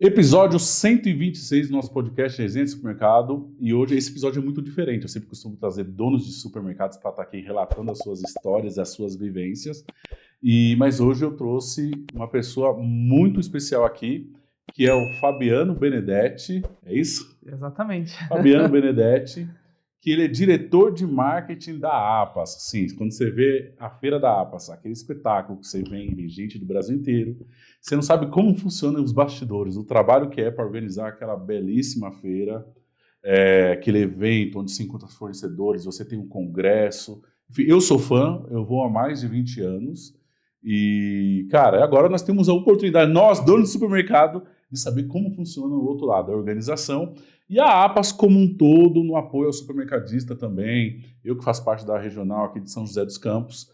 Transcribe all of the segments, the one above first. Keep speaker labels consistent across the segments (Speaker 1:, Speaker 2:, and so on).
Speaker 1: Episódio 126 do nosso podcast Resenha de Supermercado. E hoje esse episódio é muito diferente. Eu sempre costumo trazer donos de supermercados para estar aqui relatando as suas histórias, as suas vivências. Mas hoje eu trouxe uma pessoa muito especial aqui, que é o Fabiano Benedetti. É isso?
Speaker 2: Exatamente.
Speaker 1: Fabiano Benedetti, que ele é diretor de marketing da APAS. Sim, quando você vê a Feira da APAS, aquele espetáculo que você vem gente do Brasil inteiro, você não sabe como funcionam os bastidores, o trabalho que é para organizar aquela belíssima feira, aquele evento onde se encontra fornecedores, você tem um congresso. Enfim, eu sou fã, eu vou há mais de 20 anos. E, cara, agora nós temos a oportunidade, nós, donos de supermercado, de saber como funciona o outro lado, a organização. E a APAS como um todo, no apoio ao supermercadista também. Eu que faço parte da regional aqui de São José dos Campos,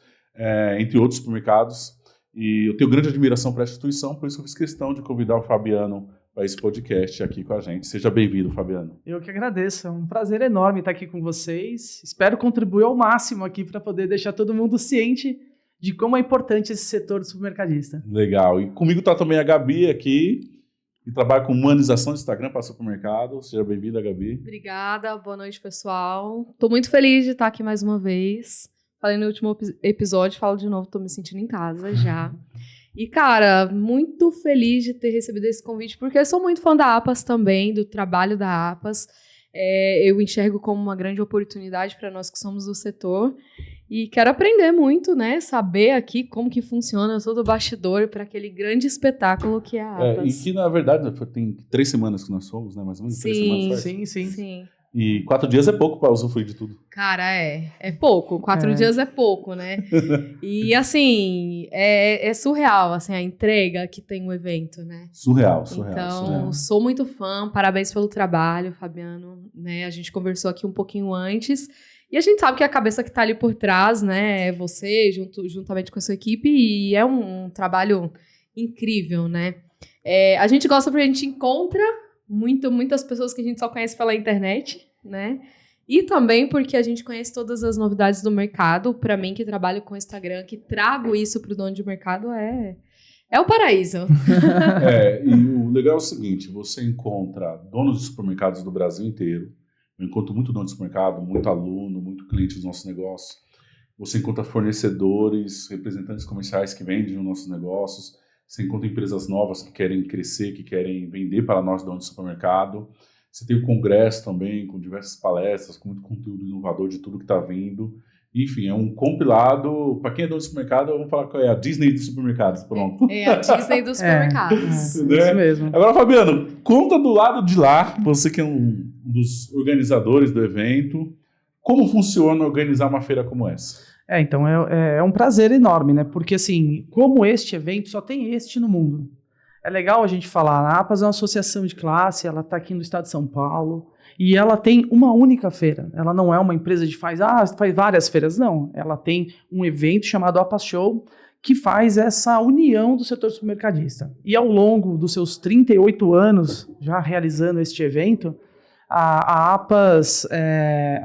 Speaker 1: entre outros supermercados. E eu tenho grande admiração para essa instituição, por isso que eu fiz questão de convidar o Fabiano para esse podcast aqui com a gente. Seja bem-vindo, Fabiano.
Speaker 2: Eu que agradeço, é um prazer enorme estar aqui com vocês. Espero contribuir ao máximo aqui para poder deixar todo mundo ciente de como é importante esse setor do supermercadista.
Speaker 1: Legal. E comigo está também a Gabi aqui, que trabalha com humanização de Instagram para supermercado. Seja bem-vinda, Gabi.
Speaker 3: Obrigada, boa noite, pessoal. Estou muito feliz de estar aqui mais uma vez. Falei no último episódio, falo de novo, estou me sentindo em casa já. E, cara, muito feliz de ter recebido esse convite, porque eu sou muito fã da APAS também, do trabalho da APAS. Eu enxergo como uma grande oportunidade para nós que somos do setor. E quero aprender muito, né? Saber aqui como que funciona todo o bastidor para aquele grande espetáculo que é a APAS.
Speaker 1: E que, na verdade, tem 3 semanas que nós somos, né? Mais ou menos 3 semanas faz.
Speaker 2: Sim.
Speaker 1: E 4 dias é pouco para usufruir de tudo.
Speaker 3: Cara, é pouco. 4 dias é pouco, né? E, assim, é surreal, assim, a entrega que tem o evento, né?
Speaker 1: Surreal.
Speaker 3: Então, sou muito fã. Parabéns pelo trabalho, Fabiano. Né? A gente conversou aqui um pouquinho antes. E a gente sabe que a cabeça que está ali por trás, né? É você, juntamente com a sua equipe. E é um trabalho incrível, né? A gente gosta porque a gente encontra muitas pessoas que a gente só conhece pela internet, né? E também porque a gente conhece todas as novidades do mercado. Para mim, que trabalho com Instagram, que trago isso para o dono de mercado, é o paraíso.
Speaker 1: E o legal é o seguinte, você encontra donos de supermercados do Brasil inteiro. Eu encontro muito dono de supermercado, muito aluno, muito cliente dos nossos negócios. Você encontra fornecedores, representantes comerciais que vendem os nossos negócios. Você encontra empresas novas que querem crescer, que querem vender para nós, donos de supermercado. Você tem o congresso também, com diversas palestras, com muito conteúdo inovador de tudo que está vindo. Enfim, é um compilado. Para quem é dono de supermercado, vamos falar que é a Disney dos supermercados, pronto.
Speaker 3: É a Disney dos supermercados.
Speaker 2: Isso mesmo.
Speaker 1: Agora, Fabiano, conta do lado de lá, você que é um dos organizadores do evento, como funciona organizar uma feira como essa?
Speaker 2: Então é um prazer enorme, né? Porque, assim, como este evento, só tem este no mundo. É legal a gente falar, a APAS é uma associação de classe, ela está aqui no estado de São Paulo, e ela tem uma única feira. Ela não é uma empresa de faz várias feiras, não. Ela tem um evento chamado APAS Show, que faz essa união do setor supermercadista. E ao longo dos seus 38 anos, já realizando este evento, a APAS,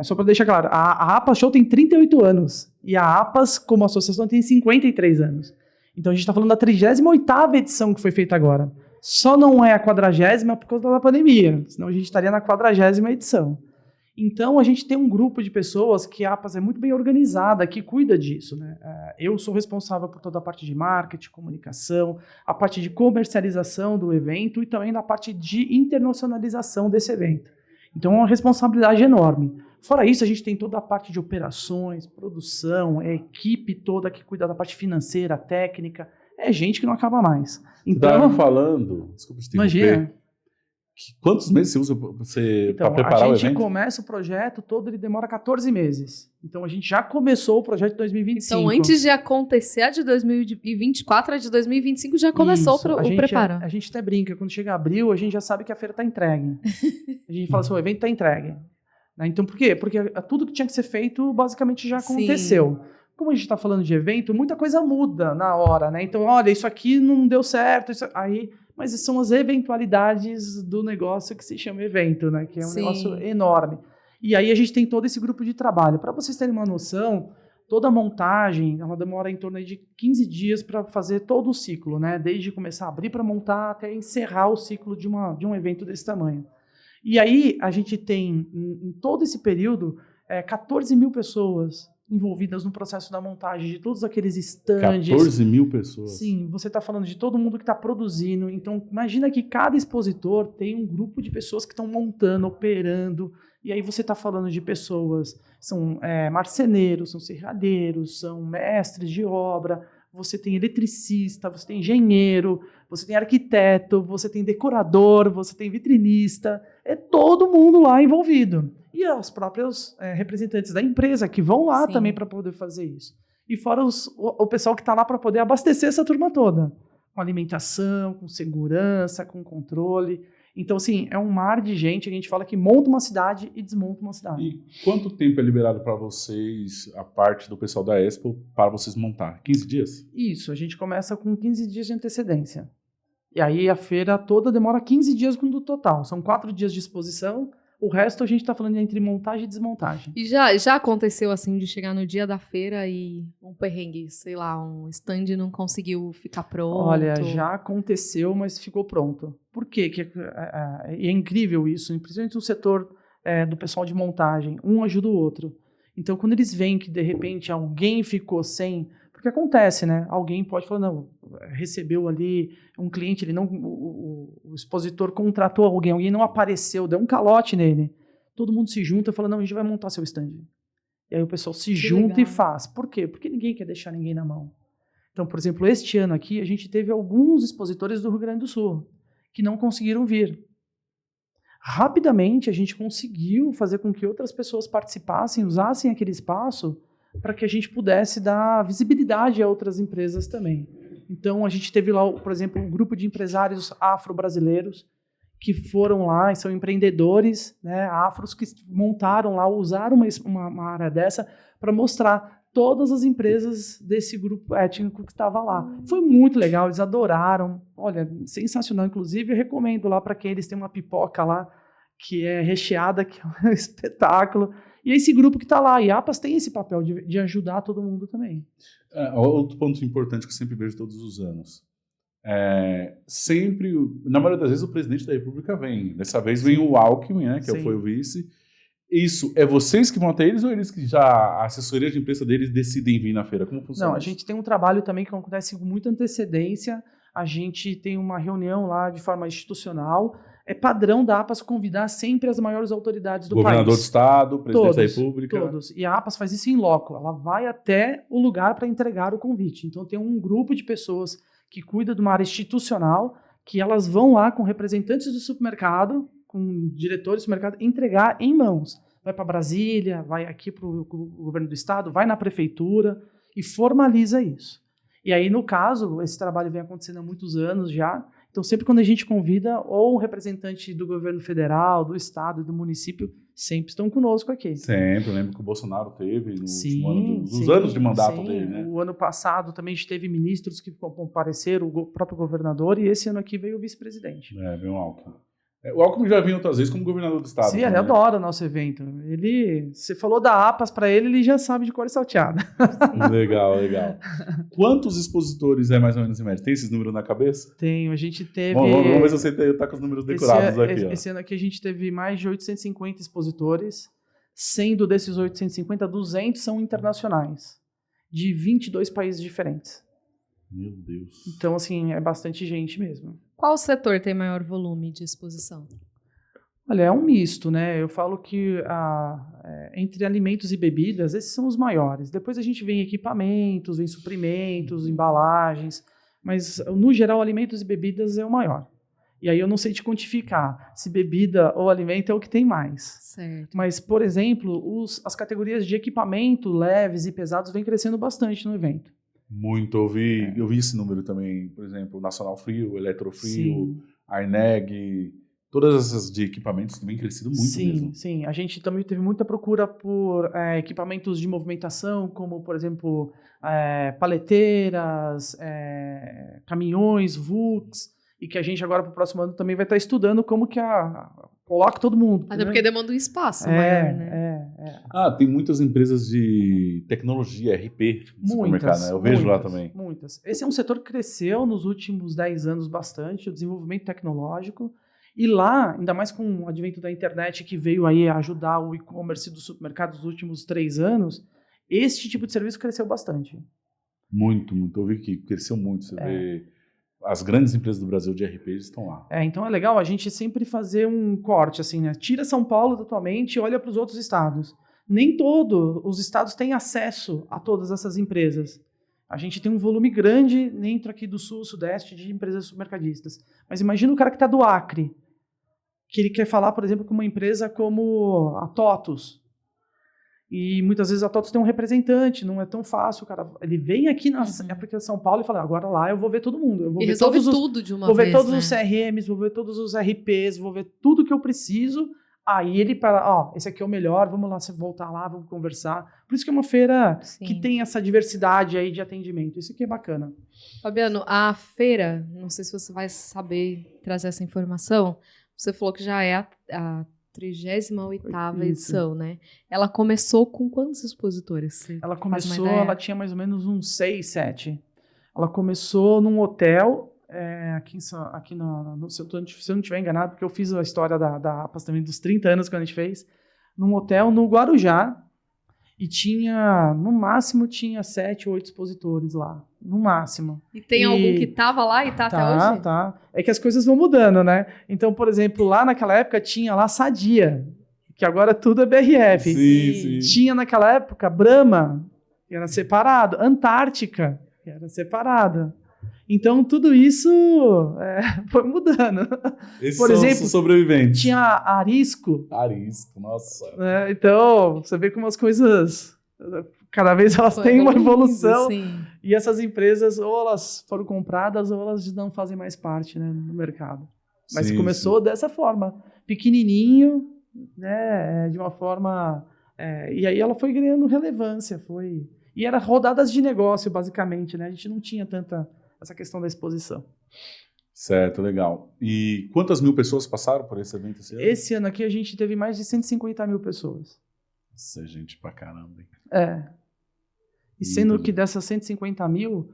Speaker 2: só para deixar claro, a APAS Show tem 38 anos, e a APAS, como associação, tem 53 anos. Então a gente está falando da 38ª edição que foi feita agora. Só não é a 40ª por causa da pandemia, senão a gente estaria na 40ª edição. Então a gente tem um grupo de pessoas que a APAS é muito bem organizada, que cuida disso, né? Eu sou responsável por toda a parte de marketing, comunicação, a parte de comercialização do evento e também na parte de internacionalização desse evento. Então é uma responsabilidade enorme. Fora isso, a gente tem toda a parte de operações, produção, a equipe toda que cuida da parte financeira, técnica. É gente que não acaba mais.
Speaker 1: Então, você estava falando, desculpa te interromper,
Speaker 2: imagina.
Speaker 1: Quantos meses você usa para preparar o evento?
Speaker 2: A gente começa o projeto todo, ele demora 14 meses. Então a gente já começou o projeto de 2025.
Speaker 3: Então antes de acontecer a de 2024, a de 2025 já começou o preparo.
Speaker 2: A gente até brinca, quando chega abril, a gente já sabe que a feira está entregue. A gente fala assim, o evento está entregue. Então por quê? Porque tudo que tinha que ser feito basicamente já aconteceu. Sim. Como a gente está falando de evento, muita coisa muda na hora, né? Então, olha, isso aqui não deu certo, mas são as eventualidades do negócio que se chama evento, né? Que é um negócio enorme. E aí a gente tem todo esse grupo de trabalho. Para vocês terem uma noção, toda a montagem, ela demora em torno aí de 15 dias para fazer todo o ciclo, né? Desde começar a abrir para montar até encerrar o ciclo de um evento desse tamanho. E aí a gente tem, em todo esse período, 14 mil pessoas envolvidas no processo da montagem, de todos aqueles estandes.
Speaker 1: 14 mil pessoas.
Speaker 2: Sim, você está falando de todo mundo que está produzindo. Então, imagina que cada expositor tem um grupo de pessoas que estão montando, operando. E aí você está falando de pessoas, são marceneiros, são serralheiros, são mestres de obra, você tem eletricista, você tem engenheiro, você tem arquiteto, você tem decorador, você tem vitrinista. É todo mundo lá envolvido. E os próprios representantes da empresa que vão lá também para poder fazer isso. E fora o pessoal que está lá para poder abastecer essa turma toda. Com alimentação, com segurança, com controle. Então, assim, é um mar de gente. A gente fala que monta uma cidade e desmonta uma cidade.
Speaker 1: E quanto tempo é liberado para vocês, a parte do pessoal da Expo, para vocês montar? 15 dias?
Speaker 2: Isso, a gente começa com 15 dias de antecedência. E aí a feira toda demora 15 dias no total. São 4 dias de exposição. O resto a gente está falando entre montagem e desmontagem.
Speaker 3: E já aconteceu assim de chegar no dia da feira e um perrengue, sei lá, um stand não conseguiu ficar pronto?
Speaker 2: Olha, já aconteceu, mas ficou pronto. Por quê? É incrível isso, principalmente no setor do pessoal de montagem. Um ajuda o outro. Então, quando eles veem que, de repente, alguém ficou sem... Porque acontece, né? Alguém pode falar, não, recebeu ali um cliente, ele não, o expositor contratou alguém não apareceu, deu um calote nele. Todo mundo se junta e fala, não, a gente vai montar seu stand. E aí o pessoal se junta e faz. Por quê? Porque ninguém quer deixar ninguém na mão. Então, por exemplo, este ano aqui, a gente teve alguns expositores do Rio Grande do Sul que não conseguiram vir. Rapidamente, a gente conseguiu fazer com que outras pessoas participassem, usassem aquele espaço para que a gente pudesse dar visibilidade a outras empresas também. Então, a gente teve lá, por exemplo, um grupo de empresários afro-brasileiros que foram lá e são empreendedores, né, afros que montaram lá, usaram uma área dessa para mostrar todas as empresas desse grupo étnico que estava lá. Foi muito legal, eles adoraram. Olha, sensacional. Inclusive, eu recomendo lá para quem eles têm uma pipoca lá que é recheada, que é um espetáculo. E esse grupo que está lá, e a APAS tem esse papel de ajudar todo mundo também.
Speaker 1: Outro ponto importante que eu sempre vejo todos os anos. Sempre, na maioria das vezes, o presidente da República vem. Dessa vez vem o Alckmin, né, que foi o vice. Isso, é vocês que vão até eles ou eles que já, a assessoria de imprensa deles decidem vir na feira? Como funciona
Speaker 2: Não,
Speaker 1: isso?
Speaker 2: A gente tem um trabalho também que acontece com muita antecedência. A gente tem uma reunião lá de forma institucional. É padrão da APAS convidar sempre as maiores autoridades do
Speaker 1: Governador
Speaker 2: país.
Speaker 1: do Estado, presidente da República.
Speaker 2: Todos. E a APAS faz isso em loco. Ela vai até o lugar para entregar o convite. Então tem um grupo de pessoas que cuida de uma área institucional, que elas vão lá com representantes do supermercado, com diretores do supermercado, entregar em mãos. Vai para Brasília, vai aqui para o governo do Estado, vai na prefeitura e formaliza isso. E aí, no caso, esse trabalho vem acontecendo há muitos anos já. Então, sempre quando a gente convida ou um representante do governo federal, do estado, do município, sempre estão conosco aqui.
Speaker 1: Sempre, eu lembro que o Bolsonaro teve no último ano, nos anos de mandato dele, né?
Speaker 2: O ano passado também a gente teve ministros que compareceram, o próprio governador, e esse ano aqui veio o vice-presidente.
Speaker 1: Veio o Alckmin. O Alckmin já vinha outras vezes como governador do estado.
Speaker 2: Sim,
Speaker 1: também.
Speaker 2: ele adora o nosso evento. Você falou da APAS para ele já sabe de cor e salteada.
Speaker 1: Legal. Quantos expositores é mais ou menos em média? Tem esses números na cabeça?
Speaker 2: Tenho, a gente teve...
Speaker 1: Vamos ver se você está com os números decorados aqui.
Speaker 2: Esse ano aqui a gente teve mais de 850 expositores, sendo desses 850, 200 são internacionais, de 22 países diferentes.
Speaker 1: Meu Deus.
Speaker 2: Então, assim, é bastante gente mesmo.
Speaker 3: Qual setor tem maior volume de exposição?
Speaker 2: Olha, é um misto, né? Eu falo que entre alimentos e bebidas, esses são os maiores. Depois a gente vem equipamentos, vem suprimentos, embalagens, mas no geral alimentos e bebidas é o maior. E aí eu não sei te quantificar se bebida ou alimento é o que tem mais.
Speaker 3: Certo.
Speaker 2: Mas, por exemplo, as categorias de equipamento leves e pesados vêm crescendo bastante no evento.
Speaker 1: Muito, eu vi esse número também, por exemplo, Nacional Frio, Eletrofrio, Arneg, todas essas de equipamentos têm crescido muito mesmo.
Speaker 2: Sim, a gente também teve muita procura por equipamentos de movimentação, como, por exemplo, paleteiras, caminhões, VUCs, e que a gente agora, para o próximo ano, também vai estar estudando como que coloca todo mundo.
Speaker 3: Até porque demanda um espaço maior, né?
Speaker 1: Tem muitas empresas de tecnologia, RP, de supermercado, né? Eu vejo lá também.
Speaker 2: Muitas. Esse é um setor que cresceu nos últimos 10 anos bastante, o desenvolvimento tecnológico. E lá, ainda mais com o advento da internet que veio aí ajudar o e-commerce dos supermercados nos últimos 3 anos, este tipo de serviço cresceu bastante.
Speaker 1: Muito, muito. Eu vi que cresceu muito. Você vê, as grandes empresas do Brasil de RP estão lá.
Speaker 2: Então é legal a gente sempre fazer um corte, assim, né? Tira São Paulo da tua mente e olha para os outros estados. Nem todos os estados têm acesso a todas essas empresas. A gente tem um volume grande dentro aqui do sul, sudeste, de empresas supermercadistas. Mas imagina o cara que está do Acre, que ele quer falar, por exemplo, com uma empresa como a TOTUS. E muitas vezes a TOTUS tem um representante, não é tão fácil, cara. Ele vem aqui na época de São Paulo e fala, agora lá eu vou ver todo mundo. Eu vou
Speaker 3: e
Speaker 2: ver
Speaker 3: resolve
Speaker 2: todos
Speaker 3: tudo de uma
Speaker 2: vou
Speaker 3: vez,
Speaker 2: ver todos
Speaker 3: né?
Speaker 2: os CRMs, vou ver todos os RPs, vou ver tudo que eu preciso. Aí ele para, esse aqui é o melhor, vamos lá, voltar lá, vamos conversar. Por isso que é uma feira que tem essa diversidade aí de atendimento. Isso aqui é bacana.
Speaker 3: Fabiano, a feira, não sei se você vai saber trazer essa informação, você falou que já é a 38ª edição, né? Ela começou com quantos expositores?
Speaker 2: Ela começou, ela tinha mais ou menos uns 6, 7. Ela começou num hotel, aqui no, se eu não estiver enganado, porque eu fiz a história da APAS também dos 30 anos que a gente fez, num hotel no Guarujá, e no máximo, 7 ou 8 expositores lá. No máximo.
Speaker 3: E tem algum que estava lá e está até hoje?
Speaker 2: Tá. É que as coisas vão mudando, né? Então, por exemplo, lá naquela época tinha lá Sadia, que agora tudo é BRF.
Speaker 1: Sim.
Speaker 2: Tinha naquela época Brahma, que era separado. Antártica, que era separada. Então, tudo isso foi mudando.
Speaker 1: Esses
Speaker 2: por exemplo,
Speaker 1: são sobreviventes.
Speaker 2: Tinha Arisco.
Speaker 1: Arisco, nossa.
Speaker 2: Então, você vê como as coisas, cada vez elas têm uma evolução.
Speaker 3: Sim.
Speaker 2: E essas empresas, ou elas foram compradas, ou elas não fazem mais parte, né, no mercado. Mas começou dessa forma, pequenininho, né, de uma forma... e aí ela foi ganhando relevância. E era rodadas de negócio, basicamente, né? A gente não tinha tanta essa questão da exposição.
Speaker 1: Certo, legal. E quantas mil pessoas passaram por esse evento esse ano?
Speaker 2: Esse ano aqui a gente teve mais de 150 mil pessoas.
Speaker 1: Isso é gente pra caramba, hein?
Speaker 2: E sendo que dessas 150 mil,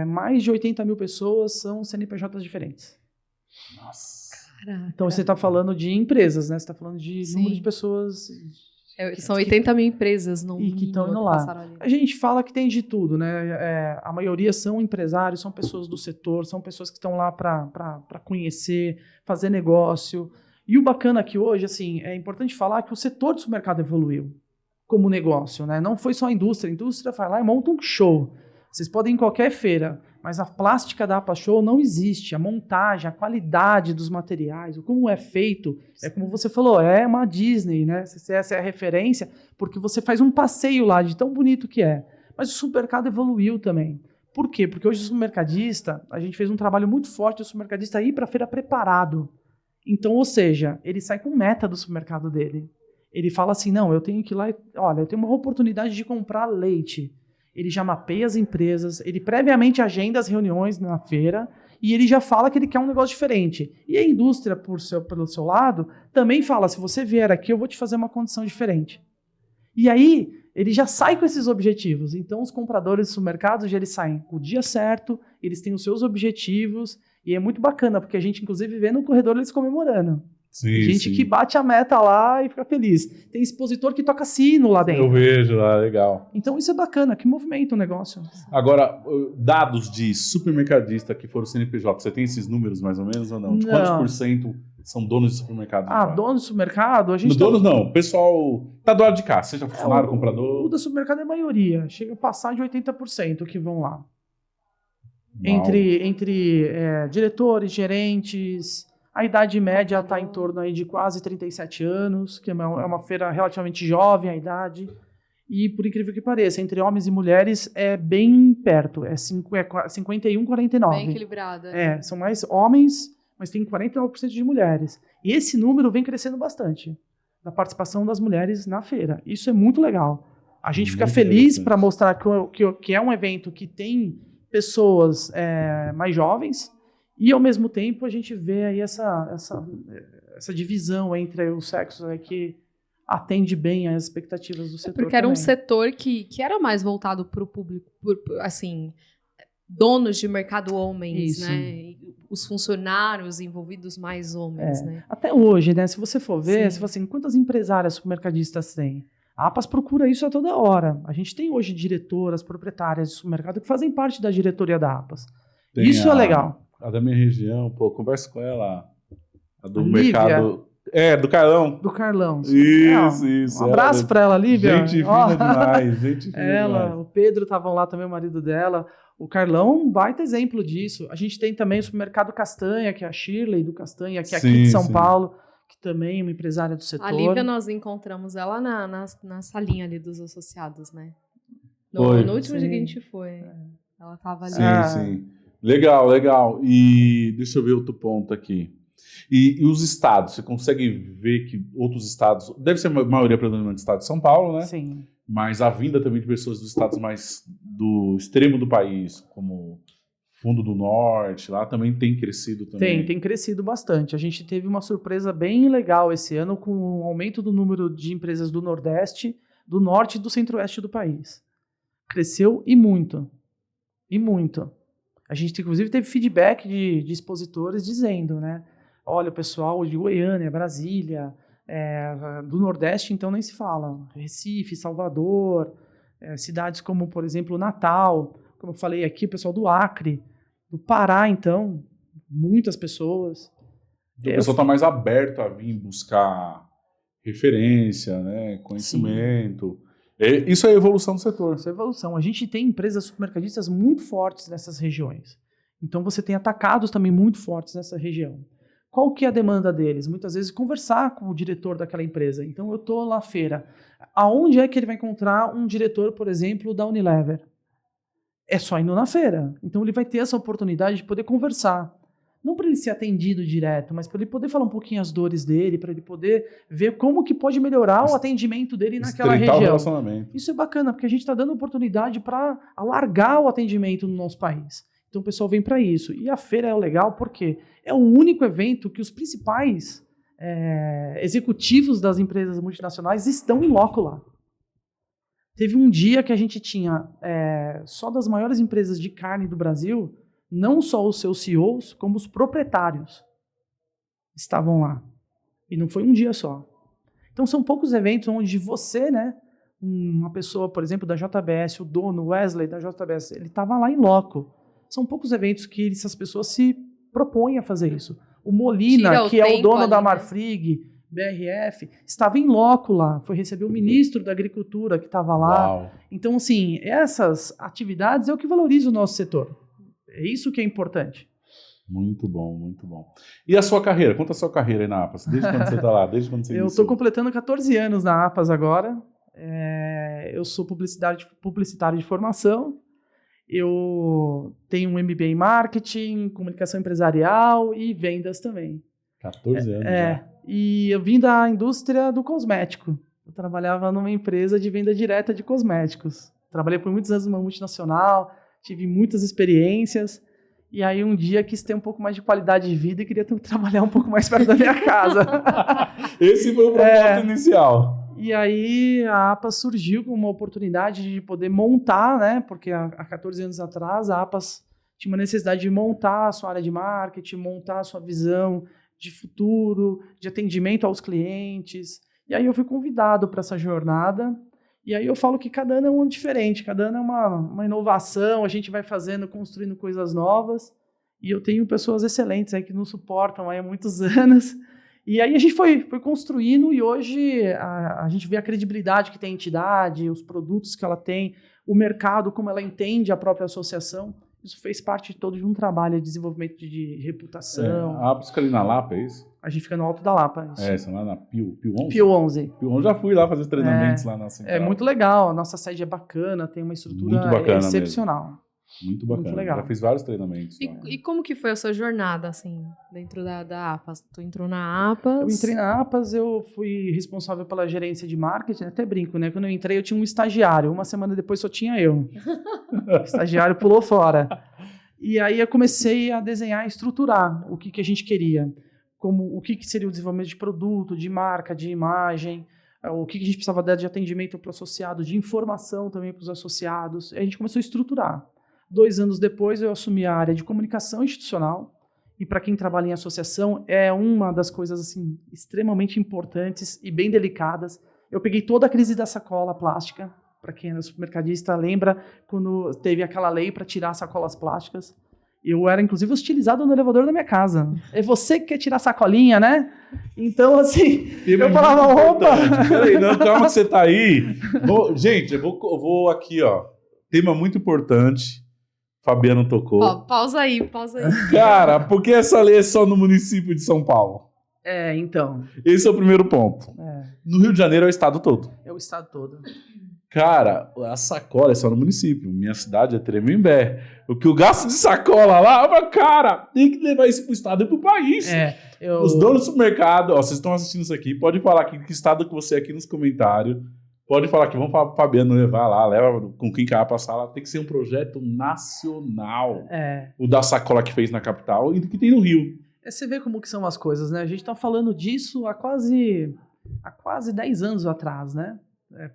Speaker 2: mais de 80 mil pessoas são CNPJs diferentes.
Speaker 1: Nossa.
Speaker 3: Caraca.
Speaker 2: Então você está falando de empresas, né? Você está falando de número de pessoas...
Speaker 3: São 80 mil empresas no
Speaker 2: que estão indo lá. A gente fala que tem de tudo, né? A maioria são empresários, são pessoas do setor, são pessoas que estão lá para conhecer, fazer negócio. E o bacana aqui hoje, assim, é importante falar que o setor do supermercado evoluiu como negócio, né? Não foi só a indústria vai lá e monta um show. Vocês podem ir em qualquer feira, mas a plástica da APA Show não existe. A montagem, a qualidade dos materiais, como é feito, como você falou, é uma Disney, né? Essa é a referência, porque você faz um passeio lá de tão bonito que é. Mas o supermercado evoluiu também. Por quê? Porque hoje o supermercadista, a gente fez um trabalho muito forte do supermercadista ir para a feira preparado. Então, ou seja, ele sai com meta do supermercado dele. Ele fala assim, não, eu tenho que ir lá, olha, eu tenho uma oportunidade de comprar leite. Ele já mapeia as empresas, ele previamente agenda as reuniões na feira e ele já fala que ele quer um negócio diferente. E a indústria, pelo seu lado, também fala, se você vier aqui, eu vou te fazer uma condição diferente. E aí, ele já sai com esses objetivos. Então, os compradores do supermercado, eles saem o dia certo, eles têm os seus objetivos, e é muito bacana, porque a gente, inclusive, vê no corredor eles comemorando. Tem gente que bate a meta lá e fica feliz. Tem expositor que toca sino lá dentro.
Speaker 1: Eu vejo lá, legal.
Speaker 2: Então isso é bacana, que movimenta o negócio.
Speaker 1: Agora, dados de supermercadista que foram CNPJ, você tem esses números mais ou menos ou não?
Speaker 2: Não.
Speaker 1: De quantos por cento são donos de supermercado?
Speaker 2: Donos de supermercado, a gente...
Speaker 1: Donos não, o pessoal tá do lado de cá, seja funcionário, comprador...
Speaker 2: O da supermercado é a maioria, chega a passar de 80% que vão lá.
Speaker 1: Mal.
Speaker 2: Entre diretores, gerentes... A idade média está em torno aí de quase 37 anos, que é uma feira relativamente jovem a idade. E, por incrível que pareça, entre homens e mulheres é bem perto. É 51, 49.
Speaker 3: Bem equilibrada.
Speaker 2: São mais homens, mas tem 49% de mulheres. E esse número vem crescendo bastante, da participação das mulheres na feira. Isso é muito legal. A gente fica feliz para mostrar que é um evento que tem pessoas mais jovens. E, ao mesmo tempo, a gente vê aí essa divisão entre os sexos, que atende bem às expectativas do setor.
Speaker 3: Porque era um
Speaker 2: também.
Speaker 3: setor que era mais voltado para o público, assim, donos de mercado homens,
Speaker 2: Isso.
Speaker 3: né? E os funcionários envolvidos mais homens, né?
Speaker 2: Até hoje, né? Se você for ver,
Speaker 3: Sim.
Speaker 2: você fala assim, quantas empresárias supermercadistas tem? A APAS procura isso a toda hora. A gente tem hoje diretoras, proprietárias de supermercado que fazem parte da diretoria da APAS.
Speaker 1: Tem
Speaker 2: Isso é legal.
Speaker 1: A da minha região, pô, conversa com ela. A do
Speaker 2: A
Speaker 1: mercado. Do Carlão.
Speaker 2: Do Carlão.
Speaker 1: Isso.
Speaker 2: Um abraço para ela, Lívia.
Speaker 1: Gente fina demais, gente fina
Speaker 2: Ela,
Speaker 1: demais.
Speaker 2: o Pedro estavam lá também, o marido dela. O Carlão, um baita exemplo disso. A gente tem também o supermercado Castanha, que é a Shirley do Castanha, que é aqui de São Paulo, que também é uma empresária do setor.
Speaker 3: A Lívia, nós encontramos ela na salinha ali dos associados, né? No último dia que a gente foi. Ela estava ali.
Speaker 1: Sim. Legal. E deixa eu ver outro ponto aqui. E os estados, você consegue ver que outros estados, deve ser a maioria predominante do estado de São Paulo, né?
Speaker 2: Sim.
Speaker 1: Mas a vinda também de pessoas dos estados mais do extremo do país, como Fundo do Norte, lá também tem crescido também.
Speaker 2: Tem crescido bastante. A gente teve uma surpresa bem legal esse ano com o aumento do número de empresas do Nordeste, do Norte e do Centro-Oeste do país. Cresceu e muito. E muito. A gente, inclusive, teve feedback de expositores dizendo, né? Olha, o pessoal de Goiânia, Brasília, do Nordeste, então nem se fala. Recife, Salvador, cidades como, por exemplo, Natal, como eu falei aqui, o pessoal do Acre, do Pará, então, muitas pessoas.
Speaker 1: O pessoal está mais aberto a vir buscar referência, né? Conhecimento. Isso é a evolução do setor.
Speaker 2: Isso é a evolução. A gente tem empresas supermercadistas muito fortes nessas regiões. Então você tem atacados também muito fortes nessa região. Qual que é a demanda deles? Muitas vezes conversar com o diretor daquela empresa. Então eu estou na feira. Aonde é que ele vai encontrar um diretor, por exemplo, da Unilever? É só indo na feira. Então ele vai ter essa oportunidade de poder conversar. Não para ele ser atendido direto, mas para ele poder falar um pouquinho as dores dele, para ele poder ver como que pode melhorar o atendimento dele naquela região.
Speaker 1: O relacionamento.
Speaker 2: Isso é bacana, porque a gente está dando oportunidade para alargar o atendimento no nosso país. Então o pessoal vem para isso. E a feira é legal porque é o único evento que os principais executivos das empresas multinacionais estão em loco lá. Teve um dia que a gente tinha só das maiores empresas de carne do Brasil, não só os seus CEOs, como os proprietários estavam lá. E não foi um dia só. Então são poucos eventos onde você, né, uma pessoa, por exemplo, da JBS, o dono Wesley da JBS, ele estava lá em loco. São poucos eventos que essas pessoas se propõem a fazer isso. O Molina, que é o dono da Marfrig, BRF, estava em loco lá. Foi receber o ministro da Agricultura que estava lá.
Speaker 1: Uau.
Speaker 2: Então, assim, essas atividades é o que valoriza o nosso setor. É isso que é importante.
Speaker 1: Muito bom, muito bom. E a sua carreira? Conta a sua carreira aí na APAS. Desde quando você está lá? Desde quando você
Speaker 2: Eu
Speaker 1: iniciou?
Speaker 2: estou completando 14 anos na APAS agora. Eu sou publicitário de formação. Eu tenho um MBA em Marketing, Comunicação Empresarial e Vendas também.
Speaker 1: 14 anos já.
Speaker 2: E eu vim da indústria do cosmético. Eu trabalhava numa empresa de venda direta de cosméticos. Trabalhei por muitos anos numa multinacional, tive muitas experiências. E aí um dia quis ter um pouco mais de qualidade de vida e queria trabalhar um pouco mais perto da minha casa.
Speaker 1: Esse foi o propósito inicial.
Speaker 2: E aí a APAS surgiu como uma oportunidade de poder montar, né? Porque há 14 anos atrás a APAS tinha uma necessidade de montar a sua área de marketing, montar a sua visão de futuro, de atendimento aos clientes. E aí eu fui convidado para essa jornada. E aí eu falo que cada ano é um ano diferente, cada ano é uma inovação, a gente vai fazendo, construindo coisas novas. E eu tenho pessoas excelentes aí que nos suportam aí há muitos anos. E aí a gente foi construindo e hoje a gente vê a credibilidade que tem a entidade, os produtos que ela tem, o mercado, como ela entende a própria associação. Isso fez parte de todo de um trabalho de desenvolvimento de reputação.
Speaker 1: A APAS fica ali na Lapa, é isso?
Speaker 2: A gente fica no Alto da Lapa. Isso.
Speaker 1: Você lá na Pio 11?
Speaker 2: Pio 11.
Speaker 1: Pio 11, já fui lá fazer os treinamentos lá na central.
Speaker 2: É muito legal, a nossa sede é bacana, tem uma estrutura excepcional.
Speaker 1: Muito bacana.
Speaker 2: Muito legal.
Speaker 1: Já fiz vários treinamentos.
Speaker 3: E como que foi a sua jornada, assim, dentro da APAS? Tu entrou na APAS?
Speaker 2: Eu entrei na APAS, eu fui responsável pela gerência de marketing, até brinco, né? Quando eu entrei, eu tinha um estagiário. Uma semana depois só tinha eu. O estagiário pulou fora. E aí eu comecei a desenhar e estruturar o que a gente queria. O que seria o desenvolvimento de produto, de marca, de imagem, o que a gente precisava dar de atendimento para o associado, de informação também para os associados. E a gente começou a estruturar. 2 anos depois, eu assumi a área de comunicação institucional, e para quem trabalha em associação, é uma das coisas assim, extremamente importantes e bem delicadas. Eu peguei toda a crise da sacola plástica, para quem é supermercadista, lembra quando teve aquela lei para tirar sacolas plásticas. Eu era, inclusive, hostilizado no elevador da minha casa. É você que quer tirar sacolinha, né? Então, assim, eu falava, opa!
Speaker 1: Peraí, não, calma que você tá aí. Gente, eu vou aqui, ó. Tema muito importante. Fabiano tocou.
Speaker 3: Ó, pausa aí.
Speaker 1: Cara, por que essa lei é só no município de São Paulo?
Speaker 2: Então.
Speaker 1: Esse é o primeiro ponto. No Rio de Janeiro é o estado todo.
Speaker 2: É o estado todo.
Speaker 1: Cara, a sacola é só no município. Minha cidade é Tremembé. O que eu gasto de sacola lá, mas, cara, tem que levar isso pro estado e pro país. Os donos do supermercado, ó, vocês estão assistindo isso aqui, pode falar aqui que estado que você é aqui nos comentários. Pode falar que vamos falar pro Fabiano levar lá, leva com quem quer passar lá. Tem que ser um projeto nacional. O da sacola que fez na capital e do que tem no Rio.
Speaker 2: Você vê como que são as coisas, né? A gente tá falando disso há quase 10 anos atrás, né?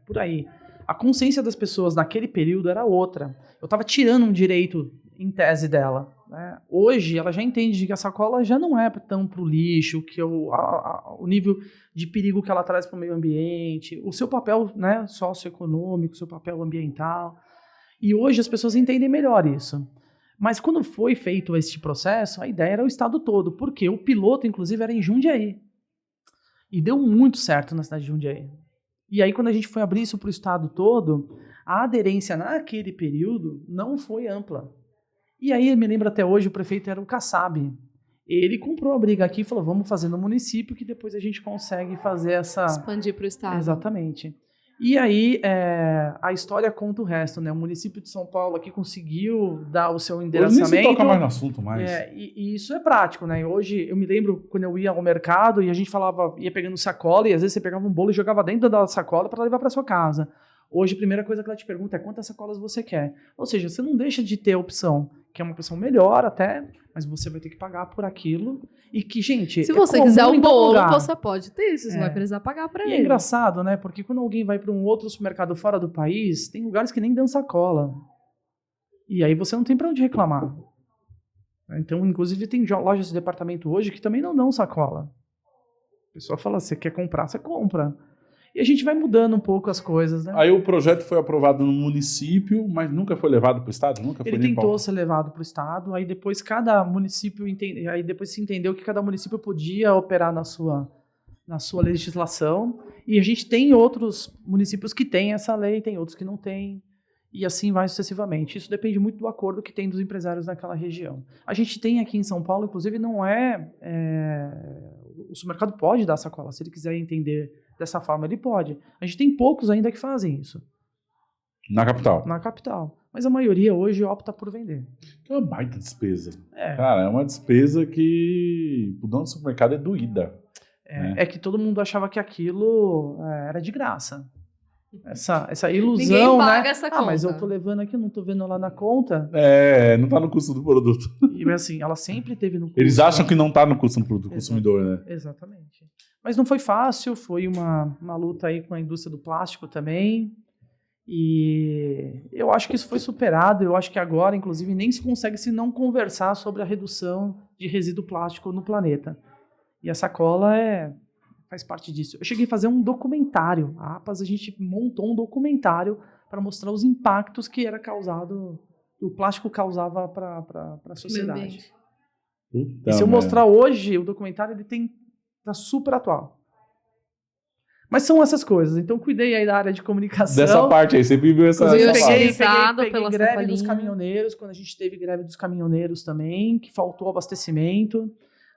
Speaker 2: Por aí. A consciência das pessoas naquele período era outra. Eu estava tirando um direito em tese dela, né? Hoje ela já entende que a sacola já não é tão para o lixo, que o nível de perigo que ela traz para o meio ambiente, o seu papel, né, socioeconômico, o seu papel ambiental. E hoje as pessoas entendem melhor isso. Mas quando foi feito este processo, a ideia era o estado todo, porque o piloto, inclusive, era em Jundiaí. E deu muito certo na cidade de Jundiaí. E aí, quando a gente foi abrir isso para o estado todo, a aderência naquele período não foi ampla. E aí, me lembro até hoje, o prefeito era o Kassab. Ele comprou a briga aqui e falou, vamos fazer no município, que depois a gente consegue fazer essa...
Speaker 3: Expandir para o estado.
Speaker 2: Exatamente. E aí, a história conta o resto, né? O município de São Paulo aqui conseguiu dar o seu endereçamento.
Speaker 1: Hoje nem se toca mais no assunto, mais.
Speaker 2: E isso é prático, né? Hoje, eu me lembro quando eu ia ao mercado e a gente ia pegando sacola e às vezes você pegava um bolo e jogava dentro da sacola para levar para sua casa. Hoje, a primeira coisa que ela te pergunta é quantas sacolas você quer. Ou seja, você não deixa de ter a opção, que é uma opção melhor até, mas você vai ter que pagar por aquilo. E que, gente,
Speaker 3: se você quiser um bolo, você pode ter, você vai precisar pagar para ele.
Speaker 2: E é engraçado, né? Porque quando alguém vai para um outro supermercado fora do país, tem lugares que nem dão sacola. E aí você não tem para onde reclamar. Então, inclusive, tem lojas de departamento hoje que também não dão sacola. A pessoa fala, você quer comprar, você compra. E a gente vai mudando um pouco as coisas, né?
Speaker 1: Aí o projeto foi aprovado no município, mas nunca foi levado para o estado?
Speaker 2: Ele tentou ser levado para o estado, aí depois cada município aí depois se entendeu que cada município podia operar na sua legislação. E a gente tem outros municípios que têm essa lei, tem outros que não têm. E assim vai sucessivamente. Isso depende muito do acordo que tem dos empresários naquela região. A gente tem aqui em São Paulo, inclusive, o supermercado pode dar sacola. Se ele quiser entender dessa forma, ele pode. A gente tem poucos ainda que fazem isso.
Speaker 1: Na capital?
Speaker 2: Na capital. Mas a maioria hoje opta por vender.
Speaker 1: É uma baita despesa. Cara, é uma despesa que o dono do supermercado é doída.
Speaker 2: É que todo mundo achava que aquilo era de graça. Essa ilusão,
Speaker 3: ninguém paga
Speaker 2: né?
Speaker 3: essa conta.
Speaker 2: Mas eu tô levando aqui, eu não tô vendo lá na conta.
Speaker 1: Não tá no custo do produto.
Speaker 2: E assim, ela sempre teve no custo.
Speaker 1: Eles acham que não tá no custo do produto do consumidor, né?
Speaker 2: Exatamente. Mas não foi fácil, foi uma luta aí com a indústria do plástico também. E eu acho que isso foi superado. Eu acho que agora, inclusive, nem se consegue se não conversar sobre a redução de resíduo plástico no planeta. E a sacola faz parte disso. Eu cheguei a fazer um documentário. A APAS, a gente montou um documentário para mostrar os impactos que o plástico causava para a sociedade. E se eu mostrar hoje o documentário, ele tá super atual. Mas são essas coisas. Então, cuidei aí da área de comunicação.
Speaker 1: Dessa parte aí, você viveu essa
Speaker 3: parte.
Speaker 2: Peguei greve dos caminhoneiros, quando a gente teve greve dos caminhoneiros também, que faltou abastecimento.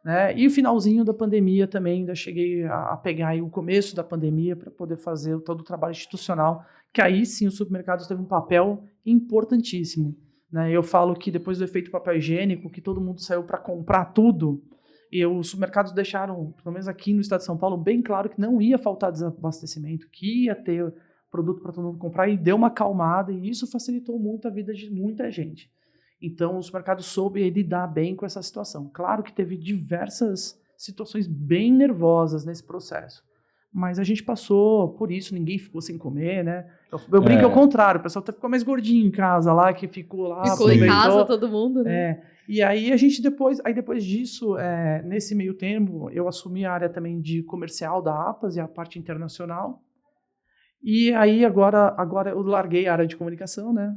Speaker 2: Né? E o finalzinho da pandemia também, ainda cheguei a pegar aí o começo da pandemia para poder fazer todo o trabalho institucional, que aí sim os supermercados teve um papel importantíssimo. Né? Eu falo que depois do efeito papel higiênico, que todo mundo saiu para comprar tudo, e os supermercados deixaram, pelo menos aqui no estado de São Paulo, bem claro que não ia faltar desabastecimento, que ia ter produto para todo mundo comprar, e deu uma acalmada, e isso facilitou muito a vida de muita gente. Então, o supermercado soube lidar bem com essa situação. Claro que teve diversas situações bem nervosas nesse processo, Mas a gente passou por isso, ninguém ficou sem comer, né? Eu brinco ao contrário, o pessoal até ficou mais gordinho em casa lá, que ficou lá.
Speaker 3: Ficou em casa todo mundo, né?
Speaker 2: E aí a gente depois disso, nesse meio tempo, eu assumi a área também de comercial da APAS e a parte internacional. E aí agora eu larguei a área de comunicação, né?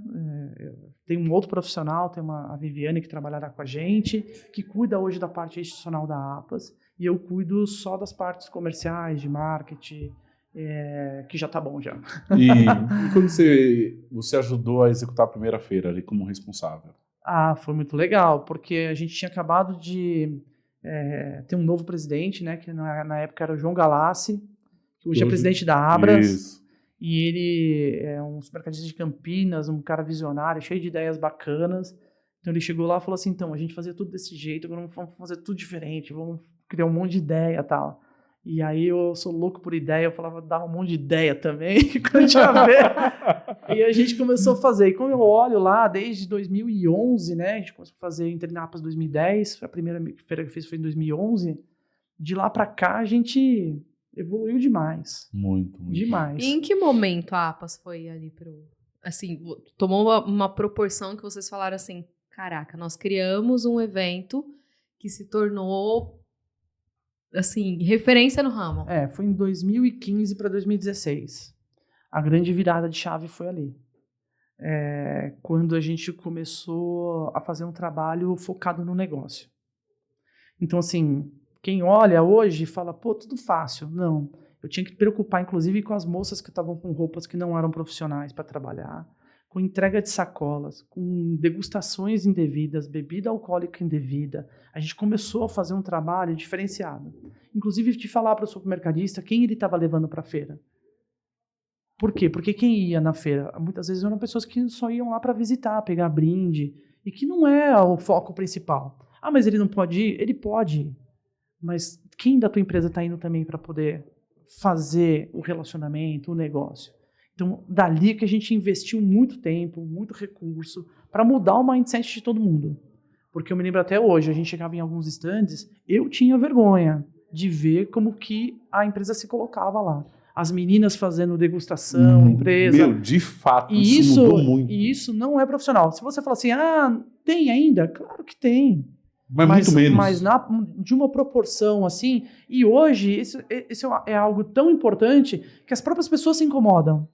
Speaker 2: Tem um outro profissional, tem a Viviane que trabalhará com a gente, que cuida hoje da parte institucional da APAS, e eu cuido só das partes comerciais, de marketing, que já tá bom já.
Speaker 1: E quando você ajudou a executar a primeira feira ali como responsável?
Speaker 2: Foi muito legal, porque a gente tinha acabado de ter um novo presidente, né? Que na época era o João Galassi, que hoje é presidente da Abras.
Speaker 1: Isso.
Speaker 2: E ele é um supermercadista de Campinas, um cara visionário, cheio de ideias bacanas. Então ele chegou lá e falou assim, então, a gente fazia tudo desse jeito, agora vamos fazer tudo diferente, vamos criar um monte de ideia e tal. E aí eu sou louco por ideia, eu falava, dava um monte de ideia também, quando tinha a ver. E a gente começou a fazer. E quando eu olho lá, desde 2011, né, a gente começou a fazer Internapas 2010, a primeira feira que fez foi em 2011. De lá pra cá, a gente evoluiu demais.
Speaker 1: Muito.
Speaker 2: Demais.
Speaker 3: E em que momento a APAS foi ali assim, tomou uma proporção que vocês falaram assim, caraca, nós criamos um evento que se tornou, assim, referência no ramo.
Speaker 2: Foi em 2015 para 2016. A grande virada de chave foi ali. Quando a gente começou a fazer um trabalho focado no negócio. Então, assim, quem olha hoje fala, pô, tudo fácil. Não. Eu tinha que me preocupar, inclusive, com as moças que estavam com roupas que não eram profissionais para trabalhar, com entrega de sacolas, com degustações indevidas, bebida alcoólica indevida. A gente começou a fazer um trabalho diferenciado. Inclusive, de falar para o supermercadista quem ele estava levando para a feira. Por quê? Porque quem ia na feira, muitas vezes eram pessoas que só iam lá para visitar, pegar brinde, e que não é o foco principal. Mas ele não pode ir? Ele pode ir. Mas quem da tua empresa está indo também para poder fazer o relacionamento, o negócio? Então, dali que a gente investiu muito tempo, muito recurso, para mudar o mindset de todo mundo. Porque eu me lembro até hoje, a gente chegava em alguns stands, eu tinha vergonha de ver como que a empresa se colocava lá. As meninas fazendo degustação, empresa.
Speaker 1: Meu, de fato, isso mudou muito.
Speaker 2: E isso não é profissional. Se você falar assim, tem ainda? Claro que tem.
Speaker 1: Mas muito menos.
Speaker 2: Mas de uma proporção assim. E hoje, isso é algo tão importante que as próprias pessoas se incomodam.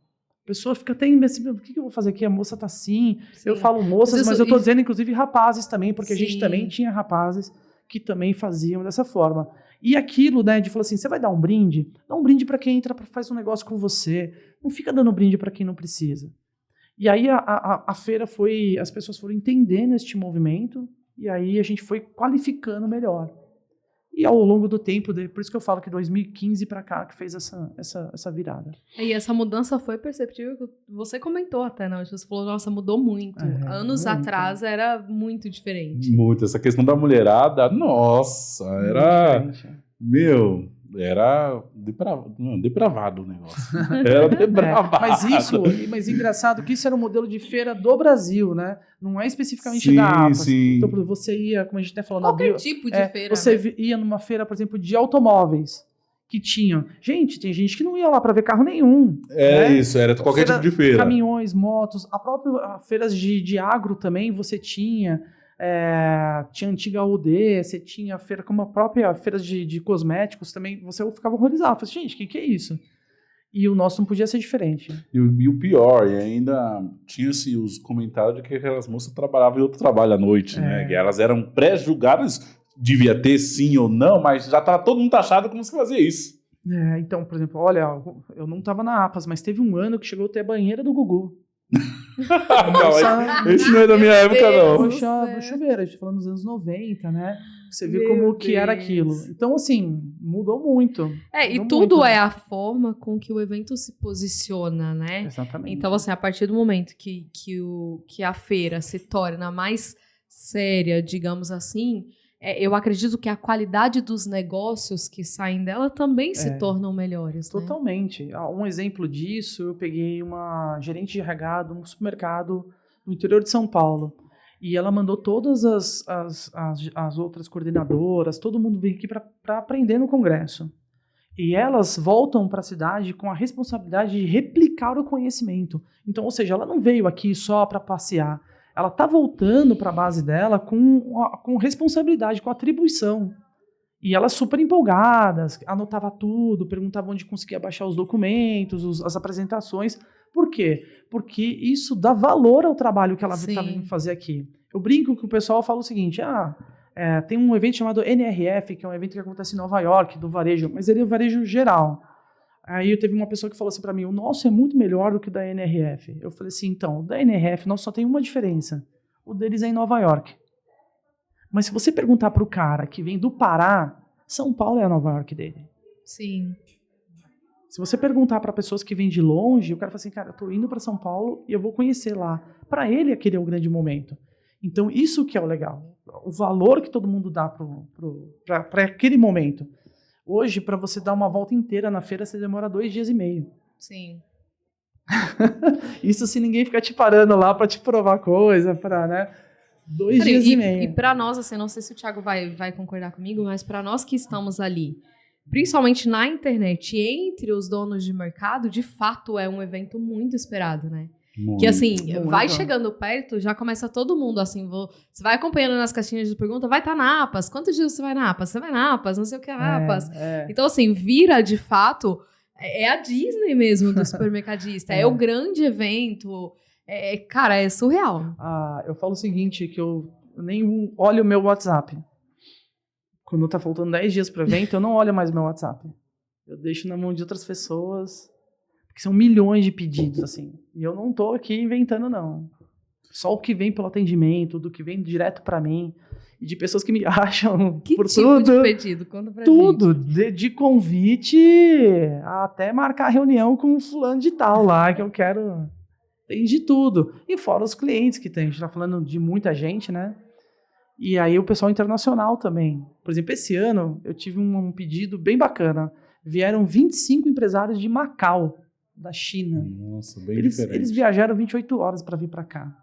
Speaker 2: A pessoa fica até assim, o que eu vou fazer aqui? A moça tá assim. Sim. Eu falo moças, mas eu tô dizendo, inclusive, rapazes também, porque a gente também tinha rapazes que também faziam dessa forma. E aquilo, né, de falar assim, você vai dar um brinde? Dá um brinde para quem entra, faz um negócio com você. Não fica dando brinde para quem não precisa. E aí a feira as pessoas foram entendendo este movimento, e aí a gente foi qualificando melhor. E ao longo do tempo, por isso que eu falo que 2015 para cá que fez essa virada.
Speaker 3: E essa mudança foi perceptível, você comentou até, né? Você falou, nossa, mudou muito. Anos atrás era muito diferente.
Speaker 1: Muito. Essa questão da mulherada, nossa, era... Meu, era depravado o negócio. Era depravado.
Speaker 2: Mas engraçado que isso era um modelo de feira do Brasil, né? Não é especificamente da APAS.
Speaker 1: Sim.
Speaker 2: Então, você ia, como a gente até falou,
Speaker 3: qualquer tipo de feira.
Speaker 2: Você ia numa feira, por exemplo, de automóveis, que tinham... Gente, tem gente que não ia lá para ver carro nenhum.
Speaker 1: Isso, era qualquer tipo de feira.
Speaker 2: Caminhões, motos, feiras de agro também você tinha... tinha antiga UD, você tinha feira como a própria feira de cosméticos também, você ficava horrorizado, falava, gente, o que é isso? E o nosso não podia ser diferente.
Speaker 1: E o pior, e ainda tinha-se os comentários de que aquelas moças trabalhavam em outro trabalho à noite, né? Que elas eram pré-julgadas, devia ter sim ou não, mas já estava todo mundo taxado como se fazia isso.
Speaker 2: Então, por exemplo, olha, eu não estava na APAS, mas teve um ano que chegou até a banheira do Gugu.
Speaker 1: Não, esse não é da minha época, não.
Speaker 2: Do chuveiro, a gente falando nos anos 90, né? Você vê como que era aquilo. Então, assim, mudou muito.
Speaker 3: E tudo é a forma com que o evento se posiciona, né?
Speaker 2: Exatamente.
Speaker 3: Então, assim, a partir do momento que a feira se torna mais séria, digamos assim, eu acredito que a qualidade dos negócios que saem dela também se tornam melhores.
Speaker 2: Totalmente.
Speaker 3: Né?
Speaker 2: Um exemplo disso, eu peguei uma gerente de RH de um supermercado no interior de São Paulo. E ela mandou todas as outras coordenadoras, todo mundo vir aqui para aprender no congresso. E elas voltam para a cidade com a responsabilidade de replicar o conhecimento. Então, ou seja, ela não veio aqui só para passear. Ela está voltando para a base dela com responsabilidade, com atribuição. E elas super empolgadas, anotava tudo, perguntava onde conseguia baixar os documentos, as apresentações. Por quê? Porque isso dá valor ao trabalho que ela está vindo fazer aqui. Eu brinco que o pessoal fala o seguinte, tem um evento chamado NRF, que é um evento que acontece em Nova York, do varejo, mas ele é o varejo geral. Aí teve uma pessoa que falou assim para mim, o nosso é muito melhor do que o da NRF. Eu falei assim, então, o da NRF nós só tem uma diferença, o deles é em Nova York. Mas se você perguntar para o cara que vem do Pará, São Paulo é a Nova York dele.
Speaker 3: Sim.
Speaker 2: Se você perguntar para pessoas que vêm de longe, o cara fala assim, cara, eu estou indo para São Paulo e eu vou conhecer lá. Para ele, aquele é o grande momento. Então, isso que é o legal. O valor que todo mundo dá para aquele momento. Hoje, para você dar uma volta inteira na feira, você demora 2 dias e meio.
Speaker 3: Sim.
Speaker 2: Isso se ninguém ficar te parando lá para te provar coisa, né? 2 dias e meio.
Speaker 3: E para nós, assim, não sei se o Thiago vai concordar comigo, mas para nós que estamos ali, principalmente na internet, entre os donos de mercado, de fato é um evento muito esperado, né?
Speaker 1: Muito.
Speaker 3: Que assim,
Speaker 2: Muito.
Speaker 3: vai chegando perto, já começa todo mundo, assim, você vai acompanhando nas caixinhas de pergunta, vai estar na APAS, quantos dias você vai na APAS? Você vai na APAS, não sei o que é APAS. Então assim, vira de fato, é a Disney mesmo do supermercadista, é o grande evento, cara, é surreal.
Speaker 2: Eu falo o seguinte, que eu nem olho o meu WhatsApp. Quando tá faltando 10 dias pro evento, eu não olho mais meu WhatsApp. Eu deixo na mão de outras pessoas, porque são milhões de pedidos, assim. E eu não tô aqui inventando, não. Só o que vem pelo atendimento, do que vem direto pra mim, e de pessoas que me acham
Speaker 3: Que
Speaker 2: por
Speaker 3: tipo
Speaker 2: tudo.
Speaker 3: de pedido? Conta pra
Speaker 2: Tudo,
Speaker 3: gente.
Speaker 2: de convite até marcar reunião com fulano de tal lá, que eu quero... Tem de tudo. E fora os clientes que tem. A gente tá falando de muita gente, né? E aí o pessoal internacional também. Por exemplo, esse ano eu tive um pedido bem bacana. Vieram 25 empresários de Macau, da China.
Speaker 1: Nossa, bem
Speaker 2: Eles
Speaker 1: diferente.
Speaker 2: viajaram 28 horas para vir para cá.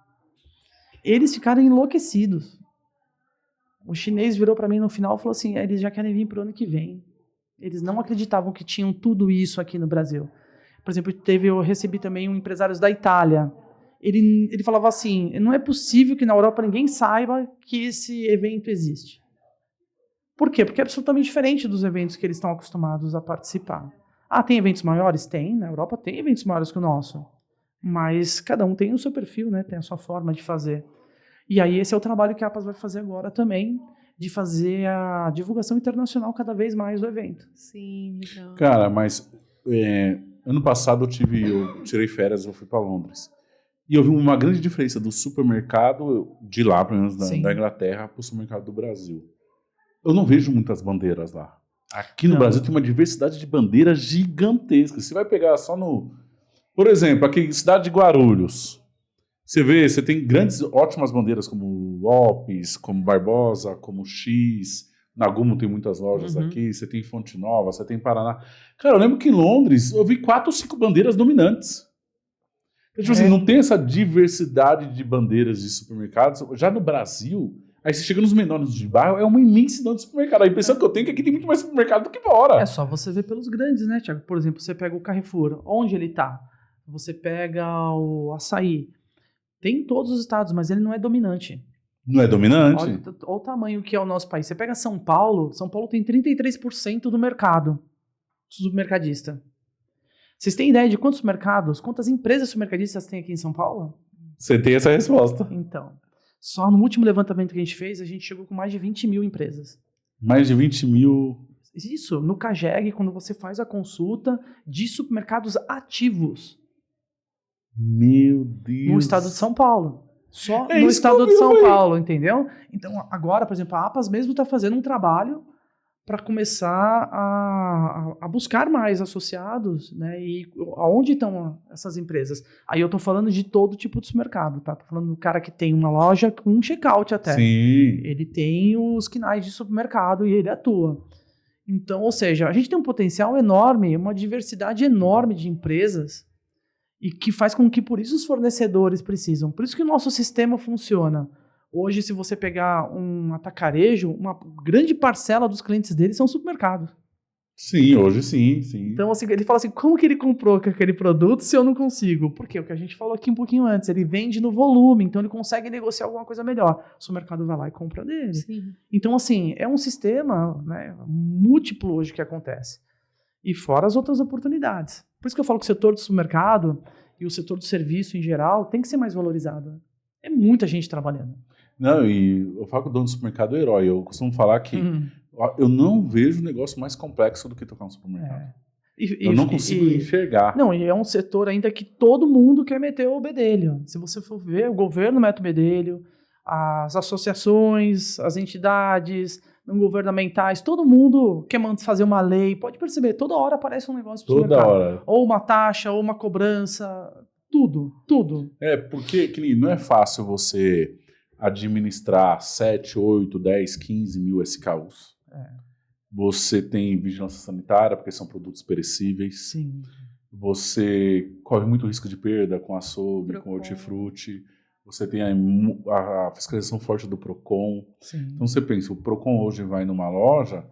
Speaker 2: Eles ficaram enlouquecidos. O chinês virou para mim no final e falou assim, eles já querem vir pro ano que vem. Eles não acreditavam que tinham tudo isso aqui no Brasil. Por exemplo, eu recebi também empresários da Itália. Ele falava assim, não é possível que na Europa ninguém saiba que esse evento existe. Por quê? Porque é absolutamente diferente dos eventos que eles estão acostumados a participar. Tem eventos maiores? Tem. Na Europa tem eventos maiores que o nosso. Mas cada um tem o seu perfil, né? Tem a sua forma de fazer. E aí esse é o trabalho que a APAS vai fazer agora também, de fazer a divulgação internacional cada vez mais do evento.
Speaker 3: Sim, legal.
Speaker 1: Cara, mas ano passado eu tirei férias, eu fui para Londres. E eu vi uma grande diferença do supermercado de lá, pelo menos da Inglaterra, para o supermercado do Brasil. Eu não vejo muitas bandeiras lá. Aqui no Brasil tem uma diversidade de bandeiras gigantesca. Você vai pegar só no... Por exemplo, aqui em cidade de Guarulhos. Você tem ótimas bandeiras como Lopes, como Barbosa, como X. Na Gumo tem muitas lojas aqui. Você tem Fonte Nova, você tem Paraná. Cara, eu lembro que em Londres eu vi 4 ou 5 bandeiras dominantes. Então, tipo assim, não tem essa diversidade de bandeiras de supermercados. Já no Brasil, aí você chega nos menores de bairro, é uma imensidão de supermercado. A impressão que eu tenho é que aqui tem muito mais supermercado do que fora.
Speaker 2: É só você ver pelos grandes, né, Thiago? Por exemplo, você pega o Carrefour, onde ele tá? Você pega o Açaí. Tem em todos os estados, mas ele não é dominante.
Speaker 1: Não é dominante?
Speaker 2: Olha o tamanho que é o nosso país. Você pega São Paulo tem 33% do mercado supermercadista. Vocês têm ideia de quantos mercados, quantas empresas supermercadistas tem aqui em São Paulo?
Speaker 1: Você tem essa resposta.
Speaker 2: Então, só no último levantamento que a gente fez, a gente chegou com mais de 20 mil empresas.
Speaker 1: Mais de 20 mil.
Speaker 2: Isso, no CAGEG, quando você faz a consulta de supermercados ativos.
Speaker 1: Meu Deus.
Speaker 2: No estado de São Paulo. Só no estado de São Paulo, entendeu? Então, agora, por exemplo, a APAS mesmo está fazendo um trabalho para começar a buscar mais associados, né? E aonde estão essas empresas? Aí eu estou falando de todo tipo de supermercado, tá? Tô falando do cara que tem uma loja com um checkout até.
Speaker 1: Sim.
Speaker 2: Ele tem os quinais de supermercado e ele atua. Então, ou seja, a gente tem um potencial enorme, uma diversidade enorme de empresas e que faz com que por isso os fornecedores precisam. Por isso que o nosso sistema funciona. Hoje, se você pegar um atacarejo, uma grande parcela dos clientes dele são supermercados.
Speaker 1: Sim, hoje sim.
Speaker 2: Então, assim, ele fala assim, como que ele comprou aquele produto se eu não consigo? Por quê? O que a gente falou aqui um pouquinho antes, ele vende no volume, então ele consegue negociar alguma coisa melhor. O supermercado vai lá e compra dele.
Speaker 3: Sim.
Speaker 2: Então, assim, é um sistema, né, múltiplo hoje que acontece. E fora as outras oportunidades. Por isso que eu falo que o setor do supermercado e o setor do serviço em geral tem que ser mais valorizado. É muita gente trabalhando.
Speaker 1: Não, e eu falo que o dono do supermercado é o herói. Eu costumo falar que eu não vejo negócio mais complexo do que tocar um supermercado. Eu não consigo enxergar.
Speaker 2: Não, e é um setor ainda que todo mundo quer meter o bedelho. Se você for ver, o governo mete o bedelho, as associações, as entidades não governamentais, todo mundo quer fazer uma lei. Pode perceber, toda hora aparece um negócio pro
Speaker 1: Toda
Speaker 2: supermercado.
Speaker 1: hora.
Speaker 2: Ou uma taxa, ou uma cobrança, tudo.
Speaker 1: É, porque que não é fácil você administrar 7, 8, 10, 15 mil SKUs. Você tem vigilância sanitária, porque são produtos perecíveis.
Speaker 2: Sim.
Speaker 1: Você corre muito risco de perda com açougue,
Speaker 3: Procon.
Speaker 1: com hortifruti. Você tem a fiscalização forte do Procon.
Speaker 2: Sim.
Speaker 1: Então você pensa, o Procon hoje vai numa loja,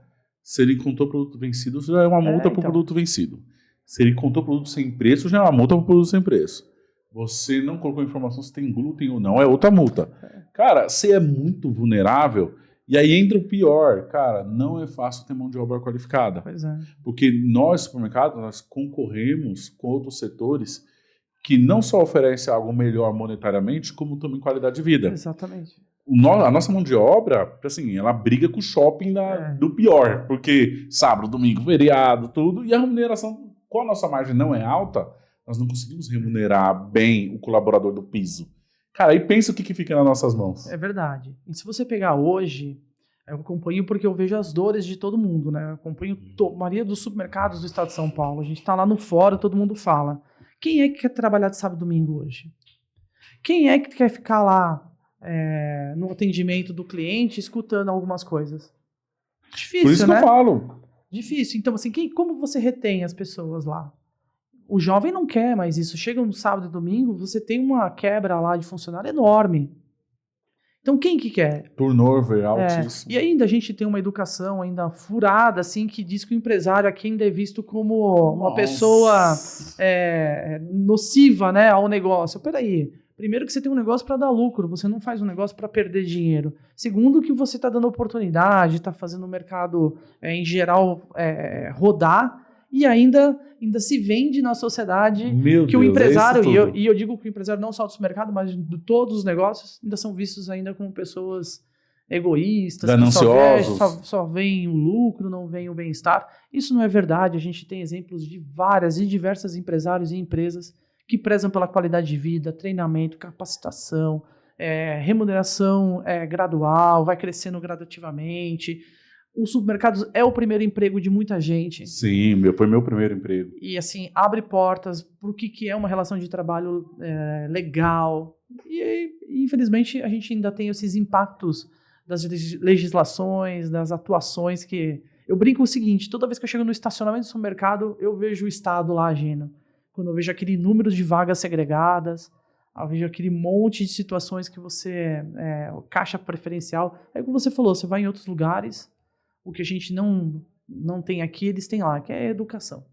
Speaker 1: se ele contou produto vencido, já é uma multa para o produto vencido. Se ele contou produto sem preço, já é uma multa para o produto sem preço. Você não colocou informação se tem glúten ou não, é outra multa. Cara, você é muito vulnerável. E aí entra o pior, cara, não é fácil ter mão de obra qualificada.
Speaker 2: Pois é.
Speaker 1: Porque nós, supermercados, nós concorremos com outros setores que não só oferecem algo melhor monetariamente, como também qualidade de vida.
Speaker 2: Exatamente.
Speaker 1: A nossa mão de obra, assim, ela briga com o shopping do pior, porque sábado, domingo, feriado, tudo, e a remuneração, com a nossa margem não é alta, nós não conseguimos remunerar bem o colaborador do piso. Cara, aí pensa o que fica nas nossas mãos.
Speaker 2: É verdade. E se você pegar hoje, eu acompanho porque eu vejo as dores de todo mundo, né? Eu acompanho a maioria dos supermercados do estado de São Paulo. A gente tá lá no fórum, todo mundo fala. Quem é que quer trabalhar de sábado e domingo hoje? Quem é que quer ficar lá no atendimento do cliente escutando algumas coisas? Difícil,
Speaker 1: Por isso que
Speaker 2: né?
Speaker 1: eu falo.
Speaker 2: Difícil. Então, assim, como você retém as pessoas lá? O jovem não quer mais isso. Chega no sábado e domingo, você tem uma quebra lá de funcionário enorme. Então, quem que quer?
Speaker 1: Turnover altíssimo.
Speaker 2: E ainda a gente tem uma educação ainda furada, assim, que diz que o empresário aqui ainda é visto como uma pessoa nociva, né, ao negócio. Peraí, primeiro que você tem um negócio para dar lucro, você não faz um negócio para perder dinheiro. Segundo que você está dando oportunidade, está fazendo o mercado, em geral, rodar, e ainda se vende na sociedade que o empresário, e eu digo que o empresário não só do supermercado, mas de todos os negócios, ainda são vistos ainda como pessoas egoístas,
Speaker 1: gananciosos,
Speaker 2: que só veem o lucro, não veem o bem-estar. Isso não é verdade. A gente tem exemplos de várias e diversas empresários e empresas que prezam pela qualidade de vida, treinamento, capacitação, remuneração gradual, vai crescendo gradativamente. Os supermercados é o primeiro emprego de muita gente.
Speaker 1: Sim, foi meu primeiro emprego.
Speaker 2: E assim, abre portas para o que é uma relação de trabalho legal. E infelizmente a gente ainda tem esses impactos das legislações, das atuações que... Eu brinco o seguinte, toda vez que eu chego no estacionamento do supermercado, eu vejo o Estado lá agindo. Quando eu vejo aquele número de vagas segregadas, eu vejo aquele monte de situações que você... caixa preferencial. É como você falou, você vai em outros lugares... O que a gente não tem aqui, eles têm lá, que é a educação.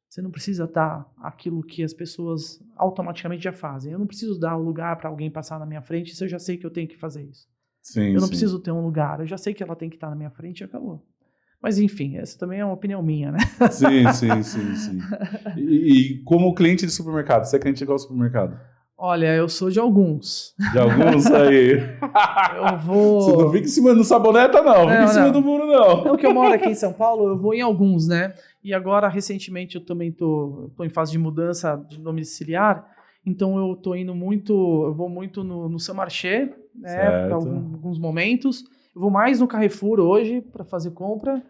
Speaker 2: Você não precisa dar aquilo que as pessoas automaticamente já fazem. Eu não preciso dar um lugar para alguém passar na minha frente se eu já sei que eu tenho que fazer isso.
Speaker 1: Sim,
Speaker 2: eu não preciso ter um lugar, eu já sei que ela tem que estar na minha frente e acabou. Mas enfim, essa também é uma opinião minha, né?
Speaker 1: Sim. E como cliente de supermercado, você é cliente igual ao supermercado?
Speaker 2: Olha, eu sou de alguns.
Speaker 1: De alguns aí.
Speaker 2: Eu vou...
Speaker 1: Você não fica em cima do saboneta, não. Fica em cima do muro, não.
Speaker 2: Não, que eu moro aqui em São Paulo, eu vou em alguns, né? E agora, recentemente, eu também tô em fase de mudança de domiciliar. Então, eu vou muito no Saint-Marché, né? Para alguns momentos. Eu vou mais no Carrefour hoje, para fazer compra.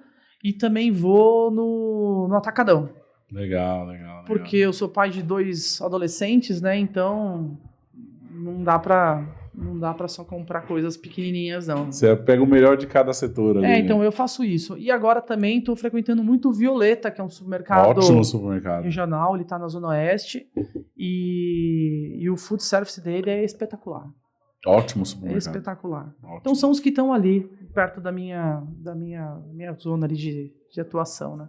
Speaker 2: E também vou no Atacadão.
Speaker 1: Legal.
Speaker 2: Porque eu sou pai de 2 adolescentes, né? Então não dá pra só comprar coisas pequenininhas, não.
Speaker 1: Você pega o melhor de cada setor ali.
Speaker 2: Então eu faço isso. E agora também estou frequentando muito o Violeta, que é um supermercado
Speaker 1: ótimo supermercado
Speaker 2: regional. Ele está na Zona Oeste. E o food service dele é espetacular.
Speaker 1: Ótimo supermercado.
Speaker 2: É espetacular.
Speaker 1: Ótimo.
Speaker 2: Então são os que estão ali, perto da minha zona ali de atuação, né?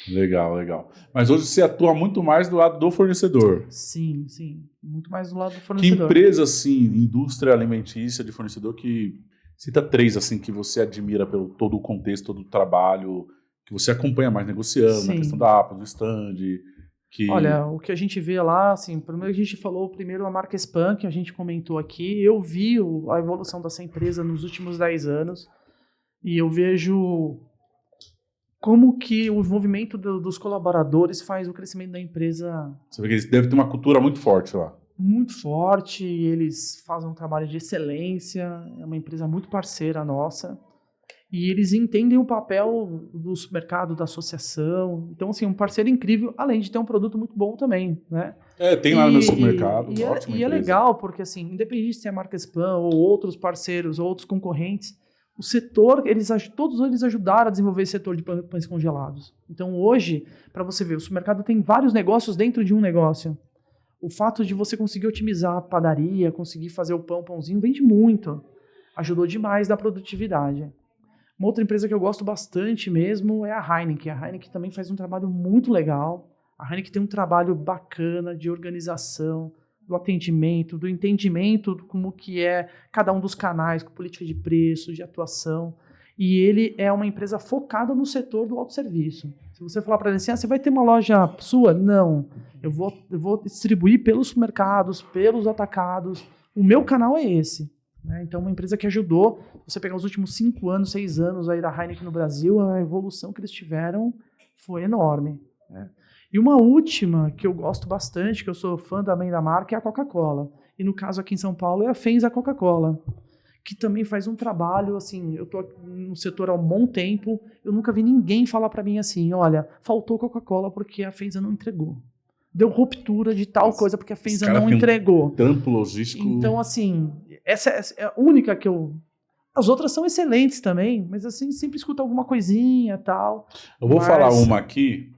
Speaker 1: Legal, legal. Mas hoje você atua muito mais do lado do fornecedor.
Speaker 2: Sim, sim. Muito mais do lado do
Speaker 1: Que
Speaker 2: fornecedor.
Speaker 1: empresa, assim, indústria alimentícia de fornecedor que... Cita 3, assim, que você admira pelo todo o contexto, todo o trabalho, que você acompanha mais negociando, na
Speaker 2: Sim.
Speaker 1: questão da APA, do stand, que...
Speaker 2: Olha, o que a gente vê lá, assim, primeiro a gente falou primeiro a marca Spam, que a gente comentou aqui. Eu vi a evolução dessa empresa nos últimos 10 anos e eu vejo como que o envolvimento dos colaboradores faz o crescimento da empresa
Speaker 1: Você vê que eles devem ter uma cultura muito forte lá.
Speaker 2: muito forte, eles fazem um trabalho de excelência, é uma empresa muito parceira nossa. E eles entendem o papel do supermercado, da associação. Então, assim, um parceiro incrível, além de ter um produto muito bom também, né?
Speaker 1: Tem lá no meu supermercado,
Speaker 2: E
Speaker 1: ótima
Speaker 2: é
Speaker 1: empresa.
Speaker 2: legal, porque, assim, independente se é a marca Spam ou outros parceiros ou outros concorrentes, o setor, todos eles ajudaram a desenvolver esse setor de pães congelados. Então, hoje, para você ver, o supermercado tem vários negócios dentro de um negócio. O fato de você conseguir otimizar a padaria, conseguir fazer o pãozinho, vende muito. Ajudou demais na produtividade. Uma outra empresa que eu gosto bastante mesmo é a Heineken. A Heineken também faz um trabalho muito legal. A Heineken tem um trabalho bacana de organização, do atendimento, do entendimento de como que é cada um dos canais, com política de preço, de atuação. E ele é uma empresa focada no setor do autosserviço. Se você falar para ele assim, você vai ter uma loja sua? Não. Eu vou distribuir pelos supermercados, pelos atacados. O meu canal é esse. Então, uma empresa que ajudou, você pegar os últimos 5 anos, 6 anos aí da Heineken no Brasil, a evolução que eles tiveram foi enorme. Né? E uma última, que eu gosto bastante, que eu sou fã também da marca, é a Coca-Cola. E no caso aqui em São Paulo é a FENSA Coca-Cola, que também faz um trabalho, assim, eu estou no setor há um bom tempo, eu nunca vi ninguém falar para mim assim, olha, faltou Coca-Cola porque a FENSA não entregou. Deu ruptura de tal coisa porque a FENSA não entregou.
Speaker 1: Trampo logístico.
Speaker 2: Então, assim, essa é a única que eu... As outras são excelentes também, mas assim, sempre escuto alguma coisinha e tal.
Speaker 1: Eu vou falar uma aqui.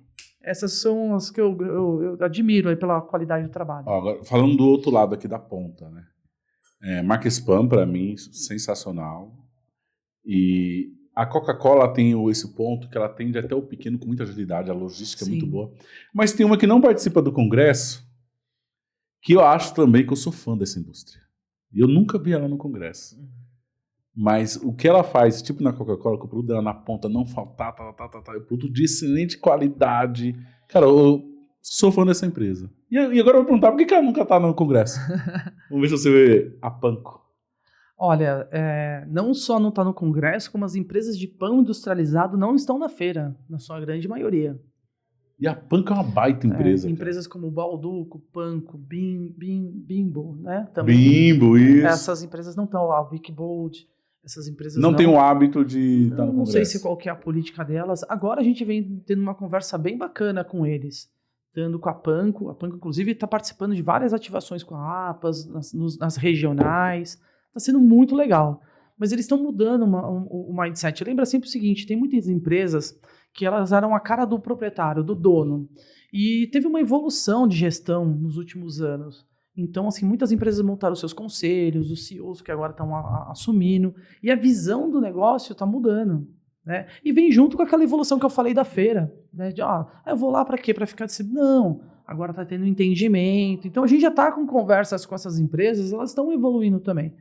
Speaker 2: Essas são as que eu admiro aí pela qualidade do trabalho.
Speaker 1: Ó, agora, falando do outro lado aqui da ponta, né? Marca Spam, para mim, sensacional. E a Coca-Cola tem esse ponto que ela atende até o pequeno com muita agilidade, a logística é muito boa. Mas tem uma que não participa do congresso, que eu acho também que eu sou fã dessa indústria. E eu nunca vi ela no congresso. Mas o que ela faz, tipo na Coca-Cola, que o produto dela na ponta não faltar, produto de excelente qualidade. Cara, eu sou fã dessa empresa. E agora eu vou perguntar, por que ela nunca tá no congresso? Vamos ver se você vê a Panko.
Speaker 2: Olha, não só não está no congresso, como as empresas de pão industrializado não estão na feira, na sua grande maioria.
Speaker 1: E a Panko é uma baita empresa.
Speaker 2: Empresas como Balduco, Panko, Bimbo, né? Também,
Speaker 1: Bimbo, isso.
Speaker 2: Essas empresas não estão, a Wikibold, essas empresas
Speaker 1: não tem o hábito de estar no
Speaker 2: não
Speaker 1: congresso.
Speaker 2: sei se qual que é a política delas. Agora a gente vem tendo uma conversa bem bacana com eles. Estando com a Panko. A Panko, inclusive, está participando de várias ativações com a APAS, nas regionais. Está sendo muito legal. Mas eles estão mudando o mindset. Lembra sempre o seguinte, tem muitas empresas que elas eram a cara do proprietário, do dono. E teve uma evolução de gestão nos últimos anos. Então, assim, muitas empresas montaram seus conselhos, os CEOs que agora estão assumindo, e a visão do negócio está mudando. Né? E vem junto com aquela evolução que eu falei da feira. Né? De, eu vou lá para quê? Para ficar distribuindo? Não, agora está tendo entendimento. Então, a gente já está com conversas com essas empresas, elas estão evoluindo também.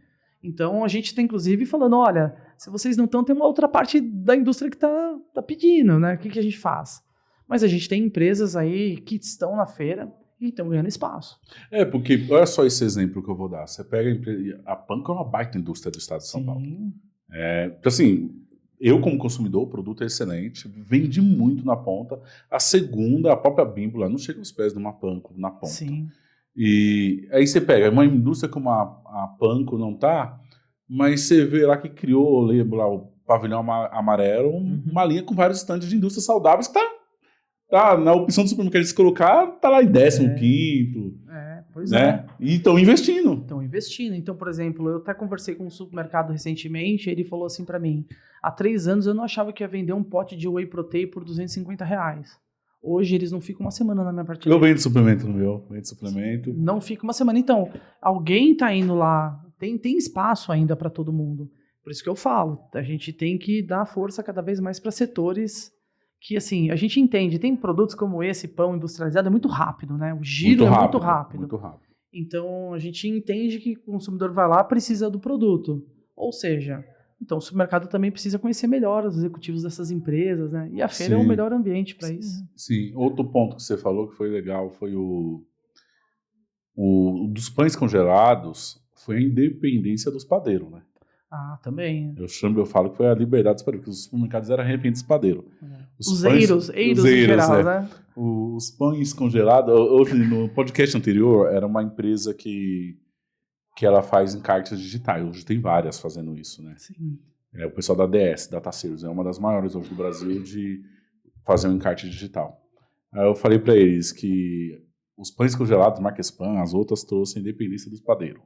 Speaker 2: Então, a gente está, inclusive, falando, olha, se vocês não estão, tem uma outra parte da indústria que está pedindo, né? O que a gente faz? Mas a gente tem empresas aí que estão na feira e estão ganhando espaço.
Speaker 1: Porque, olha só esse exemplo que eu vou dar. Você pega a Panko é uma baita indústria do estado de São Paulo. Então, assim, eu como consumidor, o produto é excelente, vende muito na ponta. A segunda, a própria Bimbo lá, não chega aos pés de uma Panko na ponta.
Speaker 2: Sim.
Speaker 1: E aí você pega uma indústria como a Panko não tá, mas você vê lá que criou, eu lembro lá, o pavilhão amarelo, uma linha com vários estandes de indústrias saudáveis que tá na opção do supermercado de se colocar, tá lá em 15º.
Speaker 2: Pois
Speaker 1: né? E estão investindo.
Speaker 2: Estão investindo. Então, por exemplo, eu até conversei com um supermercado recentemente, ele falou assim pra mim, há 3 anos eu não achava que ia vender um pote de whey protein por R$250. Hoje eles não ficam uma semana na minha prateleira.
Speaker 1: Eu vendo suplemento no meu,
Speaker 2: Não fica uma semana. Então, alguém tá indo lá, tem espaço ainda para todo mundo. Por isso que eu falo, a gente tem que dar força cada vez mais para setores que assim, a gente entende, tem produtos como esse, pão industrializado, é muito rápido, né? O giro é muito rápido.
Speaker 1: Muito rápido.
Speaker 2: Então, a gente entende que o consumidor vai lá, precisa do produto. Ou seja, então o supermercado também precisa conhecer melhor os executivos dessas empresas, né? E a feira é o melhor ambiente para isso.
Speaker 1: Sim, outro ponto que você falou que foi legal foi o dos pães congelados, foi a independência dos padeiros, né?
Speaker 2: Ah, também.
Speaker 1: Eu falo que foi a liberdade dos padeiros, porque os supermercados eram reféns dos padeiros.
Speaker 2: Os eiros em geral, né?
Speaker 1: Os pães congelados, hoje no podcast anterior, era uma empresa que ela faz encartes digitais. Hoje tem várias fazendo isso, né?
Speaker 2: Sim.
Speaker 1: O pessoal da DS, Data Sales, é uma das maiores hoje do Brasil de fazer um encarte digital. Aí eu falei para eles que os pães congelados, Marques Pan, as outras trouxeram a independência dos padeiros.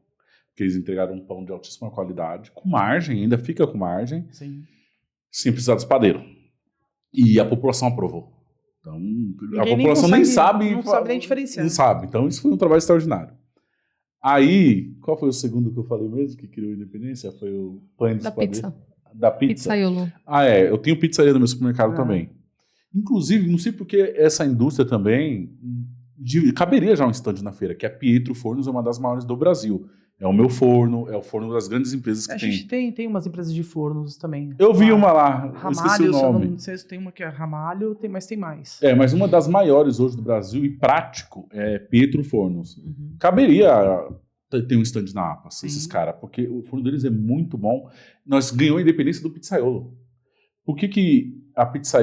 Speaker 1: Porque eles entregaram um pão de altíssima qualidade, com margem, ainda fica com margem,
Speaker 2: Sim.
Speaker 1: sem precisar dos padeiros. E a população aprovou. Então, a
Speaker 2: Ninguém
Speaker 1: população nem sabe.
Speaker 2: Não sabe nem diferenciar.
Speaker 1: Não sabe. Então, isso foi um trabalho extraordinário. Aí, qual foi o segundo que eu falei mesmo, que criou a independência? Foi o pão dos padeiros. Da pizza.
Speaker 3: Pizzaiolo.
Speaker 1: Eu tenho pizzaria no meu supermercado também. Inclusive, não sei porque essa indústria também caberia já um stand na feira, que a Pietro Fornos é uma das maiores do Brasil. É o meu forno, é o forno das grandes empresas que tem.
Speaker 2: A gente tem umas empresas de fornos também.
Speaker 1: Eu vi uma lá,
Speaker 2: Ramalho,
Speaker 1: esqueci o nome.
Speaker 2: Não sei se tem uma que é Ramalho, mas tem mais.
Speaker 1: Mas uma das maiores hoje do Brasil e prático é Pietro Fornos. Caberia ter um stand na APAS, esses caras, porque o forno deles é muito bom. Nós ganhamos a independência do pizzaiolo. Por que a pizza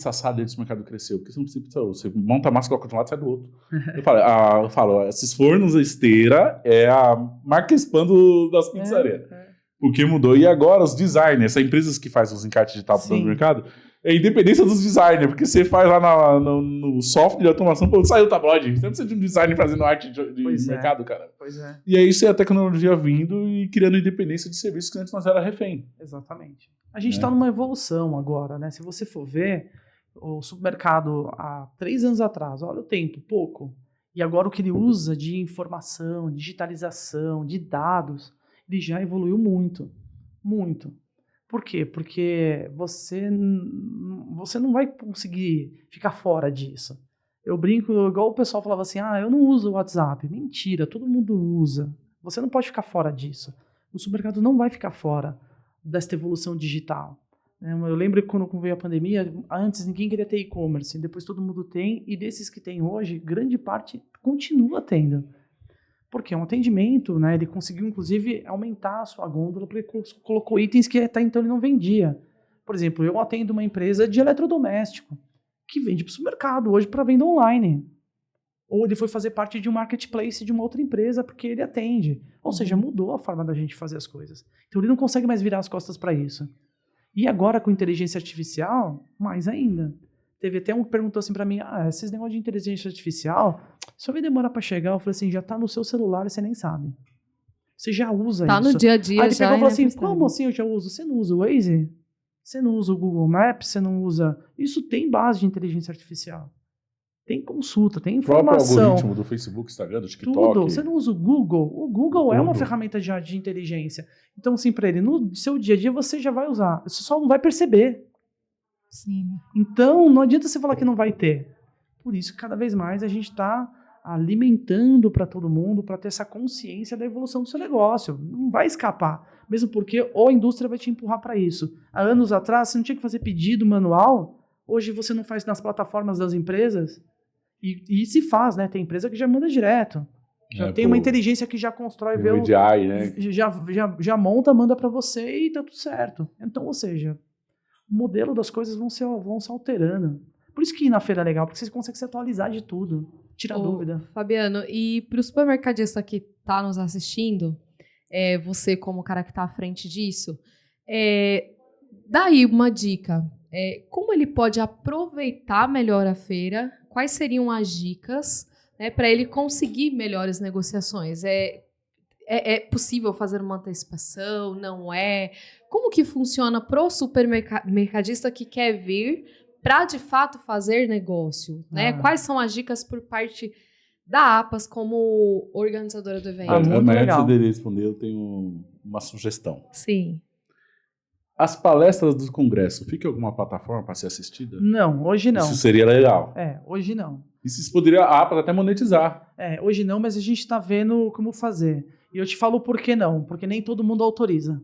Speaker 1: assada dentro do mercado cresceu? Porque você não precisa de pizzaiolo. Você monta a massa, coloca de um lado e sai do outro. Eu falo, esses fornos, a esteira é a marca spam das pizzarias. Porque mudou. E agora os designers, essas empresas que fazem os encartes digitais para o mercado, é a independência dos designers, porque você faz lá no software de automação, saiu o tabloide. Você não precisa de um designer fazendo arte de mercado, cara.
Speaker 2: Pois é.
Speaker 1: E aí isso é a tecnologia vindo e criando independência de serviços que antes nós era refém.
Speaker 2: Exatamente. A gente está numa evolução agora, né? Se você for ver, o supermercado há 3 anos atrás, olha o tempo, pouco. E agora o que ele usa de informação, digitalização, de dados, ele já evoluiu muito. Muito. Por quê? Porque você não vai conseguir ficar fora disso. Eu brinco, igual o pessoal falava assim, eu não uso o WhatsApp. Mentira, todo mundo usa. Você não pode ficar fora disso. O supermercado não vai ficar fora desta evolução digital. Eu lembro que quando veio a pandemia, antes ninguém queria ter e-commerce, depois todo mundo tem, e desses que tem hoje, grande parte continua tendo. Porque é um atendimento, né? Ele conseguiu, inclusive, aumentar a sua gôndola, porque colocou itens que até então ele não vendia. Por exemplo, eu atendo uma empresa de eletrodoméstico, que vende para o supermercado hoje para venda online. Ou ele foi fazer parte de um marketplace de uma outra empresa porque ele atende. Ou seja, mudou a forma da gente fazer as coisas. Então ele não consegue mais virar as costas para isso. E agora com inteligência artificial, mais ainda. Teve até um que perguntou assim para mim, esses negócios de inteligência artificial, só vai demorar para chegar. Eu falei assim, já tá no seu celular e você nem sabe. Você já usa isso.
Speaker 3: Tá no dia a dia.
Speaker 2: Aí ele
Speaker 3: já
Speaker 2: pegou e falou assim, como assim eu já uso? Você não usa o Waze? Você não usa o Google Maps? Você não usa... Isso tem base de inteligência artificial. Tem consulta, tem informação.
Speaker 1: O próprio algoritmo do Facebook, Instagram, do TikTok.
Speaker 2: Tudo. Você não usa o Google. O Google é uma ferramenta de inteligência. Então, assim, para ele, no seu dia a dia, você já vai usar. Você só não vai perceber.
Speaker 3: Sim.
Speaker 2: Então, não adianta você falar que não vai ter. Por isso, cada vez mais, a gente está alimentando para todo mundo, para ter essa consciência da evolução do seu negócio. Não vai escapar. Mesmo porque ou a indústria vai te empurrar para isso. Há anos atrás, você não tinha que fazer pedido manual. Hoje, você não faz nas plataformas das empresas. E se faz, né? Tem empresa que já manda direto. Já tem uma inteligência que já constrói, vê o
Speaker 1: EDI, né?
Speaker 2: Já monta, manda para você e tá tudo certo. Então, ou seja, o modelo das coisas vão se alterando. Por isso que ir na feira é legal, porque você consegue se atualizar de tudo, tirar dúvida.
Speaker 3: Fabiano, e para o supermercadista que está nos assistindo, você como cara que está à frente disso, dá aí uma dica. Como ele pode aproveitar melhor a feira? Quais seriam as dicas, né, para ele conseguir melhores negociações? É possível fazer uma antecipação? Não é? Como que funciona para o supermercadista que quer vir para, de fato, fazer negócio? Né? Quais são as dicas por parte da APAS como organizadora do evento?
Speaker 1: Mas antes dele responder, eu tenho uma sugestão.
Speaker 3: Sim.
Speaker 1: As palestras do congresso, fica alguma plataforma para ser assistida?
Speaker 2: Não, hoje não.
Speaker 1: Isso seria legal.
Speaker 2: Hoje não.
Speaker 1: Isso poderia a APAS até monetizar.
Speaker 2: Hoje não, mas a gente está vendo como fazer. E eu te falo por que não, porque nem todo mundo autoriza.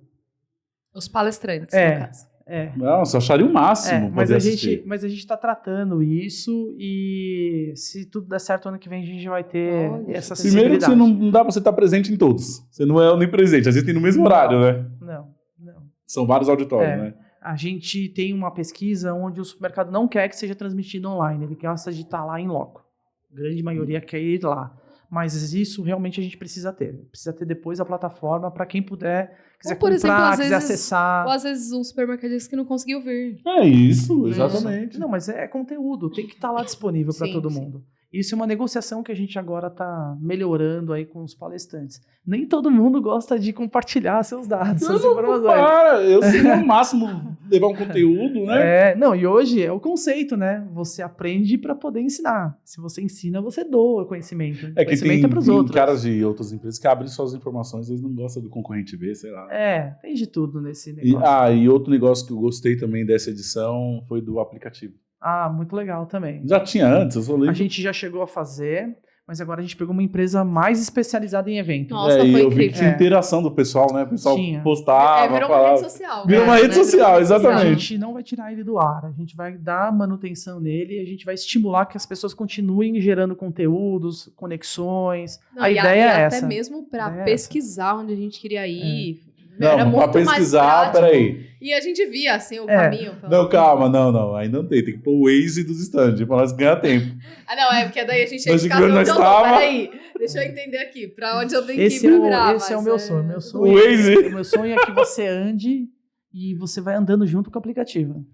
Speaker 3: Os palestrantes, no caso.
Speaker 1: Nossa, eu acharia o máximo
Speaker 2: mas
Speaker 1: assistir.
Speaker 2: a gente está tratando isso e se tudo der certo ano que vem a gente vai ter essa
Speaker 1: Primeiro que
Speaker 2: acessibilidade.
Speaker 1: não dá para você estar presente em todos. Você não é onipresente, às vezes tem no mesmo horário, né?
Speaker 2: Não.
Speaker 1: São vários auditórios, né?
Speaker 2: A gente tem uma pesquisa onde o supermercado não quer que seja transmitido online, ele gosta de estar lá em loco. A grande maioria quer ir lá. Mas isso realmente a gente precisa ter. Precisa ter depois a plataforma para quem puder, quiser
Speaker 3: Por exemplo,
Speaker 2: comprar,
Speaker 3: às
Speaker 2: quiser
Speaker 3: vezes-
Speaker 2: acessar.
Speaker 3: Ou às vezes um supermercadista que não conseguiu vir.
Speaker 1: É isso, exatamente.
Speaker 2: Não, mas é conteúdo, tem que estar lá disponível para
Speaker 3: Sim,
Speaker 2: todo
Speaker 3: sim.
Speaker 2: mundo. Isso é uma negociação que a gente agora está melhorando aí com os palestrantes. Nem todo mundo gosta de compartilhar seus dados, suas informações.
Speaker 1: Eu seria o máximo levar um conteúdo, né?
Speaker 2: Não, e hoje é o conceito, né? Você aprende para poder ensinar. Se você ensina, você doa conhecimento.
Speaker 1: É que
Speaker 2: Conhecimento
Speaker 1: tem,
Speaker 2: pros
Speaker 1: tem
Speaker 2: outros.
Speaker 1: caras de outras empresas que abrem suas informações, eles não gostam do concorrente ver, sei lá.
Speaker 2: Tem de tudo nesse negócio.
Speaker 1: E outro negócio que eu gostei também dessa edição foi do aplicativo.
Speaker 2: Muito legal também.
Speaker 1: Já tinha antes, eu só lembro.
Speaker 2: A gente já chegou a fazer, mas agora a gente pegou uma empresa mais especializada em evento.
Speaker 3: Nossa,
Speaker 1: e
Speaker 3: foi
Speaker 1: eu vi que
Speaker 3: incrível.
Speaker 1: tinha interação do pessoal, né? O pessoal
Speaker 2: Tinha.
Speaker 1: postava,
Speaker 3: Virou uma
Speaker 1: falava.
Speaker 3: rede social.
Speaker 1: Virou uma
Speaker 3: cara,
Speaker 1: rede
Speaker 3: né?
Speaker 1: social,
Speaker 3: Virou uma rede
Speaker 1: exatamente.
Speaker 2: A gente não vai tirar ele do ar, a gente vai dar manutenção nele e a gente vai estimular que as pessoas continuem gerando conteúdos, conexões.
Speaker 3: Não,
Speaker 2: a
Speaker 3: e
Speaker 2: ideia é
Speaker 3: até
Speaker 2: essa.
Speaker 3: mesmo
Speaker 2: A
Speaker 3: para
Speaker 2: ideia é
Speaker 3: pesquisar onde a gente queria ir.
Speaker 1: Não,
Speaker 3: Era
Speaker 1: pra
Speaker 3: muito mais
Speaker 1: pesquisar,
Speaker 3: prático.
Speaker 1: peraí.
Speaker 3: E a gente via, assim, o caminho.
Speaker 1: Não, calma, não, ainda não tem. Tem que pôr o Waze dos stands pra nós ganhar tempo.
Speaker 3: Porque daí a gente ia
Speaker 1: Nós
Speaker 3: ficar
Speaker 1: de
Speaker 3: assim,
Speaker 1: onde nós
Speaker 3: então,
Speaker 1: tava.
Speaker 3: peraí, deixa eu entender aqui, pra onde eu tenho que
Speaker 2: Esse
Speaker 3: ir pra virar.
Speaker 2: é o meu sonho. Meu
Speaker 1: O
Speaker 2: sonho,
Speaker 1: Waze.
Speaker 2: o meu sonho é que você ande e você vai andando junto com o aplicativo.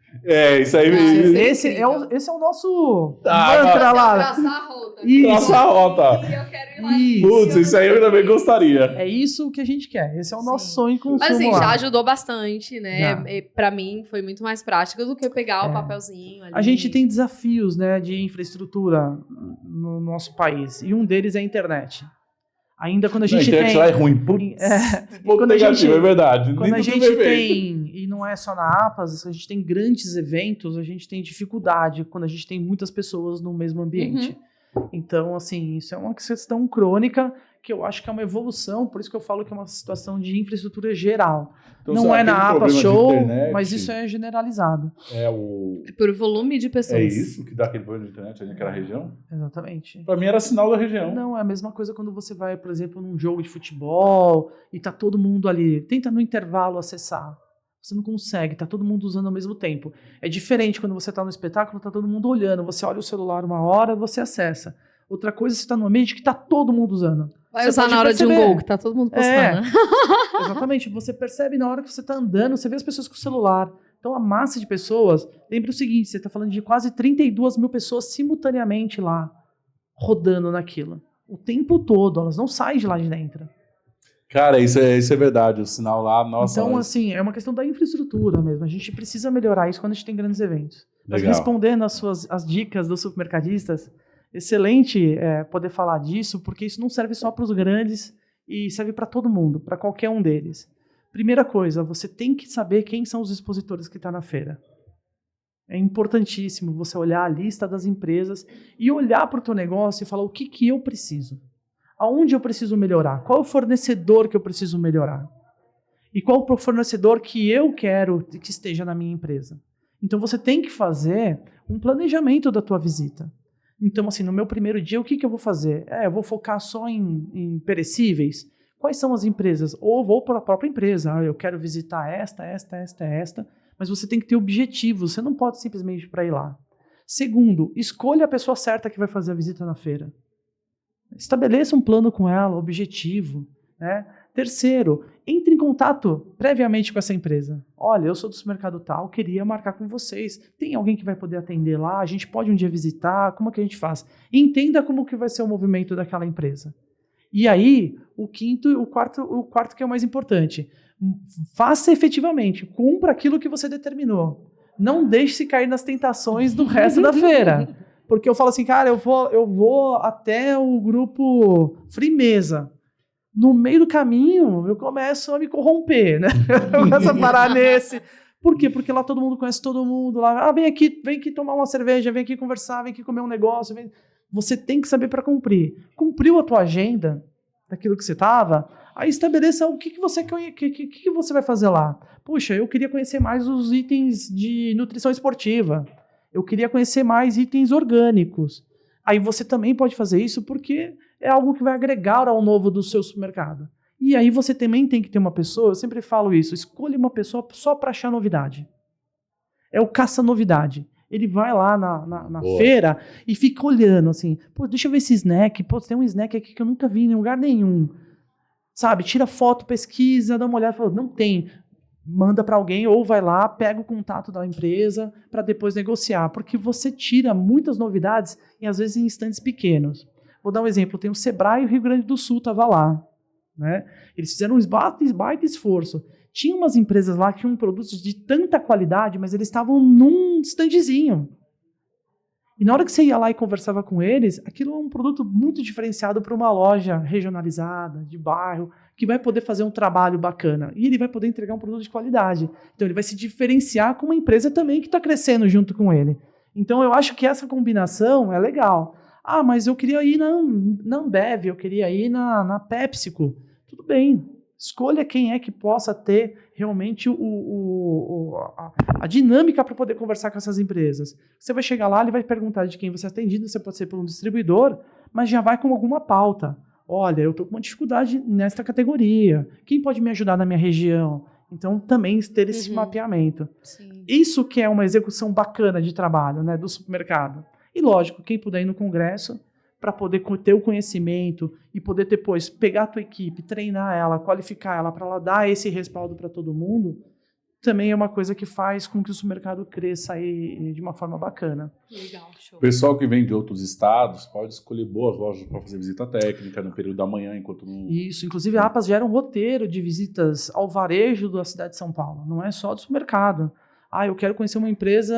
Speaker 1: Isso aí.
Speaker 2: Esse é o nosso
Speaker 1: Ah,
Speaker 2: mantra lá.
Speaker 3: Traçar a rota.
Speaker 2: Isso.
Speaker 1: Traçar a rota.
Speaker 3: E eu quero ir lá.
Speaker 2: Isso.
Speaker 1: Putz, isso aí eu também gostaria.
Speaker 2: É isso que a gente quer. Esse é o nosso
Speaker 3: Sim.
Speaker 2: sonho com o
Speaker 3: Mas assim,
Speaker 2: Sumo
Speaker 3: já
Speaker 2: lá.
Speaker 3: ajudou bastante, né?
Speaker 2: Já.
Speaker 3: E pra mim foi muito mais prático do que pegar o papelzinho ali.
Speaker 2: A gente tem desafios, né, de infraestrutura no nosso país. E um deles é a internet. Ainda quando a gente
Speaker 1: internet
Speaker 2: tem...
Speaker 1: lá é ruim. Putz, ponto
Speaker 2: quando a
Speaker 1: negativo,
Speaker 2: gente-
Speaker 1: é verdade.
Speaker 2: Quando
Speaker 1: Nem
Speaker 2: a
Speaker 1: tudo
Speaker 2: gente
Speaker 1: bem feito.
Speaker 2: tem, e não é só na APAS, a gente tem grandes eventos, a gente tem dificuldade quando a gente tem muitas pessoas no mesmo ambiente. Então, assim, isso é uma questão crônica que eu acho que é uma evolução, por isso que eu falo que é uma situação de infraestrutura geral.
Speaker 1: Então,
Speaker 2: não
Speaker 1: sabe,
Speaker 2: é na
Speaker 1: aquele
Speaker 2: APAS
Speaker 1: problema de
Speaker 2: Show,
Speaker 1: internet,
Speaker 2: mas isso é generalizado.
Speaker 3: Por volume de pessoas.
Speaker 1: É isso que dá aquele problema de internet ali naquela região?
Speaker 2: Exatamente.
Speaker 1: Pra mim era sinal da região.
Speaker 2: Não, é a mesma coisa quando você vai, por exemplo, num jogo de futebol e tá todo mundo ali. Tenta no intervalo acessar. Você não consegue, tá todo mundo usando ao mesmo tempo. É diferente quando você tá no espetáculo, tá todo mundo olhando. Você olha o celular uma hora, você acessa. Outra coisa, você tá num ambiente que tá todo mundo usando.
Speaker 3: Vai
Speaker 2: Você
Speaker 3: usar
Speaker 2: pode
Speaker 3: na hora de um
Speaker 2: perceber.
Speaker 3: gol, que tá todo mundo postando. né?
Speaker 2: Exatamente. Você percebe na hora que você tá andando, você vê as pessoas com o celular. Então a massa de pessoas, lembre o seguinte, você tá falando de quase 32 mil pessoas simultaneamente lá, rodando naquilo. O tempo todo, elas não saem de lá de dentro.
Speaker 1: Cara, isso é verdade. O sinal lá, nossa.
Speaker 2: Então,
Speaker 1: mas-
Speaker 2: assim, é uma questão da infraestrutura mesmo. A gente precisa melhorar isso quando a gente tem grandes eventos. Mas
Speaker 1: Legal.
Speaker 2: respondendo as dicas dos supermercadistas, excelente poder falar disso, porque isso não serve só para os grandes e serve para todo mundo, para qualquer um deles. Primeira coisa, você tem que saber quem são os expositores que estão na feira. É importantíssimo você olhar a lista das empresas e olhar para o teu negócio e falar o que eu preciso. Aonde eu preciso melhorar? Qual é o fornecedor que eu preciso melhorar? E qual é o fornecedor que eu quero que esteja na minha empresa? Então você tem que fazer um planejamento da tua visita. Então, assim, no meu primeiro dia, o que eu vou fazer? Eu vou focar só em perecíveis? Quais são as empresas? Ou vou para a própria empresa. Eu quero visitar esta, mas você tem que ter objetivos. Você não pode simplesmente ir lá. Segundo, escolha a pessoa certa que vai fazer a visita na feira. Estabeleça um plano com ela, objetivo, né? Terceiro, entre em contato previamente com essa empresa. Olha, eu sou do supermercado tal, queria marcar com vocês. Tem alguém que vai poder atender lá? A gente pode um dia visitar? Como que a gente faz? Entenda como que vai ser o movimento daquela empresa. E aí, o quarto que é o mais importante. Faça efetivamente, cumpra aquilo que você determinou. Não deixe-se cair nas tentações do resto da feira. Porque eu falo assim, cara, eu vou até o grupo Frimeza. No meio do caminho, eu começo a me corromper, né? Eu começo a parar nesse, Por quê? Porque lá todo mundo conhece todo mundo. Lá, vem aqui tomar uma cerveja, vem aqui conversar, vem aqui comer um negócio. Você tem que saber para cumprir. Cumpriu a tua agenda, daquilo que você estava, aí estabeleça o que você vai fazer lá. Puxa, eu queria conhecer mais os itens de nutrição esportiva. Eu queria conhecer mais itens orgânicos. Aí você também pode fazer isso porque é algo que vai agregar ao novo do seu supermercado. E aí você também tem que ter uma pessoa, eu sempre falo isso, escolha uma pessoa só para achar novidade. É o caça-novidade. Ele vai lá na feira e fica olhando assim, pô, deixa eu ver esse snack, pô, tem um snack aqui que eu nunca vi em lugar nenhum. Sabe, tira foto, pesquisa, dá uma olhada, fala, não tem. Manda para alguém ou vai lá, pega o contato da empresa para depois negociar, porque você tira muitas novidades e às vezes em instantes pequenos. Vou dar um exemplo, tem o Sebrae e o Rio Grande do Sul estava lá, né? Eles fizeram um baita esforço. Tinha umas empresas lá que tinham produtos de tanta qualidade, mas eles estavam num standzinho. E na hora que você ia lá e conversava com eles, aquilo é um produto muito diferenciado para uma loja regionalizada, de bairro, que vai poder fazer um trabalho bacana. E ele vai poder entregar um produto de qualidade. Então ele vai se diferenciar com uma empresa também que está crescendo junto com ele. Então eu acho que essa combinação é legal. Ah, mas eu queria ir na Ambev, eu queria ir na PepsiCo. Tudo bem. Escolha quem é que possa ter realmente a dinâmica para poder conversar com essas empresas. Você vai chegar lá, ele vai perguntar de quem você é atendido, você pode ser por um distribuidor, mas já vai com alguma pauta. Olha, eu estou com uma dificuldade nesta categoria. Quem pode me ajudar na minha região? Então, também ter esse mapeamento.
Speaker 3: Sim.
Speaker 2: Isso que é uma execução bacana de trabalho, né, do supermercado. E, lógico, quem puder ir no congresso, para poder ter o conhecimento e poder depois pegar a tua equipe, treinar ela, qualificar ela, para ela dar esse respaldo para todo mundo, também é uma coisa que faz com que o supermercado cresça aí de uma forma bacana.
Speaker 3: Legal, show.
Speaker 1: O pessoal que vem de outros estados pode escolher boas lojas para fazer visita técnica no período da manhã, enquanto não...
Speaker 2: Isso, inclusive a APAS gera um roteiro de visitas ao varejo da cidade de São Paulo, não é só do supermercado. Ah, eu quero conhecer uma empresa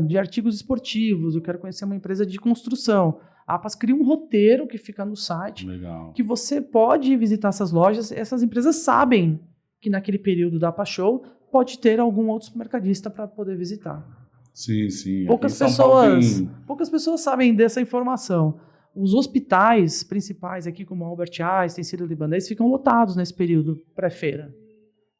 Speaker 2: de artigos esportivos, eu quero conhecer uma empresa de construção. A APAS cria um roteiro que fica no site,
Speaker 1: Legal.
Speaker 2: que você pode visitar essas lojas, essas empresas sabem que naquele período da APAS Show pode ter algum outro supermercadista para poder visitar.
Speaker 1: Sim, sim.
Speaker 2: Poucas pessoas sabem dessa informação. Os hospitais principais aqui, como Albert Einstein, Sírio-Libanês, ficam lotados nesse período pré-feira.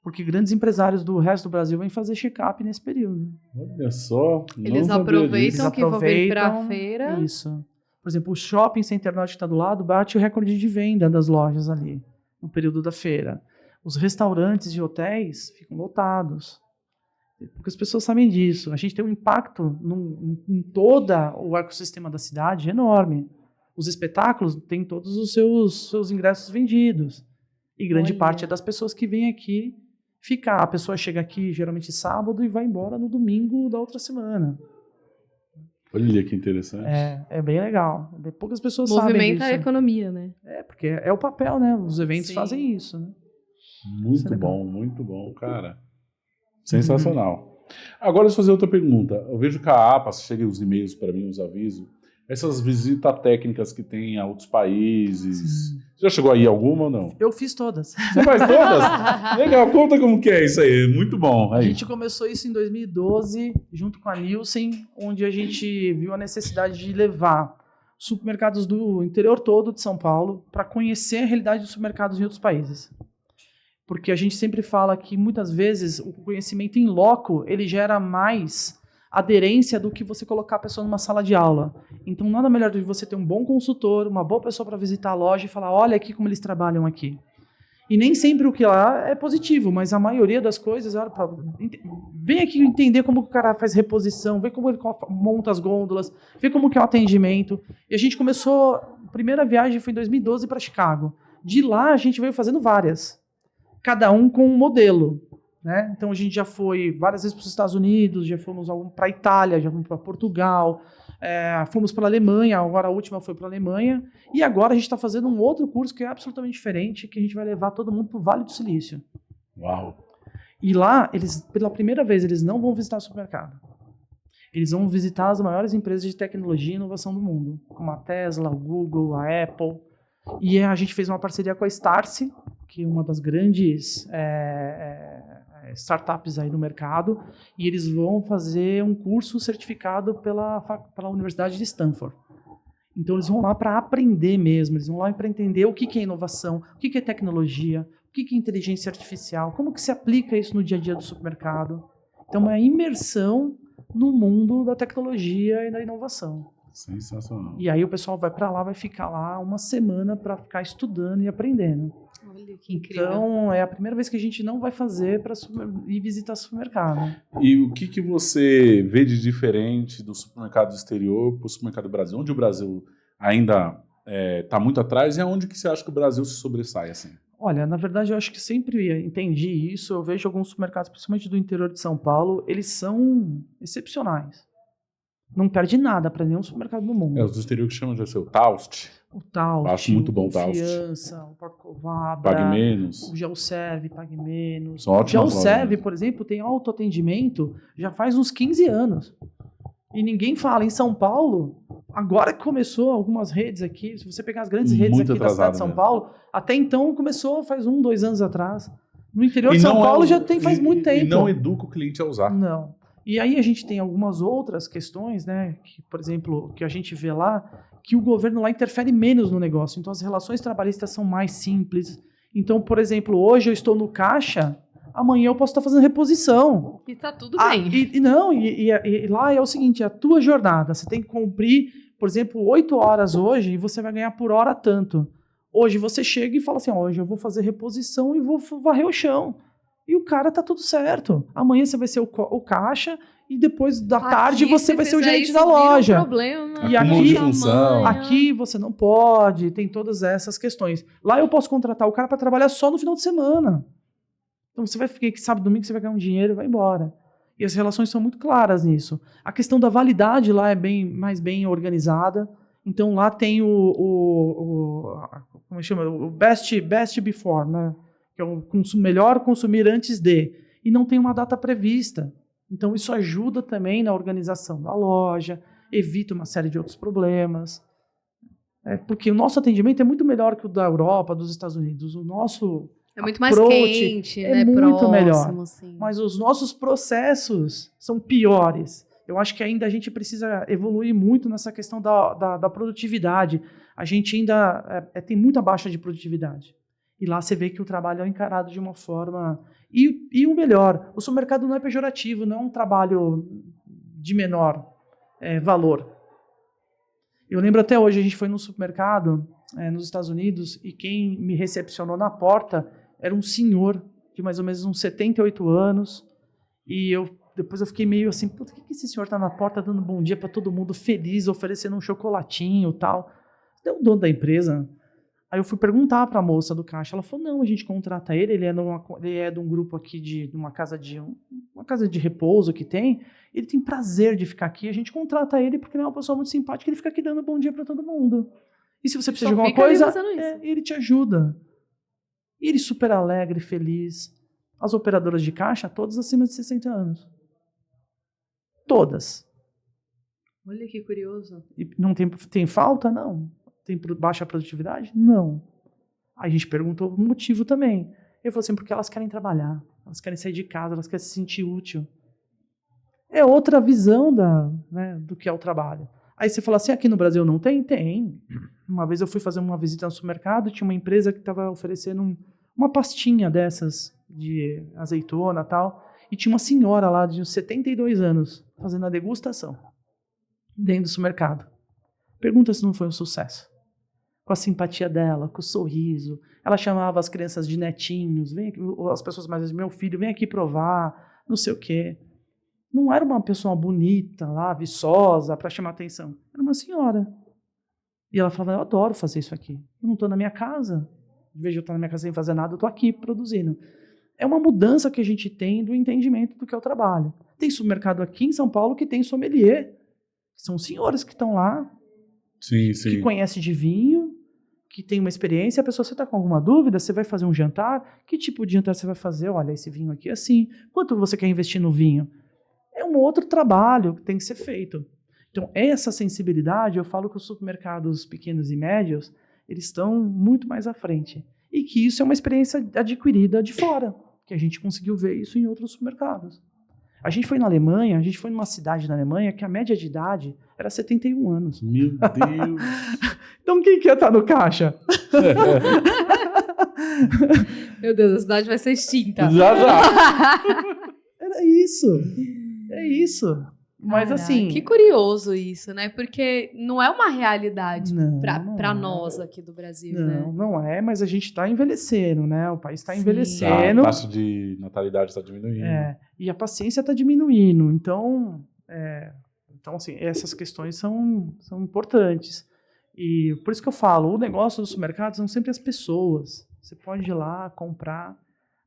Speaker 2: Porque grandes empresários do resto do Brasil vêm fazer check-up nesse período.
Speaker 1: Olha só.
Speaker 3: Eles aproveitam que vão vir para a feira.
Speaker 2: Isso. Por exemplo, o Shopping Center Norte que está do lado bate o recorde de venda das lojas ali, no período da feira. Os restaurantes e hotéis ficam lotados. Porque as pessoas sabem disso. A gente tem um impacto em todo o ecossistema da cidade enorme. Os espetáculos têm todos os seus ingressos vendidos. E grande parte é das pessoas que vêm aqui ficar. A pessoa chega aqui geralmente sábado e vai embora no domingo da outra semana.
Speaker 1: Olha que interessante.
Speaker 2: É bem legal. Poucas pessoas sabem disso.
Speaker 3: Movimenta a economia, né?
Speaker 2: Porque é o papel, né? Os eventos fazem isso, né?
Speaker 1: Muito bom, cara. Sensacional. Agora, deixa eu fazer outra pergunta. Eu vejo que a APAS, chega os e-mails para mim, os avisos, essas visitas técnicas que tem a outros países. Sim. Você já chegou aí alguma ou não?
Speaker 2: Eu fiz todas.
Speaker 1: Você faz todas? Legal, conta como que é isso aí. Muito bom. Aí.
Speaker 2: A gente começou isso em 2012, junto com a Nielsen, onde a gente viu a necessidade de levar supermercados do interior todo de São Paulo para conhecer a realidade dos supermercados em outros países. Porque a gente sempre fala que, muitas vezes, o conhecimento em loco, ele gera mais aderência do que você colocar a pessoa numa sala de aula. Então, nada melhor do que você ter um bom consultor, uma boa pessoa para visitar a loja e falar, olha aqui como eles trabalham aqui. E nem sempre o que lá é positivo, mas a maioria das coisas, olha, vem aqui entender como o cara faz reposição, vê como ele monta as gôndolas, vê como que é o atendimento. E a gente começou, a primeira viagem foi em 2012 para Chicago. De lá, a gente veio fazendo várias. Cada um com um modelo, né? Então a gente já foi várias vezes para os Estados Unidos, já fomos para a Itália, já fomos para Portugal, fomos para a Alemanha, agora a última foi para a Alemanha, e agora a gente está fazendo um outro curso que é absolutamente diferente, que a gente vai levar todo mundo para o Vale do Silício.
Speaker 1: Uau!
Speaker 2: E lá, eles, pela primeira vez, eles não vão visitar o supermercado. Eles vão visitar as maiores empresas de tecnologia e inovação do mundo, como a Tesla, o Google, a Apple. E a gente fez uma parceria com a Starcy, que é uma das grandes startups aí no mercado, e eles vão fazer um curso certificado pela Universidade de Stanford. Então, eles vão lá para aprender mesmo, eles vão lá para entender o que é inovação, o que é tecnologia, o que é inteligência artificial, como que se aplica isso no dia a dia do supermercado. Então, uma imersão no mundo da tecnologia e da inovação.
Speaker 1: Sensacional.
Speaker 2: E aí o pessoal vai para lá, vai ficar lá uma semana para ficar estudando e aprendendo.
Speaker 3: Olha que incrível.
Speaker 2: Então, é a primeira vez que a gente não vai fazer para ir visitar supermercado.
Speaker 1: E o que você vê de diferente do supermercado exterior para o supermercado Brasil? Onde o Brasil ainda está muito atrás e aonde que você acha que o Brasil se sobressai assim?
Speaker 2: Olha, na verdade, eu acho que sempre entendi isso. Eu vejo alguns supermercados, principalmente do interior de São Paulo, eles são excepcionais. Não perde nada para nenhum supermercado do mundo.
Speaker 1: Os do exterior que chamam de seu Taust.
Speaker 2: O Taust,
Speaker 1: Acho muito bom o Taust.
Speaker 2: Confiança, o Porcovabra,
Speaker 1: Pague Menos.
Speaker 2: o Geoserve, Pague Menos.
Speaker 1: São
Speaker 2: O
Speaker 1: ótimas
Speaker 2: Geoserve,
Speaker 1: lojas.
Speaker 2: por exemplo, tem autoatendimento já faz uns 15 anos. E ninguém fala. Em São Paulo, agora que começou algumas redes aqui, se você pegar as grandes redes
Speaker 1: Muito
Speaker 2: aqui da cidade de São
Speaker 1: mesmo.
Speaker 2: Paulo, até então começou faz 2 anos atrás. No interior
Speaker 1: E
Speaker 2: de São
Speaker 1: não
Speaker 2: Paulo
Speaker 1: é-
Speaker 2: já tem faz muito tempo.
Speaker 1: E não educa o cliente a usar.
Speaker 2: Não. E aí a gente tem algumas outras questões, né? Que, por exemplo, que a gente vê lá, que o governo lá interfere menos no negócio. Então as relações trabalhistas são mais simples. Então, por exemplo, hoje eu estou no caixa, amanhã eu posso estar fazendo reposição.
Speaker 3: E tá tudo bem.
Speaker 2: E lá é o seguinte, a tua jornada, você tem que cumprir, por exemplo, 8 horas hoje e você vai ganhar por hora tanto. Hoje você chega e fala assim, hoje eu vou fazer reposição e vou varrer o chão. E o cara tá tudo certo. Amanhã você vai ser o caixa e depois da tarde você vai ser o gerente da loja.
Speaker 3: Problema,
Speaker 2: E
Speaker 1: Acúmulo de função.
Speaker 2: Aqui você não pode, tem todas essas questões. Lá eu posso contratar o cara para trabalhar só no final de semana. Então você vai ficar, sábado, domingo, você vai ganhar um dinheiro e vai embora. E as relações são muito claras nisso. A questão da validade lá é mais bem organizada. Então lá tem como chama? O best before, né? Que é o melhor consumir antes de. E não tem uma data prevista. Então isso ajuda também na organização da loja, evita uma série de outros problemas. Porque o nosso atendimento é muito melhor que o da Europa, dos Estados Unidos. O nosso
Speaker 3: é muito mais
Speaker 2: approach
Speaker 3: quente,
Speaker 2: é
Speaker 3: né?
Speaker 2: muito
Speaker 3: Próximo,
Speaker 2: melhor.
Speaker 3: assim.
Speaker 2: Mas os nossos processos são piores. Eu acho que ainda a gente precisa evoluir muito nessa questão da produtividade. A gente ainda tem muita baixa de produtividade. E lá você vê que o trabalho é encarado de uma forma... E o melhor, o supermercado não é pejorativo, não é um trabalho de menor valor. Eu lembro até hoje, a gente foi num supermercado nos Estados Unidos e quem me recepcionou na porta era um senhor de mais ou menos uns 78 anos. E depois eu fiquei meio assim, puta, por que esse senhor tá na porta dando bom dia para todo mundo feliz, oferecendo um chocolatinho e tal? É o dono da empresa. Aí eu fui perguntar para a moça do caixa, ela falou, não, a gente contrata ele é de um grupo aqui, de uma casa de repouso que tem, ele tem prazer de ficar aqui, a gente contrata ele porque ele é uma pessoa muito simpática, ele fica aqui dando bom dia para todo mundo. E se você precisa de alguma coisa, ele te ajuda. E ele super alegre, feliz. As operadoras de caixa, todas acima de 60 anos. Todas.
Speaker 3: Olha que curioso.
Speaker 2: E não tem falta? Não. Tem baixa produtividade? Não. Aí a gente perguntou o motivo também. Ele falou assim, porque elas querem trabalhar, elas querem sair de casa, elas querem se sentir útil. É outra visão do que é o trabalho. Aí você fala assim, aqui no Brasil não tem? Tem. Uma vez eu fui fazer uma visita no supermercado, tinha uma empresa que estava oferecendo uma pastinha dessas de azeitona e tal, e tinha uma senhora lá de uns 72 anos fazendo a degustação dentro do supermercado. Pergunta se não foi um sucesso. Com a simpatia dela, com o sorriso. Ela chamava as crianças de netinhos, vem aqui, as pessoas mais vezes, meu filho, vem aqui provar, não sei o quê. Não era uma pessoa bonita lá, viçosa, para chamar atenção. Era uma senhora. E ela falava, eu adoro fazer isso aqui. Eu não estou na minha casa. Em vez de eu estar na minha casa sem fazer nada, eu estou aqui produzindo. É uma mudança que a gente tem do entendimento do que é o trabalho. Tem supermercado aqui em São Paulo que tem sommelier. São senhores que estão lá,
Speaker 1: sim.
Speaker 2: que conhecem de vinho, que tem uma experiência. A pessoa, você está com alguma dúvida? Você vai fazer um jantar? Que tipo de jantar você vai fazer? Olha, esse vinho aqui é assim. Quanto você quer investir no vinho? É um outro trabalho que tem que ser feito. Então, essa sensibilidade, eu falo que os supermercados pequenos e médios, eles estão muito mais à frente. E que isso é uma experiência adquirida de fora, que a gente conseguiu ver isso em outros supermercados. A gente foi na Alemanha, a gente foi numa cidade na Alemanha que a média de idade era 71 anos.
Speaker 1: Meu Deus.
Speaker 2: Então quem quer estar no caixa?
Speaker 3: Meu Deus, a cidade vai ser extinta.
Speaker 1: Já.
Speaker 2: Era isso. É isso. Mas
Speaker 3: Caraca,
Speaker 2: assim...
Speaker 3: que curioso isso, né? Porque não é uma realidade
Speaker 2: Não,
Speaker 3: pra
Speaker 2: não é.
Speaker 3: nós aqui do Brasil, né?
Speaker 2: Não é, mas a gente está envelhecendo, né? O país está
Speaker 3: Sim.
Speaker 2: envelhecendo.
Speaker 1: A taxa de natalidade está diminuindo.
Speaker 2: E a paciência está diminuindo. Então, assim, essas questões são importantes. E por isso que eu falo, o negócio dos supermercados são sempre as pessoas. Você pode ir lá comprar,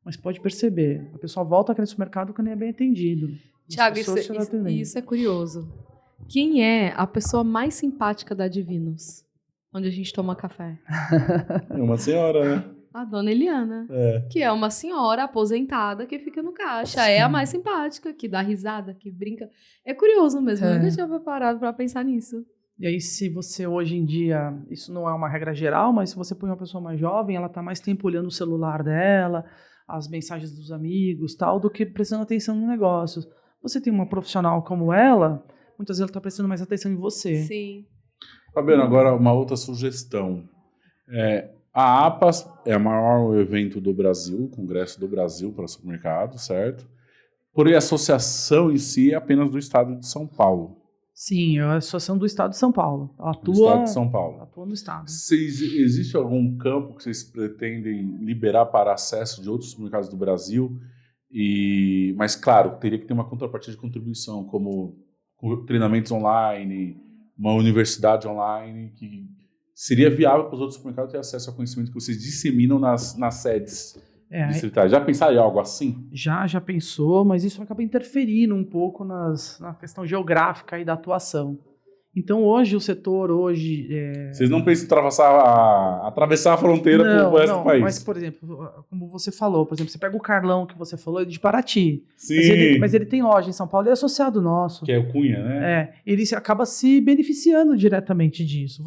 Speaker 2: mas pode perceber, a pessoa volta àquele supermercado que nem é bem atendido.
Speaker 3: Tiago, isso é curioso. Quem é a pessoa mais simpática da Divinos? Onde a gente toma café?
Speaker 1: É uma senhora, né?
Speaker 3: A dona Eliana. Que é uma senhora aposentada que fica no caixa.
Speaker 2: Sim.
Speaker 3: É a mais simpática, que dá risada, que brinca. É curioso mesmo, eu nunca tinha parado pra pensar nisso.
Speaker 2: E aí, se você hoje em dia, isso não é uma regra geral, mas se você põe uma pessoa mais jovem, ela está mais tempo olhando o celular dela, as mensagens dos amigos, tal, do que prestando atenção no negócio. Você tem uma profissional como ela, muitas vezes ela está prestando mais atenção em você.
Speaker 3: Sim.
Speaker 1: Fabiano, agora uma outra sugestão. A APAS é o maior evento do Brasil, o Congresso do Brasil para supermercado, certo? Porém, a associação em si é apenas do estado de São Paulo.
Speaker 2: Sim, é a Associação do Estado de São Paulo. Ela
Speaker 1: Do estado de São
Speaker 2: ela
Speaker 1: Paulo.
Speaker 2: atua no Estado.
Speaker 1: Existe algum campo que vocês pretendem liberar para acesso de outros supermercados do Brasil? Mas, claro, teria que ter uma contrapartida de contribuição, como treinamentos online, uma universidade online, que seria viável para os outros supermercados ter acesso ao conhecimento que vocês disseminam nas sedes distritais. Já pensaram em algo assim?
Speaker 2: Já pensou, mas isso acaba interferindo um pouco na questão geográfica e da atuação. Então, hoje, o setor,
Speaker 1: Vocês não pensam em atravessar a fronteira para o resto do país?
Speaker 2: Mas, por exemplo, como você falou, você pega o Carlão que você falou, ele é de Paraty.
Speaker 1: Sim.
Speaker 2: Mas ele tem loja em São Paulo, ele é associado nosso.
Speaker 1: Que é o Cunha, né?
Speaker 2: Ele acaba se beneficiando diretamente disso.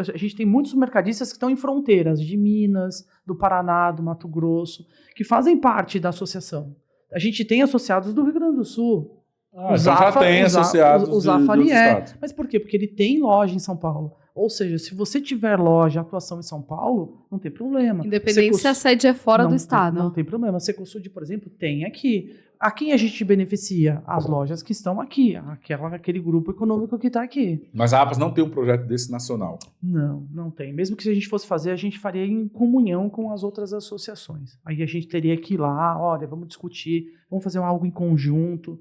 Speaker 2: A gente tem muitos mercadistas que estão em fronteiras de Minas, do Paraná, do Mato Grosso, que fazem parte da associação. A gente tem associados do Rio Grande do Sul.
Speaker 1: Então já tem associados
Speaker 2: o Zafari
Speaker 1: de estados.
Speaker 2: Mas por quê? Porque ele tem loja em São Paulo. Ou seja, se você tiver loja, atuação em São Paulo, não tem problema.
Speaker 3: Independente se a sede é fora do estado.
Speaker 2: Não tem problema. A Secosud, por exemplo, tem aqui. A quem a gente beneficia? As lojas que estão aqui. Aquele grupo econômico que está aqui.
Speaker 1: Mas a APAS não tem um projeto desse nacional?
Speaker 2: Não tem. Mesmo que se a gente fosse fazer, a gente faria em comunhão com as outras associações. Aí a gente teria que ir lá, olha, vamos discutir, vamos fazer algo em conjunto.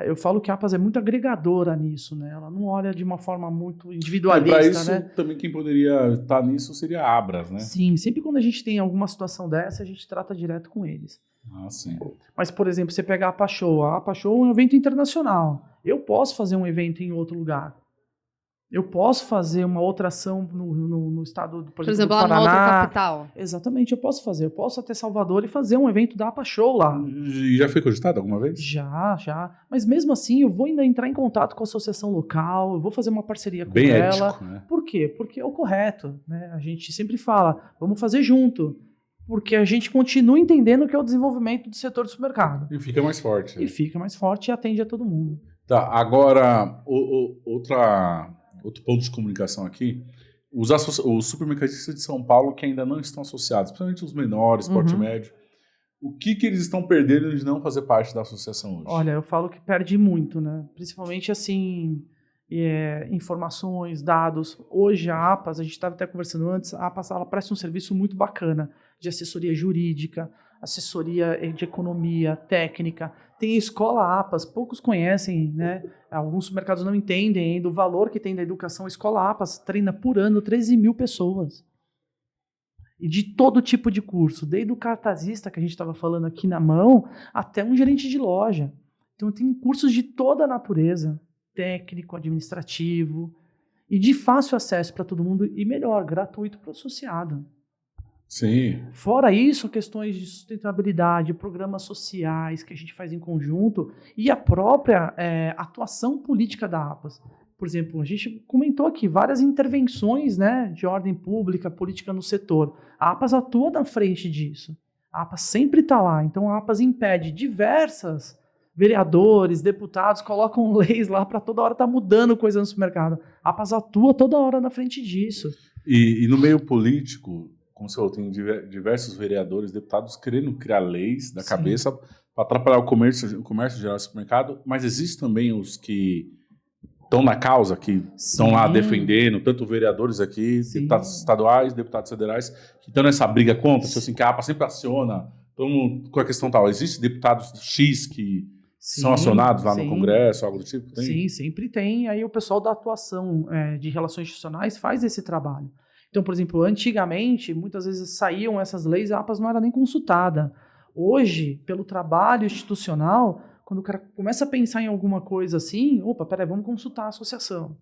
Speaker 2: Eu falo que a APAS é muito agregadora nisso, né? Ela não olha de uma forma muito individualista,
Speaker 1: para isso,
Speaker 2: né?
Speaker 1: também quem poderia estar nisso seria a Abras, né?
Speaker 2: Sim, sempre quando a gente tem alguma situação dessa, a gente trata direto com eles.
Speaker 1: Sim.
Speaker 2: Mas, por exemplo, você pegar a APAShow é um evento internacional. Eu posso fazer um evento em outro lugar. Eu posso fazer uma outra ação no estado, por exemplo, do
Speaker 3: lá
Speaker 2: Paraná.
Speaker 3: numa outra capital.
Speaker 2: Exatamente, eu posso fazer. Eu posso até Salvador e fazer um evento da APAShow lá.
Speaker 1: E já foi cogitado alguma vez?
Speaker 2: Já. Mas mesmo assim, eu vou ainda entrar em contato com a associação local, eu vou fazer uma parceria com
Speaker 1: Bem
Speaker 2: ela.
Speaker 1: ético, né?
Speaker 2: Por quê? Porque é o correto, né? A gente sempre fala, vamos fazer junto. Porque a gente continua entendendo que é o desenvolvimento do setor do supermercado.
Speaker 1: E fica mais forte.
Speaker 2: E fica mais forte e atende a todo mundo.
Speaker 1: Tá, agora, outro ponto de comunicação aqui, os supermercadistas de São Paulo que ainda não estão associados, principalmente os menores, porte médio, o que eles estão perdendo de não fazer parte da associação hoje?
Speaker 2: Olha, eu falo que perde muito, né? Principalmente, assim, informações, dados. Hoje a APAS, a gente estava até conversando antes, a APAS ela presta um serviço muito bacana de assessoria jurídica, assessoria de economia, técnica. Tem a escola APAS, poucos conhecem, né? Alguns mercados não entendem ainda o valor que tem da educação. A escola APAS treina por ano 13 mil pessoas. E de todo tipo de curso, desde o cartazista que a gente estava falando aqui na mão, até um gerente de loja. Então tem cursos de toda a natureza, técnico, administrativo, e de fácil acesso para todo mundo, e melhor, gratuito para o associado.
Speaker 1: Sim.
Speaker 2: Fora isso, questões de sustentabilidade, programas sociais que a gente faz em conjunto e a própria atuação política da APAS. Por exemplo, a gente comentou aqui várias intervenções, né, de ordem pública, política no setor. A APAS atua na frente disso. A APAS sempre está lá. Então a APAS impede diversas vereadores, deputados, colocam leis lá para toda hora estar mudando coisa no supermercado. A APAS atua toda hora na frente disso.
Speaker 1: E no meio político, como você falou, tem diversos vereadores, deputados querendo criar leis da cabeça para atrapalhar o comércio geral do supermercado, mas existem também os que estão na causa, que estão lá defendendo, tanto vereadores aqui, deputados estaduais, deputados federais, que estão nessa briga contra, assim, que a APA sempre aciona, todo mundo com a questão tal. Existem deputados X que são acionados lá no Congresso, algo do tipo? Tem?
Speaker 2: Sim, sempre tem. Aí o pessoal da atuação de relações institucionais faz esse trabalho. Então, por exemplo, antigamente, muitas vezes saíam essas leis, a APAS não era nem consultada. Hoje, pelo trabalho institucional, quando o cara começa a pensar em alguma coisa assim, opa, peraí, vamos consultar a associação.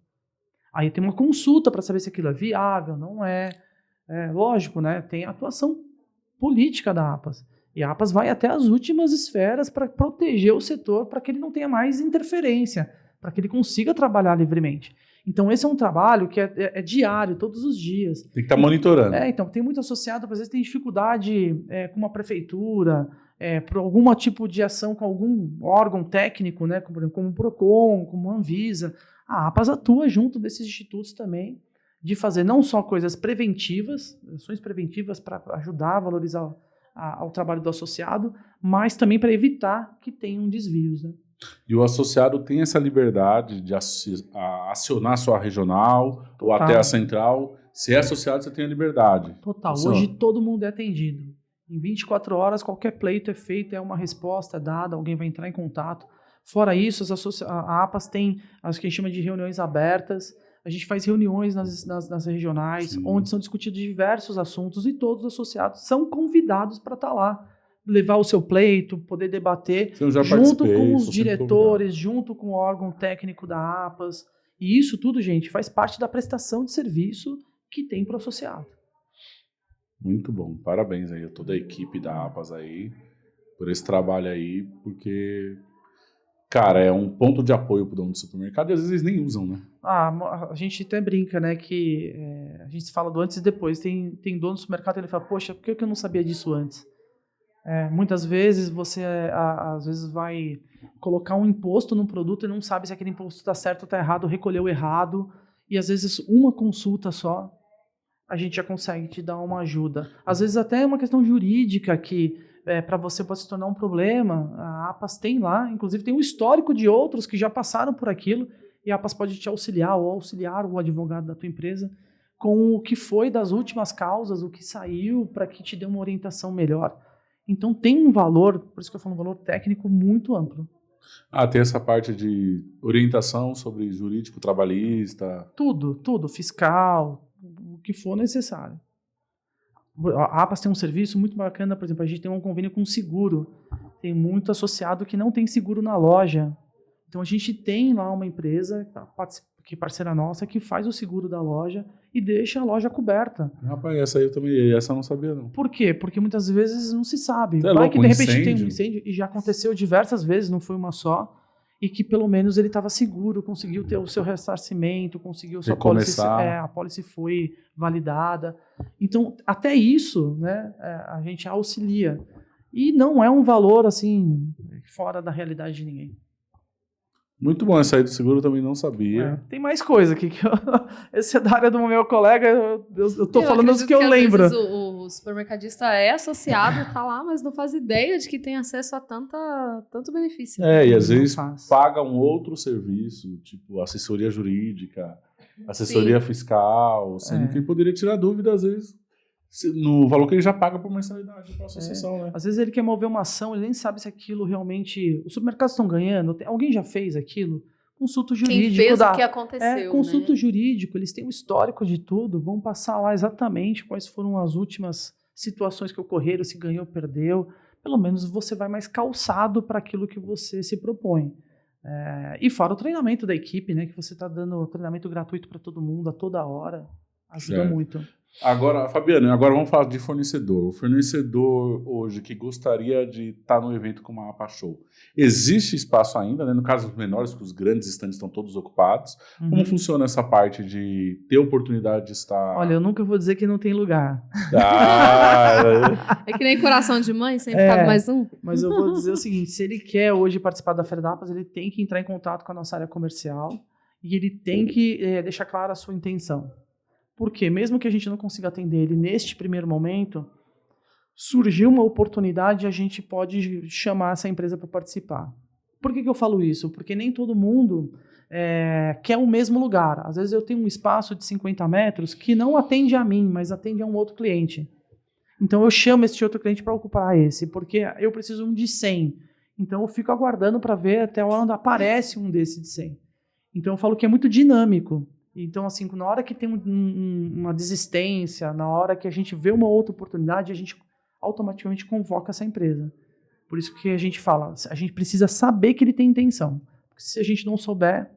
Speaker 2: Aí tem uma consulta para saber se aquilo é viável, não é. Lógico, né? Tem a atuação política da APAS. E a APAS vai até as últimas esferas para proteger o setor, para que ele não tenha mais interferência, para que ele consiga trabalhar livremente. Então, esse é um trabalho que é diário, todos os dias.
Speaker 1: Tem que estar monitorando.
Speaker 2: Então, tem muito associado, às vezes tem dificuldade com uma prefeitura, por algum tipo de ação com algum órgão técnico, né, como o PROCON, como a Anvisa. A APAS atua junto desses institutos também, de fazer não só coisas preventivas, ações preventivas para ajudar a valorizar o trabalho do associado, mas também para evitar que tenham desvios, né?
Speaker 1: E o associado tem essa liberdade de acionar sua regional
Speaker 2: Total.
Speaker 1: Ou até a central. Se é associado, você tem a liberdade.
Speaker 2: Total. Hoje todo mundo é atendido. Em 24 horas, qualquer pleito é feito, é uma resposta dada, alguém vai entrar em contato. Fora isso, a APAS tem as que a gente chama de reuniões abertas. A gente faz reuniões nas regionais, onde são discutidos diversos assuntos e todos os associados são convidados para estar lá. Levar o seu pleito, poder debater, junto com os diretores, junto com o órgão técnico da APAS. E isso tudo, gente, faz parte da prestação de serviço que tem para o associado.
Speaker 1: Muito bom. Parabéns aí a toda a equipe da APAS aí, por esse trabalho aí, porque, cara, é um ponto de apoio para o dono do supermercado e às vezes eles nem usam, né?
Speaker 2: A gente até brinca, né, que a gente fala do antes e depois. Tem dono do supermercado, ele fala, poxa, por que eu não sabia disso antes? Muitas vezes você às vezes vai colocar um imposto num produto e não sabe se aquele imposto está certo ou está errado, recolheu errado, e às vezes uma consulta só a gente já consegue te dar uma ajuda. Às vezes até é uma questão jurídica que para você pode se tornar um problema. A APAS tem lá, inclusive tem um histórico de outros que já passaram por aquilo, e a APAS pode te auxiliar ou auxiliar o advogado da tua empresa com o que foi das últimas causas, o que saiu, para que te dê uma orientação melhor. Então tem um valor, por isso que eu falo, um valor técnico muito amplo.
Speaker 1: Tem essa parte de orientação sobre jurídico, trabalhista.
Speaker 2: Tudo, fiscal, o que for necessário. A APAS tem um serviço muito bacana, por exemplo, a gente tem um convênio com seguro. Tem muito associado que não tem seguro na loja. Então a gente tem lá uma empresa, que é parceira nossa, que faz o seguro da loja e deixa a loja coberta.
Speaker 1: Rapaz, essa aí eu não sabia não.
Speaker 2: Por quê? Porque muitas vezes não se sabe.
Speaker 1: Vai
Speaker 2: que de repente tem um incêndio, e já aconteceu diversas vezes, não foi uma só, e que pelo menos ele estava seguro, conseguiu ter o seu ressarcimento, conseguiu sua pólice, a pólice foi validada. Então, até isso, né, a gente auxilia. E não é um valor assim fora da realidade de ninguém.
Speaker 1: Muito bom, essa aí do seguro eu também não sabia.
Speaker 2: Tem mais coisa aqui. Esse é da área do meu colega, eu tô falando das que eu lembro.
Speaker 3: Às vezes o supermercadista é associado, tá lá, mas não faz ideia de que tem acesso a tanto benefício.
Speaker 1: E às vezes paga um outro serviço, tipo assessoria jurídica, assessoria fiscal, sendo que poderia tirar dúvida, às vezes, no valor que ele já paga por mensalidade para a associação, né?
Speaker 2: Às vezes ele quer mover uma ação, ele nem sabe se aquilo realmente... Os supermercados estão ganhando, alguém já fez aquilo? Consulto jurídico.
Speaker 3: Quem fez o que aconteceu,
Speaker 2: consulto jurídico, eles têm um histórico de tudo, vão passar lá exatamente quais foram as últimas situações que ocorreram, se ganhou ou perdeu. Pelo menos você vai mais calçado para aquilo que você se propõe. E fora o treinamento da equipe, né? Que você está dando treinamento gratuito para todo mundo a toda hora. Ajuda muito.
Speaker 1: Agora, Fabiano, vamos falar de fornecedor. O fornecedor hoje que gostaria de estar no evento como a APA Show. Existe espaço ainda, né? No caso dos menores, que os grandes estandes estão todos ocupados. Como funciona essa parte de ter oportunidade de estar...
Speaker 2: Olha, eu nunca vou dizer que não tem lugar.
Speaker 3: É que nem coração de mãe, sempre cabe mais um.
Speaker 2: Mas eu vou dizer o seguinte, se ele quer hoje participar da Feira da APAS, ele tem que entrar em contato com a nossa área comercial e ele tem que deixar clara a sua intenção. Porque mesmo que a gente não consiga atender ele neste primeiro momento, surgiu uma oportunidade e a gente pode chamar essa empresa para participar. Por que eu falo isso? Porque nem todo mundo quer o mesmo lugar. Às vezes eu tenho um espaço de 50 metros que não atende a mim, mas atende a um outro cliente. Então eu chamo esse outro cliente para ocupar esse, porque eu preciso um de 100. Então eu fico aguardando para ver até onde aparece um desse de 100. Então eu falo que é muito dinâmico. Então, assim, na hora que tem uma desistência, na hora que a gente vê uma outra oportunidade, a gente automaticamente convoca essa empresa. Por isso que a gente fala, a gente precisa saber que ele tem intenção. Porque se a gente não souber,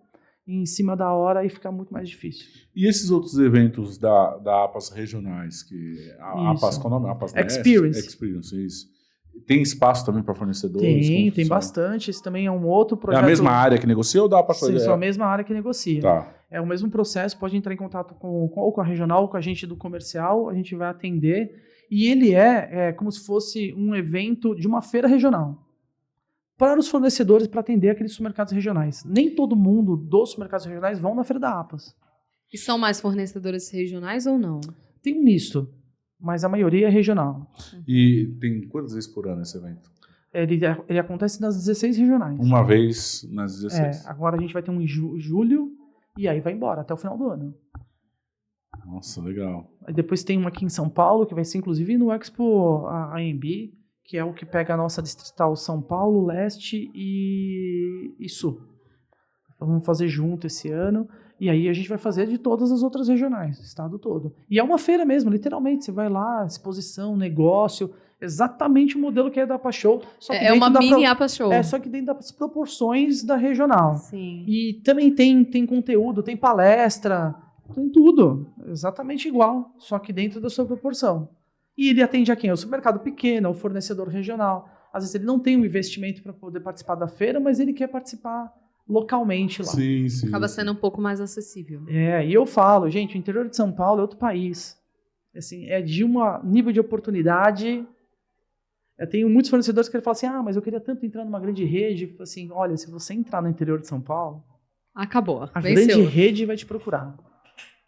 Speaker 2: em cima da hora, aí fica muito mais difícil.
Speaker 1: E esses outros eventos da APAS regionais, que a APAS, qual é o nome? APAS Experience, isso. Tem espaço também para fornecedores?
Speaker 2: Tem bastante. Esse também é um outro projeto.
Speaker 1: É a mesma área que negocia ou dá para fazer?
Speaker 2: Sim, é a mesma área que negocia.
Speaker 1: Tá.
Speaker 2: É o mesmo processo, pode entrar em contato ou com a regional ou com a gente do comercial, a gente vai atender. E ele é como se fosse um evento de uma feira regional para os fornecedores, para atender aqueles supermercados regionais. Nem todo mundo dos supermercados regionais vão na Feira da APAS.
Speaker 3: E são mais fornecedores regionais ou não?
Speaker 2: Tem um misto, mas a maioria é regional.
Speaker 1: E tem quantas vezes por ano esse evento?
Speaker 2: Ele acontece nas 16 regionais.
Speaker 1: Uma vez nas 16.
Speaker 2: Agora a gente vai ter um em julho e aí vai embora até o final do ano.
Speaker 1: Nossa, legal.
Speaker 2: Aí depois tem uma aqui em São Paulo, que vai ser inclusive no Expo AMB, que é o que pega a nossa distrital São Paulo, Leste e Sul. Vamos fazer junto esse ano. E aí a gente vai fazer de todas as outras regionais, do estado todo. E é uma feira mesmo, literalmente. Você vai lá, exposição, negócio, exatamente o modelo que é da APA Show.
Speaker 3: É uma mini APA Show.
Speaker 2: Só que dentro das proporções da regional.
Speaker 3: Sim.
Speaker 2: E também tem conteúdo, tem palestra, tem tudo. Exatamente igual, só que dentro da sua proporção. E ele atende a quem? O supermercado pequeno, o fornecedor regional. Às vezes ele não tem um investimento para poder participar da feira, mas ele quer participar localmente lá.
Speaker 1: Sim.
Speaker 3: Acaba sendo um pouco mais acessível.
Speaker 2: E eu falo, gente, o interior de São Paulo é outro país. Assim, é de um nível de oportunidade. Eu tenho muitos fornecedores que falam assim, mas eu queria tanto entrar numa grande rede. Assim, olha, se você entrar no interior de São Paulo,
Speaker 3: acabou.
Speaker 2: A grande rede vai te procurar.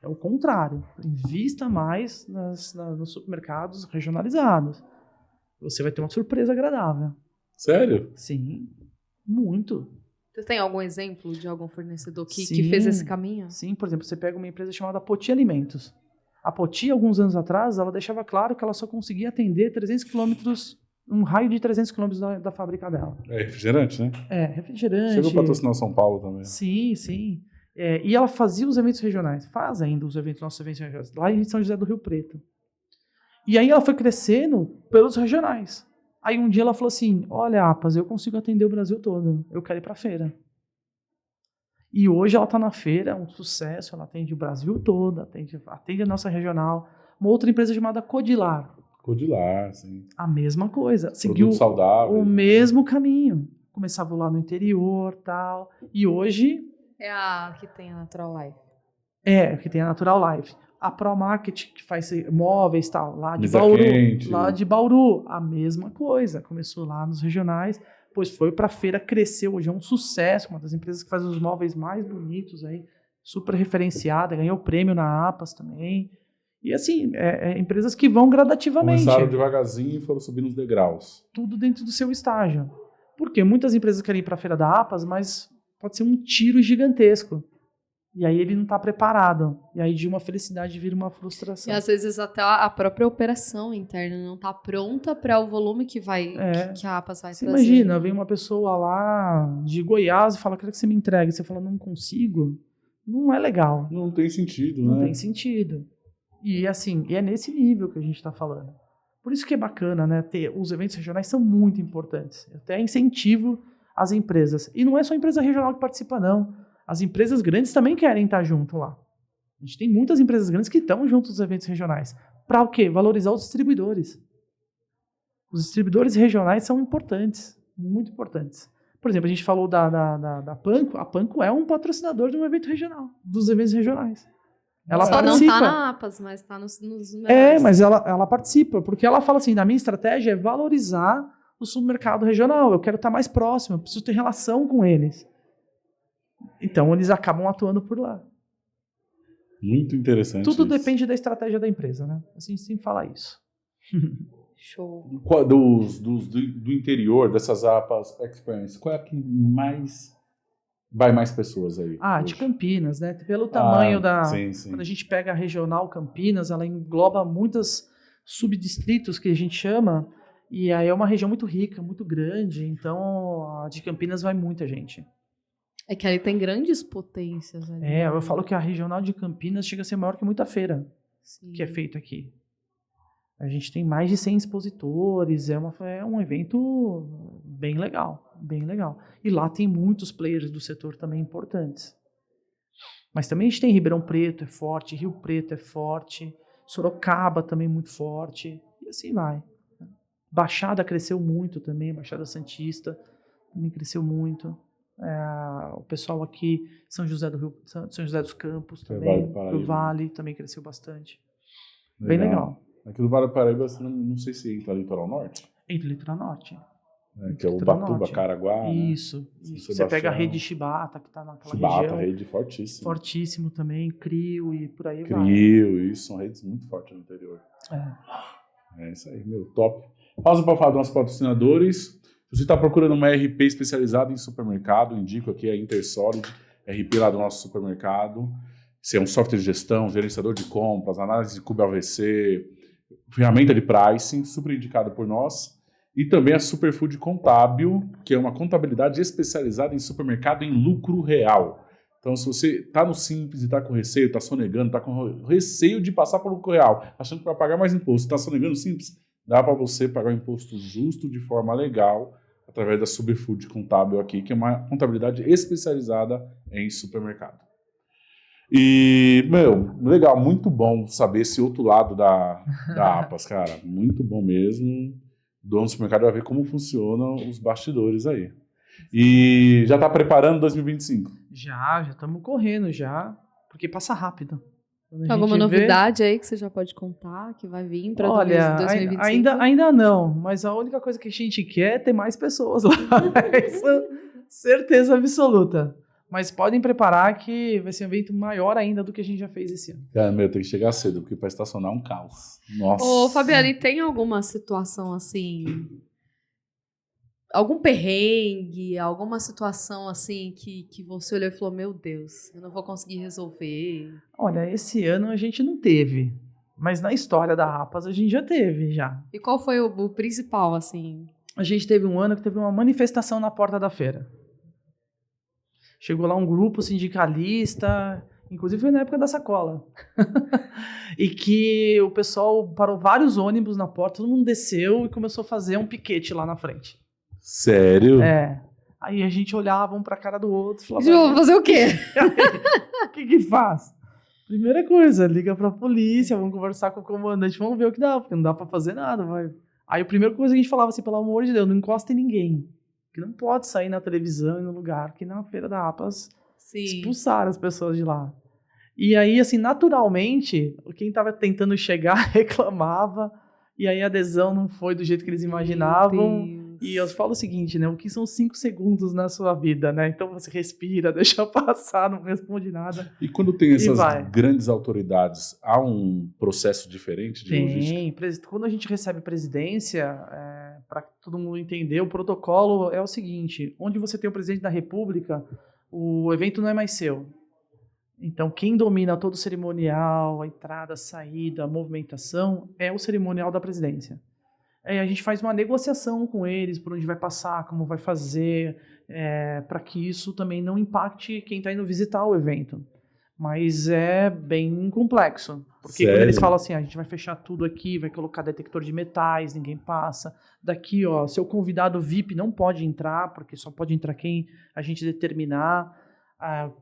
Speaker 2: É o contrário. Invista mais nos supermercados regionalizados. Você vai ter uma surpresa agradável.
Speaker 1: Sério?
Speaker 2: Sim, muito.
Speaker 3: Você tem algum exemplo de algum fornecedor que fez esse caminho?
Speaker 2: Sim, por exemplo, você pega uma empresa chamada Poti Alimentos. A Poti, alguns anos atrás, ela deixava claro que ela só conseguia atender 300 quilômetros, um raio de 300 quilômetros da fábrica dela.
Speaker 1: É refrigerante, né?
Speaker 2: Refrigerante.
Speaker 1: Chegou a patrocinar São Paulo também.
Speaker 2: Sim. E ela fazia os eventos regionais, faz ainda os nossos eventos regionais, lá em São José do Rio Preto. E aí ela foi crescendo pelos regionais. Aí um dia ela falou assim, olha, APAS, eu consigo atender o Brasil todo, eu quero ir para a feira. E hoje ela está na feira, é um sucesso, ela atende o Brasil todo, atende a nossa regional. Uma outra empresa chamada Codilar.
Speaker 1: Codilar, sim.
Speaker 2: A mesma coisa, seguiu
Speaker 1: saudável,
Speaker 2: o mesmo caminho. Começava lá no interior e tal, e hoje...
Speaker 3: É a que tem a Natural Life.
Speaker 2: Que tem a Natural Life. A ProMarket, que faz móveis e tal, lá de
Speaker 1: Mesa
Speaker 2: Bauru.
Speaker 1: quente.
Speaker 2: Lá de Bauru, a mesma coisa. Começou lá nos regionais, depois foi para a feira, cresceu. Hoje é um sucesso, uma das empresas que faz os móveis mais bonitos aí, super referenciada, ganhou prêmio na APAS também. E assim, empresas que vão gradativamente.
Speaker 1: Começaram devagarzinho e foram subindo os degraus.
Speaker 2: Tudo dentro do seu estágio. Porque muitas empresas querem ir para a feira da APAS, mas pode ser um tiro gigantesco. E aí ele não está preparado. E aí de uma felicidade vira uma frustração.
Speaker 3: E às vezes até a própria operação interna não está pronta para o volume que a APAS vai
Speaker 2: você
Speaker 3: trazer.
Speaker 2: Imagina, vem uma pessoa lá de Goiás e fala, quero que você me entregue. Você fala, não consigo. Não é legal.
Speaker 1: Não tem sentido,
Speaker 2: né?
Speaker 1: Não
Speaker 2: tem sentido. E assim, é nesse nível que a gente está falando. Por isso que é bacana, né? Os eventos regionais são muito importantes. Eu até incentivo as empresas. E não é só a empresa regional que participa, não. As empresas grandes também querem estar junto lá. A gente tem muitas empresas grandes que estão junto nos eventos regionais. Para o quê? Valorizar os distribuidores. Os distribuidores regionais são importantes, muito importantes. Por exemplo, a gente falou da Panko. A Panko é um patrocinador de um evento regional, dos eventos regionais. Ela
Speaker 3: Só não
Speaker 2: participa.
Speaker 3: tá na APAS, mas tá nos
Speaker 2: É, mas ela participa, porque ela fala assim, na minha estratégia é valorizar o supermercado regional, eu quero estar mais próximo, eu preciso ter relação com eles. Então, eles acabam atuando por lá.
Speaker 1: Muito interessante.
Speaker 2: Tudo
Speaker 1: isso.
Speaker 2: depende da estratégia da empresa, né? A gente sempre fala isso.
Speaker 3: Show.
Speaker 1: Do interior, dessas APAS Experience, qual é a que mais vai mais pessoas aí?
Speaker 2: De Campinas, né? Pelo tamanho
Speaker 1: Sim, sim.
Speaker 2: Quando a gente pega a regional Campinas, ela engloba muitos subdistritos que a gente chama, e aí é uma região muito rica, muito grande, então a de Campinas vai muita gente.
Speaker 3: É que ali tem grandes potências. Ali,
Speaker 2: Eu falo que a regional de Campinas chega a ser maior que muita feira
Speaker 3: Sim.
Speaker 2: que é feita aqui. A gente tem mais de 100 expositores, é um evento bem legal, bem legal. E lá tem muitos players do setor também importantes. Mas também a gente tem Ribeirão Preto, é forte, Rio Preto é forte, Sorocaba também muito forte, e assim vai. Baixada cresceu muito também, Baixada Santista também cresceu muito. O pessoal aqui, São José do Rio, São José dos Campos também, do Vale também cresceu bastante. Bem legal.
Speaker 1: Aqui do Vale do Paraíba, não sei se entra Litoral Norte.
Speaker 2: Entra Litoral Norte.
Speaker 1: Que é o Ubatuba, Caraguá.
Speaker 2: Isso. Você pega a rede Shibata, que está naquela região.
Speaker 1: Rede fortíssima.
Speaker 2: Fortíssimo também, Crio e por aí vai.
Speaker 1: Crio, isso, são redes muito fortes no interior. É isso aí, meu, top. Pausa para falar dos nossos patrocinadores. Se você está procurando uma RP especializada em supermercado, indico aqui a Intersolid, RP lá do nosso supermercado. Se é um software de gestão, gerenciador de compras, análise de cubo AVC, ferramenta de pricing, super indicado por nós. E também a Superfood Contábil, que é uma contabilidade especializada em supermercado em lucro real. Então, se você está no Simples e está com receio, está sonegando, está com receio de passar por lucro real, achando que vai pagar mais imposto, está sonegando o Simples, dá para você pagar o imposto justo de forma legal através da Superfood Contábil aqui, que é uma contabilidade especializada em supermercado. E, legal, muito bom saber esse outro lado da APAS, cara. Muito bom mesmo. O dono do supermercado vai ver como funcionam os bastidores aí. E já está preparando 2025?
Speaker 2: Já estamos correndo já, porque passa rápido.
Speaker 3: Tem alguma novidade aí que você já pode contar, que vai vir para 2025?
Speaker 2: Ainda não, mas a única coisa que a gente quer é ter mais pessoas lá. Isso, certeza absoluta. Mas podem preparar que vai ser um evento maior ainda do que a gente já fez esse ano.
Speaker 1: Cara, tem que chegar cedo, porque para estacionar é um caos. Nossa.
Speaker 3: Ô, Fabiane, tem alguma situação assim, algum perrengue, alguma situação assim que você olhou e falou, meu Deus, eu não vou conseguir resolver?
Speaker 2: Olha, esse ano a gente não teve, mas na história da APAS a gente já teve, já.
Speaker 3: E qual foi o principal, assim?
Speaker 2: A gente teve um ano que teve uma manifestação na porta da feira. Chegou lá um grupo sindicalista, inclusive foi na época da sacola, e que o pessoal parou vários ônibus na porta, todo mundo desceu e começou a fazer um piquete lá na frente.
Speaker 1: Sério?
Speaker 2: Aí a gente olhava um pra cara do outro e falava...
Speaker 3: Fazer o quê?
Speaker 2: O que faz? Primeira coisa, liga pra polícia, vamos conversar com o comandante, vamos ver o que dá, porque não dá pra fazer nada. Vai. Aí a primeira coisa que a gente falava assim, pelo amor de Deus, não encosta em ninguém. Que não pode sair na televisão e no lugar, que na feira da APAS expulsaram as pessoas de lá. E aí, assim, naturalmente, quem estava tentando chegar reclamava, e aí a adesão não foi do jeito que eles imaginavam. E eu falo o seguinte, né? O que são 5 segundos na sua vida, né? Então você respira, deixa passar, não responde nada.
Speaker 1: E quando tem essas grandes autoridades, há um processo diferente de logística?
Speaker 2: Quando a gente recebe presidência, para todo mundo entender, o protocolo é o seguinte, onde você tem o presidente da República, o evento não é mais seu. Então, quem domina todo o cerimonial, a entrada, a saída, a movimentação, é o cerimonial da presidência. A gente faz uma negociação com eles, por onde vai passar, como vai fazer, para que isso também não impacte quem está indo visitar o evento. Mas é bem complexo, porque quando eles falam assim, a gente vai fechar tudo aqui, vai colocar detector de metais, ninguém passa. Daqui, seu convidado VIP não pode entrar, porque só pode entrar quem a gente determinar.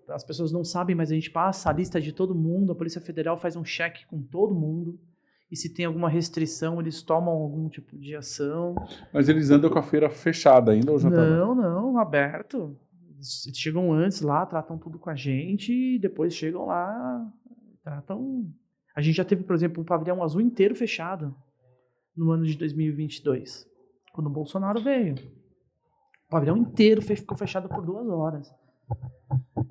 Speaker 2: As pessoas não sabem, mas a gente passa a lista de todo mundo, a Polícia Federal faz um check com todo mundo. E se tem alguma restrição, eles tomam algum tipo de ação.
Speaker 1: Mas eles andam com a feira fechada ainda ou já tá?
Speaker 2: Não, aberto. Eles chegam antes lá, tratam tudo com a gente e depois chegam lá, Tá? Então, a gente já teve, por exemplo, o pavilhão azul inteiro fechado no ano de 2022, quando o Bolsonaro veio. O pavilhão inteiro ficou fechado por 2 horas.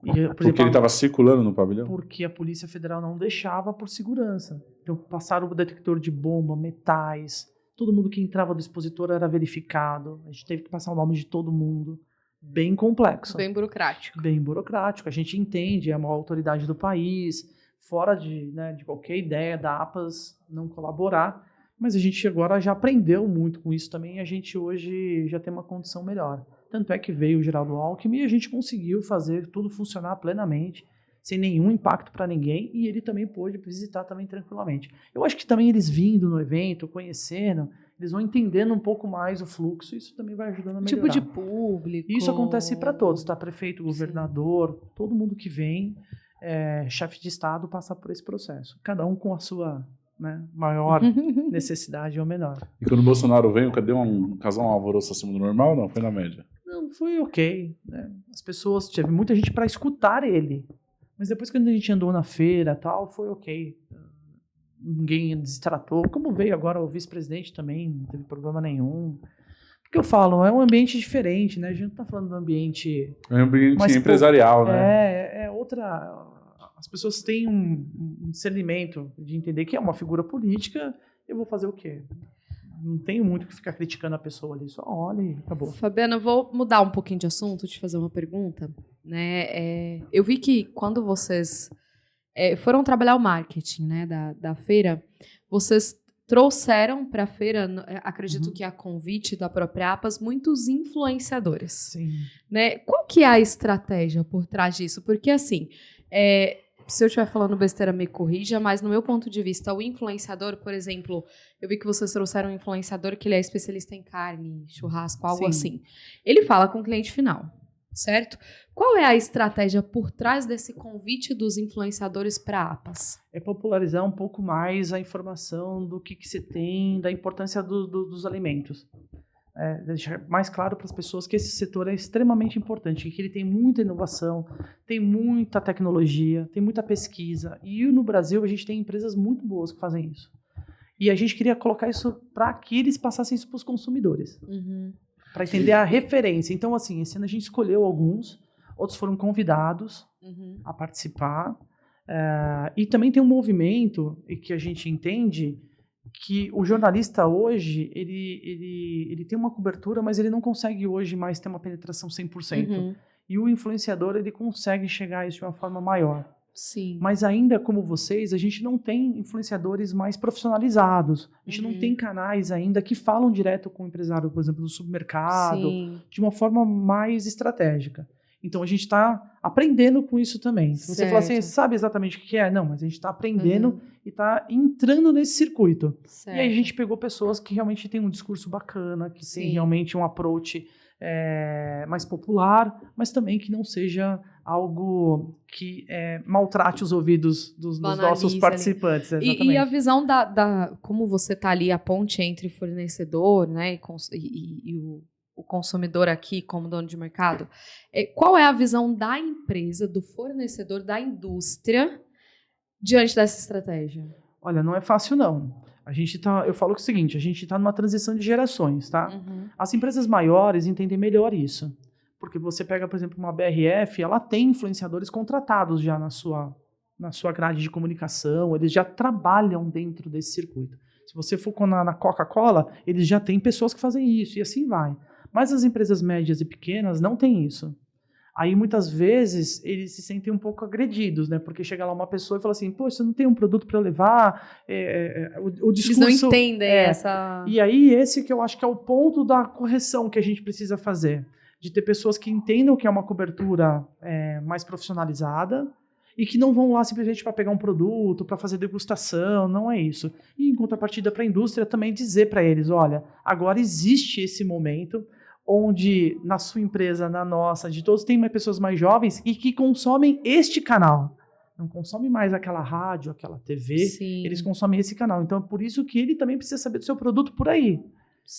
Speaker 2: E, por exemplo,
Speaker 1: Porque ele estava circulando no pavilhão?
Speaker 2: Porque a Polícia Federal não deixava por segurança. Então, passaram o detector de bomba, metais, todo mundo que entrava do expositor era verificado, a gente teve que passar o nome de todo mundo. Bem complexo.
Speaker 3: Bem burocrático.
Speaker 2: Bem burocrático. A gente entende, é uma autoridade do país, fora de qualquer ideia da APAS não colaborar, mas a gente agora já aprendeu muito com isso também e a gente hoje já tem uma condição melhor. Tanto é que veio o Geraldo Alckmin e a gente conseguiu fazer tudo funcionar plenamente, sem nenhum impacto para ninguém, e ele também pôde visitar também tranquilamente. Eu acho que também eles vindo no evento, conhecendo, eles vão entendendo um pouco mais o fluxo, isso também vai ajudando a melhorar.
Speaker 3: Tipo de público.
Speaker 2: Isso acontece para todos, tá? Prefeito, governador, todo mundo que vem, chefe de Estado, passa por esse processo. Cada um com a sua maior necessidade ou menor.
Speaker 1: E quando o Bolsonaro veio, cadê causar um alvoroço acima do normal ou não? Foi na média?
Speaker 2: Não, foi ok. Né? As pessoas, teve muita gente para escutar ele. Mas depois quando a gente andou na feira e tal, foi ok. Ninguém destratou. Como veio agora o vice-presidente também, não teve problema nenhum. Porque eu falo, é um ambiente diferente, né? A gente não tá falando de um ambiente...
Speaker 1: É um ambiente empresarial, né?
Speaker 2: É outra... As pessoas têm um discernimento de entender que é uma figura política, eu vou fazer o quê? Não tenho muito que ficar criticando a pessoa ali, só olha e acabou.
Speaker 3: Fabiana, eu vou mudar um pouquinho de assunto, te fazer uma pergunta. Né? Eu vi que quando vocês foram trabalhar o marketing, né, da feira, vocês trouxeram para a feira, acredito que a convite da própria APAS, muitos influenciadores.
Speaker 2: Sim.
Speaker 3: Né? Qual que é a estratégia por trás disso? Porque, assim, se eu estiver falando besteira, me corrija, mas no meu ponto de vista, o influenciador, por exemplo, eu vi que vocês trouxeram um influenciador que ele é especialista em carne, churrasco, algo assim. Ele fala com o cliente final, certo? Qual é a estratégia por trás desse convite dos influenciadores para a APAS?
Speaker 2: É popularizar um pouco mais a informação do que se tem, da importância dos alimentos. Deixar mais claro para as pessoas que esse setor é extremamente importante, que ele tem muita inovação, tem muita tecnologia, tem muita pesquisa. E no Brasil a gente tem empresas muito boas que fazem isso. E a gente queria colocar isso para que eles passassem isso para os consumidores. Para entender a referência. Então, assim, esse ano a gente escolheu alguns, outros foram convidados a participar. E também tem um movimento que a gente entende que o jornalista hoje, ele tem uma cobertura, mas ele não consegue hoje mais ter uma penetração 100%. E o influenciador, ele consegue chegar a isso de uma forma maior.
Speaker 3: Sim.
Speaker 2: Mas ainda como vocês, a gente não tem influenciadores mais profissionalizados. A gente não tem canais ainda que falam direto com o empresário, por exemplo, do supermercado, de uma forma mais estratégica. Então, a gente está aprendendo com isso também. Se você falar assim, sabe exatamente o que é? Não, mas a gente está aprendendo e está entrando nesse circuito. Certo. E aí a gente pegou pessoas que realmente têm um discurso bacana, que tem realmente um approach mais popular, mas também que não seja algo que maltrate os ouvidos dos nossos participantes.
Speaker 3: E a visão como você está ali, a ponte entre fornecedor, né, e o consumidor aqui como dono de mercado, qual é a visão da empresa, do fornecedor, da indústria diante dessa estratégia?
Speaker 2: Olha, não é fácil não. Eu falo o seguinte, a gente está numa transição de gerações, tá? As empresas maiores entendem melhor isso. Porque você pega, por exemplo, uma BRF, ela tem influenciadores contratados já na sua grade de comunicação, eles já trabalham dentro desse circuito. Se você for na Coca-Cola, eles já têm pessoas que fazem isso, e assim vai. Mas as empresas médias e pequenas não têm isso. Aí, muitas vezes, eles se sentem um pouco agredidos, né? Porque chega lá uma pessoa e fala assim, pô, você não tem um produto para levar? O discurso...
Speaker 3: Eles não entendem essa...
Speaker 2: E aí, esse que eu acho que é o ponto da correção que a gente precisa fazer. De ter pessoas que entendam que é uma cobertura mais profissionalizada e que não vão lá simplesmente para pegar um produto, para fazer degustação, não é isso. E, em contrapartida, para a indústria também dizer para eles, olha, agora existe esse momento onde na sua empresa, na nossa, de todos, tem pessoas mais jovens e que consomem este canal. Não consomem mais aquela rádio, aquela TV, eles consomem esse canal. Então, é por isso que ele também precisa saber do seu produto por aí.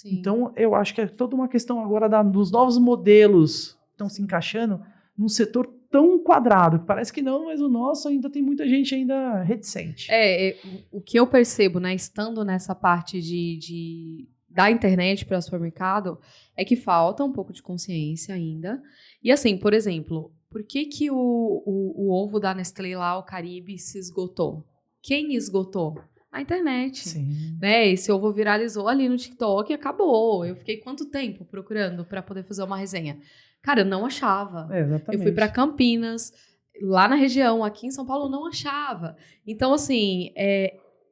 Speaker 2: Então, eu acho que é toda uma questão agora dos novos modelos que estão se encaixando num setor tão quadrado. Parece que não, mas o nosso ainda tem muita gente ainda reticente.
Speaker 3: O que eu percebo, né, estando nessa parte da internet para o supermercado, é que falta um pouco de consciência ainda. E assim, por exemplo, por que o ovo da Nestlé lá, o Caribe, se esgotou? Quem esgotou? A internet.
Speaker 2: Sim.
Speaker 3: Né? Esse ovo viralizou ali no TikTok e acabou. Eu fiquei quanto tempo procurando para poder fazer uma resenha? Cara, eu não achava.
Speaker 2: Exatamente.
Speaker 3: Eu fui para Campinas, lá na região, aqui em São Paulo, eu não achava. Então, assim,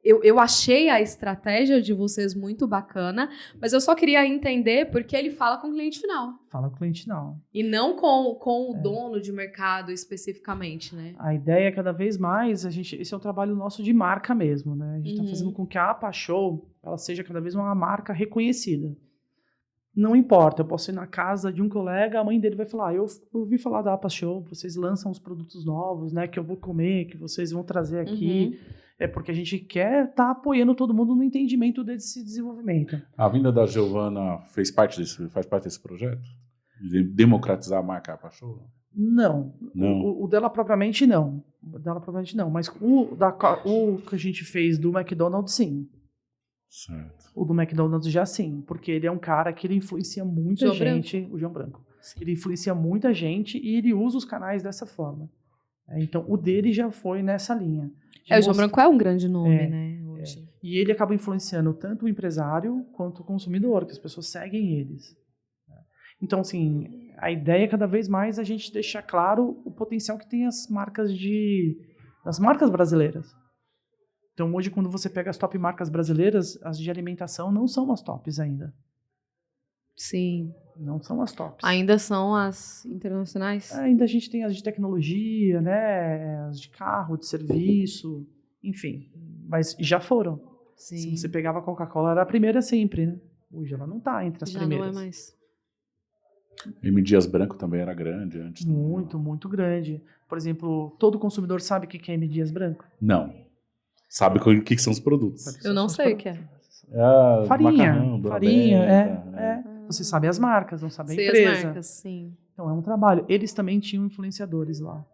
Speaker 3: eu achei a estratégia de vocês muito bacana, mas eu só queria entender porque ele fala com o cliente final.
Speaker 2: Fala com o cliente final.
Speaker 3: E não com o dono de mercado especificamente, né?
Speaker 2: A ideia é cada vez mais, esse é um trabalho nosso de marca mesmo, né? A gente está fazendo com que a APA Show ela seja cada vez uma marca reconhecida. Não importa, eu posso ir na casa de um colega, a mãe dele vai falar, eu ouvi falar da APA Show, vocês lançam os produtos novos, né, que eu vou comer, que vocês vão trazer aqui. É porque a gente quer estar apoiando todo mundo no entendimento desse desenvolvimento.
Speaker 1: A vinda da Giovana faz parte desse projeto? De democratizar a marca APA Show?
Speaker 2: Não.
Speaker 1: Não.
Speaker 2: O dela propriamente não. Mas o que a gente fez do McDonald's, sim.
Speaker 1: Certo.
Speaker 2: O do McDonald's já sim, porque ele é um cara que ele influencia muita gente, o João Branco. Sim. Ele influencia muita gente e ele usa os canais dessa forma. Então, o dele já foi nessa linha.
Speaker 3: O João Branco é um grande nome, né? Hoje.
Speaker 2: E ele acaba influenciando tanto o empresário quanto o consumidor, que as pessoas seguem eles. Então, assim, a ideia é cada vez mais a gente deixar claro o potencial que tem as marcas brasileiras. Então, hoje, quando você pega as top marcas brasileiras, as de alimentação não são as tops ainda.
Speaker 3: Sim.
Speaker 2: Não são as tops.
Speaker 3: Ainda são as internacionais?
Speaker 2: Ainda a gente tem as de tecnologia, né? As de carro, de serviço, enfim. Mas já foram.
Speaker 3: Sim.
Speaker 2: Se você pegava a Coca-Cola, era a primeira sempre, né? Hoje ela não está entre as primeiras.
Speaker 3: Já não é mais.
Speaker 1: M. Dias Branco também era grande antes.
Speaker 2: Muito, muito grande. Por exemplo, todo consumidor sabe o que é M. Dias Branco?
Speaker 1: Não. Sabe o que são os produtos.
Speaker 3: Eu não sei o que é.
Speaker 2: Farinha.
Speaker 1: Macarrão,
Speaker 2: Farinha, Você sabe as marcas, não sabe a empresa.
Speaker 3: As marcas, sim.
Speaker 2: Então é um trabalho. Eles também tinham influenciadores lá.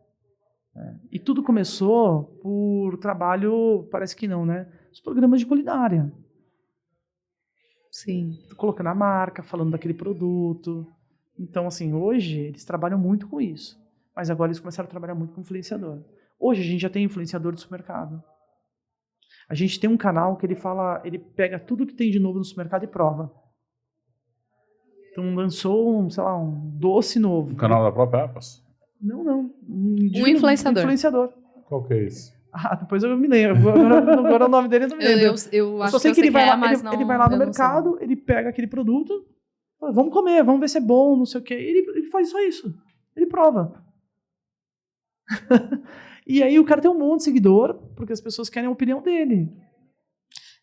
Speaker 2: E tudo começou por trabalho, parece que não, né? Os programas de culinária.
Speaker 3: Sim.
Speaker 2: Colocando a marca, falando daquele produto. Então, assim, hoje eles trabalham muito com isso. Mas agora eles começaram a trabalhar muito com influenciador. Hoje a gente já tem influenciador de supermercado. A gente tem um canal que ele pega tudo que tem de novo no supermercado e prova. Então lançou um doce novo.
Speaker 1: O canal da própria APAS?
Speaker 2: Não.
Speaker 3: Um influenciador.
Speaker 2: Influenciador.
Speaker 1: Qual que é esse?
Speaker 2: Depois eu me lembro. Agora o nome dele eu não me lembro.
Speaker 3: Eu acho
Speaker 2: só sei
Speaker 3: que
Speaker 2: ele vai lá,
Speaker 3: mas não.
Speaker 2: Ele vai lá no mercado, ele pega aquele produto, fala, vamos comer, vamos ver se é bom, não sei o quê. Ele faz só isso. Ele prova. E aí o cara tem um monte de seguidor, porque as pessoas querem a opinião dele.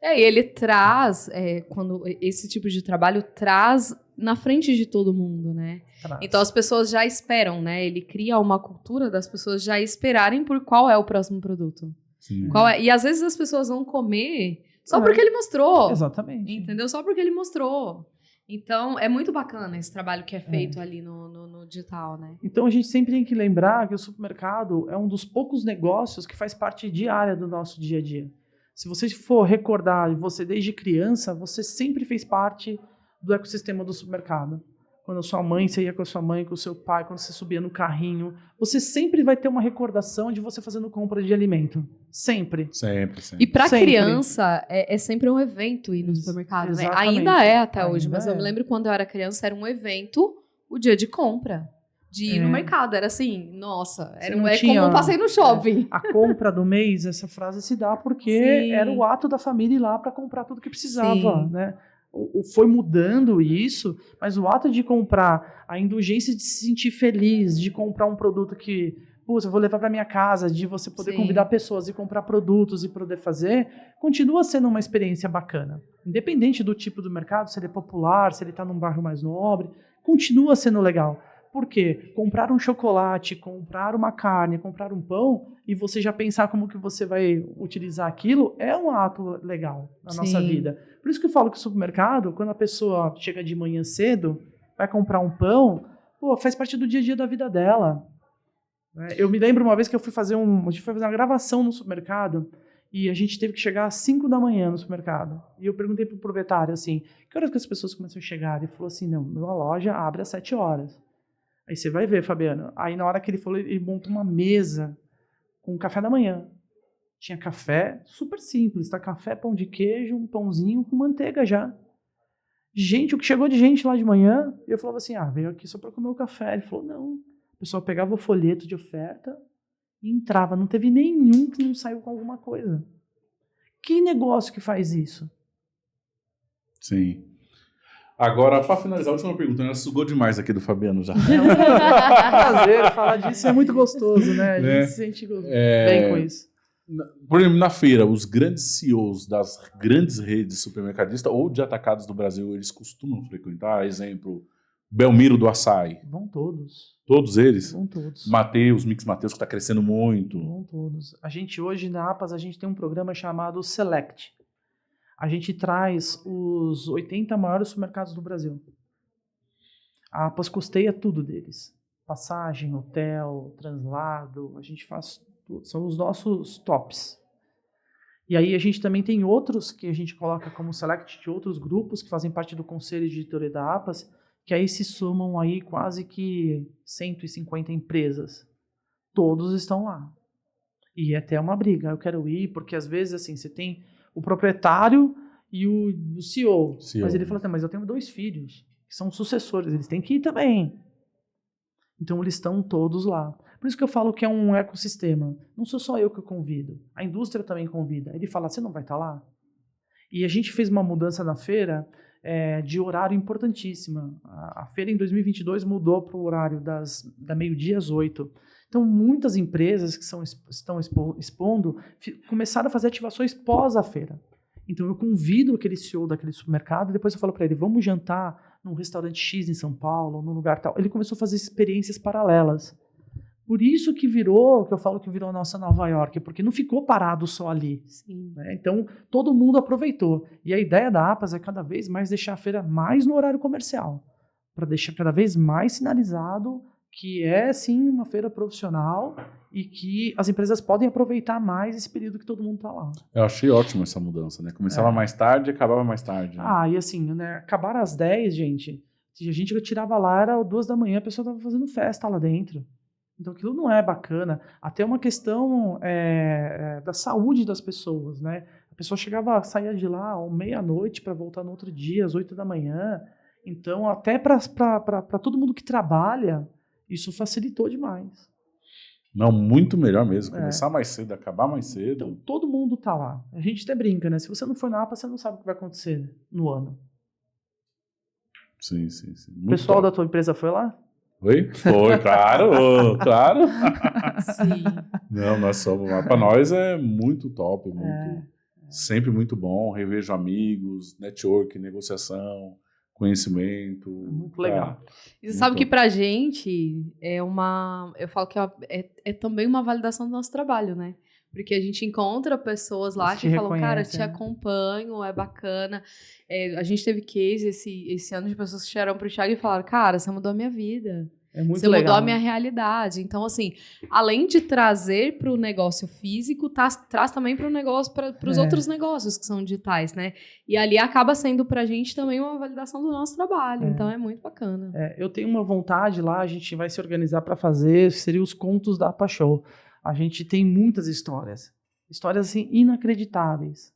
Speaker 3: E ele traz, quando esse tipo de trabalho traz na frente de todo mundo, né? Então as pessoas já esperam, né? Ele cria uma cultura das pessoas já esperarem por qual é o próximo produto.
Speaker 1: Sim.
Speaker 3: E às vezes as pessoas vão comer só porque ele mostrou.
Speaker 2: Exatamente.
Speaker 3: Entendeu? Só porque ele mostrou. Então, é muito bacana esse trabalho que é feito ali no digital, né?
Speaker 2: Então, a gente sempre tem que lembrar que o supermercado é um dos poucos negócios que faz parte diária do nosso dia a dia. Se você for recordar, você desde criança, você sempre fez parte do ecossistema do supermercado. Quando você ia com a sua mãe, com o seu pai, quando você subia no carrinho, você sempre vai ter uma recordação de você fazendo compra de alimento. Sempre.
Speaker 1: Sempre.
Speaker 3: E para criança, é sempre um evento ir no supermercado, né? Ainda é até hoje, mas eu me lembro quando eu era criança, era um evento, o dia de compra. De ir no mercado. Era assim, nossa, como um passeio no shopping.
Speaker 2: A compra do mês, essa frase se dá porque era o ato da família ir lá para comprar tudo que precisava, né? Foi mudando isso, mas o ato de comprar, a indulgência de se sentir feliz, de comprar um produto que, eu vou levar para minha casa, de você poder convidar pessoas e comprar produtos e poder fazer, continua sendo uma experiência bacana. Independente do tipo do mercado, se ele é popular, se ele está num bairro mais nobre, continua sendo legal. Por quê? Comprar um chocolate, comprar uma carne, comprar um pão e você já pensar como que você vai utilizar aquilo é um ato legal na nossa vida. Por isso que eu falo que o supermercado, quando a pessoa chega de manhã cedo, vai comprar um pão, faz parte do dia a dia da vida dela. Eu me lembro uma vez que a gente foi fazer uma gravação no supermercado e a gente teve que chegar às 5 da manhã no supermercado. E eu perguntei pro proprietário assim, que horas que as pessoas começam a chegar? Ele falou assim, não, minha loja abre às 7 horas. Aí você vai ver, Fabiano. Aí na hora que ele falou, ele montou uma mesa com café da manhã. Tinha café super simples, tá? Café, pão de queijo, um pãozinho com manteiga já. Gente, o que chegou de gente lá de manhã, eu falava assim, veio aqui só para comer o café. Ele falou, não. O pessoal pegava o folheto de oferta e entrava. Não teve nenhum que não saiu com alguma coisa. Que negócio que faz isso?
Speaker 1: Sim. Agora, para finalizar, a última pergunta. Ela sugou demais aqui do Fabiano já.
Speaker 2: É um prazer falar disso, é muito gostoso, né? A gente se sente bem com isso.
Speaker 1: Por exemplo, na feira, os grandes CEOs das grandes redes supermercadistas ou de atacados do Brasil, eles costumam frequentar, exemplo, Belmiro do Açaí.
Speaker 2: Vão todos.
Speaker 1: Todos eles?
Speaker 2: Vão todos.
Speaker 1: Mateus, Mix Mateus, que está crescendo muito.
Speaker 2: Vão todos. A gente hoje na APAS, a gente tem um programa chamado Select. A gente traz os 80 maiores supermercados do Brasil. A APAS custeia tudo deles. Passagem, hotel, translado, a gente faz tudo. São os nossos tops. E aí a gente também tem outros que a gente coloca como select de outros grupos que fazem parte do conselho de editoria da APAS, que aí se somam aí quase que 150 empresas. Todos estão lá. E é até uma briga. Eu quero ir, porque às vezes assim, você tem o proprietário e o CEO. Mas ele fala assim, mas eu tenho 2 filhos, que são sucessores, eles têm que ir também. Então eles estão todos lá. Por isso que eu falo que é um ecossistema. Não sou só eu que convido. A indústria também convida. Ele fala, você não vai estar lá? E a gente fez uma mudança na feira de horário importantíssima. A feira em 2022 mudou para o horário da meio-dia às 8. Então muitas empresas que estão expondo começaram a fazer ativações pós a feira. Então eu convido aquele CEO daquele supermercado e depois eu falo para ele, vamos jantar num restaurante X em São Paulo, num lugar tal. Ele começou a fazer experiências paralelas. Por isso que eu falo que virou a nossa Nova York, porque não ficou parado só ali. Né? Então, todo mundo aproveitou. E a ideia da APAS é cada vez mais deixar a feira mais no horário comercial, para deixar cada vez mais sinalizado que é, sim, uma feira profissional e que as empresas podem aproveitar mais esse período que todo mundo está lá.
Speaker 1: Eu achei ótimo essa mudança, né? Começava mais tarde e acabava mais tarde. Né?
Speaker 2: E assim, né? Acabar às 10, gente, a gente tirava lá, era 2 da manhã, a pessoa estava fazendo festa lá dentro. Então aquilo não é bacana. Até uma questão da saúde das pessoas, né? A pessoa saía de lá à meia-noite para voltar no outro dia, às 8 da manhã. Então, até para todo mundo que trabalha, isso facilitou demais.
Speaker 1: Não, muito melhor mesmo. Começar mais cedo, acabar mais cedo.
Speaker 2: Então, todo mundo tá lá. A gente até brinca, né? Se você não for na APA, você não sabe o que vai acontecer no ano.
Speaker 1: Sim.
Speaker 2: O pessoal da tua empresa foi lá?
Speaker 1: Oi? Foi, claro, claro.
Speaker 3: Sim.
Speaker 1: Não, nós somos lá. Para nós é muito top, sempre muito bom. Revejo amigos, network, negociação, conhecimento.
Speaker 2: Muito legal.
Speaker 3: E você sabe que pra gente eu falo que é também uma validação do nosso trabalho, né? Porque a gente encontra pessoas lá que falam, cara, te acompanho, é bacana. A gente teve case esse ano de pessoas que chegaram pro Thiago e falaram, cara, você mudou a minha vida.
Speaker 2: É muito
Speaker 3: você
Speaker 2: legal,
Speaker 3: mudou a minha realidade. Então, assim, além de trazer para o negócio físico, traz também para o negócio, para os outros negócios que são digitais, né? E ali acaba sendo para a gente também uma validação do nosso trabalho. Então, é muito bacana.
Speaker 2: Eu tenho uma vontade lá, a gente vai se organizar para fazer, seria os contos da APA Show. A gente tem muitas histórias assim, inacreditáveis,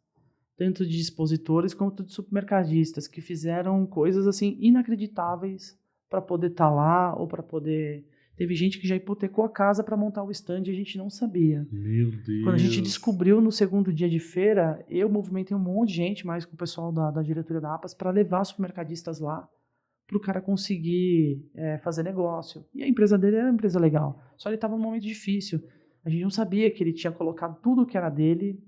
Speaker 2: tanto de expositores quanto de supermercadistas, que fizeram coisas assim inacreditáveis para poder estar lá ou para poder... Teve gente que já hipotecou a casa para montar o stand e a gente não sabia.
Speaker 1: Meu Deus.
Speaker 2: Quando a gente descobriu no segundo dia de feira, eu movimentei um monte de gente, mais com o pessoal da diretoria da APAS, para levar supermercadistas lá, para o cara conseguir fazer negócio. E a empresa dele era uma empresa legal, só ele estava num momento difícil. A gente não sabia que ele tinha colocado tudo que era dele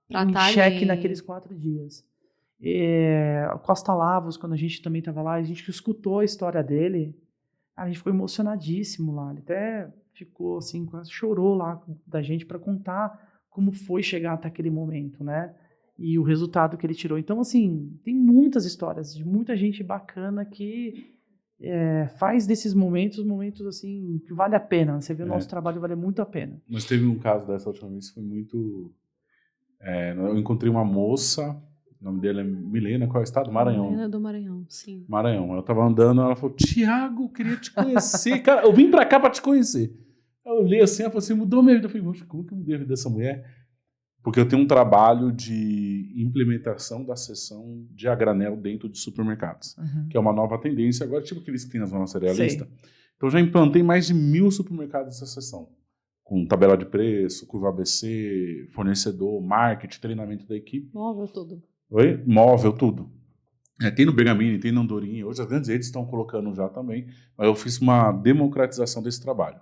Speaker 2: em xeque naqueles 4 dias. Costa Lavos, quando a gente também estava lá, a gente escutou a história dele, a gente ficou emocionadíssimo lá. Ele até ficou assim, quase chorou lá da gente para contar como foi chegar até aquele momento, né? E o resultado que ele tirou. Então, assim, tem muitas histórias de muita gente bacana que faz desses momentos assim que vale a pena. Você vê o nosso trabalho vale muito a pena.
Speaker 1: Mas teve um caso dessa última vez que foi muito... eu encontrei uma moça, o nome dela é Milena, qual é o estado? Maranhão.
Speaker 3: Milena do Maranhão, sim.
Speaker 1: Maranhão. Eu tava andando, ela falou, Thiago, queria te conhecer, cara, eu vim pra cá pra te conhecer. Eu olhei assim, ela falou assim, mudou minha vida. Eu falei, poxa, como que eu mudei a vida dessa mulher? Porque eu tenho um trabalho de implementação da seção de a granel dentro de supermercados, que é uma nova tendência agora, tipo aqueles que tem na zona cerealista. Então eu já implantei mais de 1.000 supermercados nessa seção, com tabela de preço, curva ABC, fornecedor, marketing, treinamento da equipe.
Speaker 3: Móvel tudo.
Speaker 1: Oi? Móvel, tudo. Tem no Bergamini, tem no Andorinha, hoje as grandes redes estão colocando já também, mas eu fiz uma democratização desse trabalho.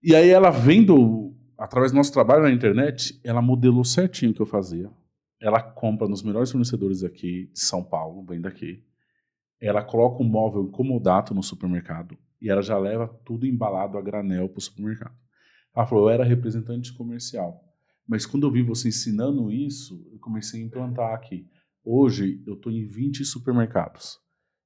Speaker 1: E aí ela vendo... Através do nosso trabalho na internet, ela modelou certinho o que eu fazia. Ela compra nos melhores fornecedores aqui de São Paulo, vem daqui. Ela coloca um móvel incomodato no supermercado e ela já leva tudo embalado a granel para o supermercado. Ela falou, eu era representante comercial, mas quando eu vi você ensinando isso, eu comecei a implantar aqui. Hoje, eu estou em 20 supermercados.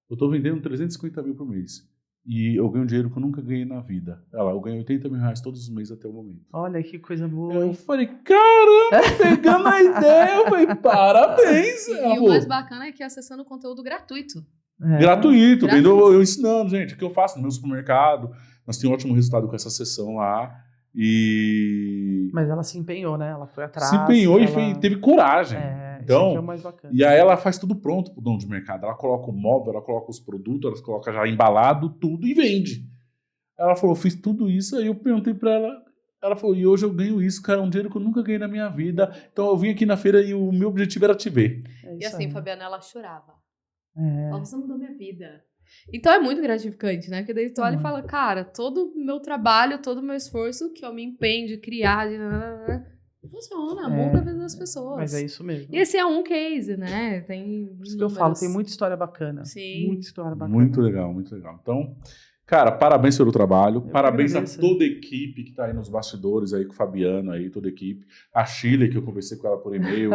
Speaker 1: Eu estou vendendo 350 mil por mês. E eu ganho dinheiro que eu nunca ganhei na vida. Eu ganho 80 mil reais todos os meses até o momento.
Speaker 2: Olha que coisa boa.
Speaker 1: Eu falei, caramba, pegando a ideia. Eu falei, parabéns.
Speaker 3: E o mais bacana é que acessando o conteúdo gratuito.
Speaker 1: Gratuito. Eu ensinando, gente, o que eu faço no meu supermercado. Nós temos um ótimo resultado com essa sessão lá.
Speaker 2: Mas ela se empenhou, né? Ela foi atrás.
Speaker 1: Se empenhou e teve coragem.
Speaker 2: Então, isso é o mais bacana.
Speaker 1: E aí ela faz tudo pronto pro dono de mercado. Ela coloca o móvel, ela coloca os produtos, ela coloca já embalado, tudo e vende. Ela falou, fiz tudo isso, aí eu perguntei pra ela, ela falou, e hoje eu ganho isso, cara, um dinheiro que eu nunca ganhei na minha vida. Então eu vim aqui na feira e o meu objetivo era te ver.
Speaker 3: E assim, Fabiana, ela chorava. Ela, você mudou minha vida. Então é muito gratificante, né? Porque daí tu olha e fala, cara, todo o meu trabalho, todo o meu esforço que eu me empenho de criar, funciona, muda a vida das pessoas.
Speaker 2: Mas é isso mesmo.
Speaker 3: E esse é um case, né? Tem
Speaker 2: Por isso que eu falo, tem muita história bacana.
Speaker 3: Sim.
Speaker 2: Muita história bacana.
Speaker 1: Muito legal, muito legal. Então, cara, parabéns pelo trabalho. Parabéns a toda a equipe que tá aí nos bastidores, aí com o Fabiano, aí, toda a equipe. A Shirley, que eu conversei com ela por e-mail,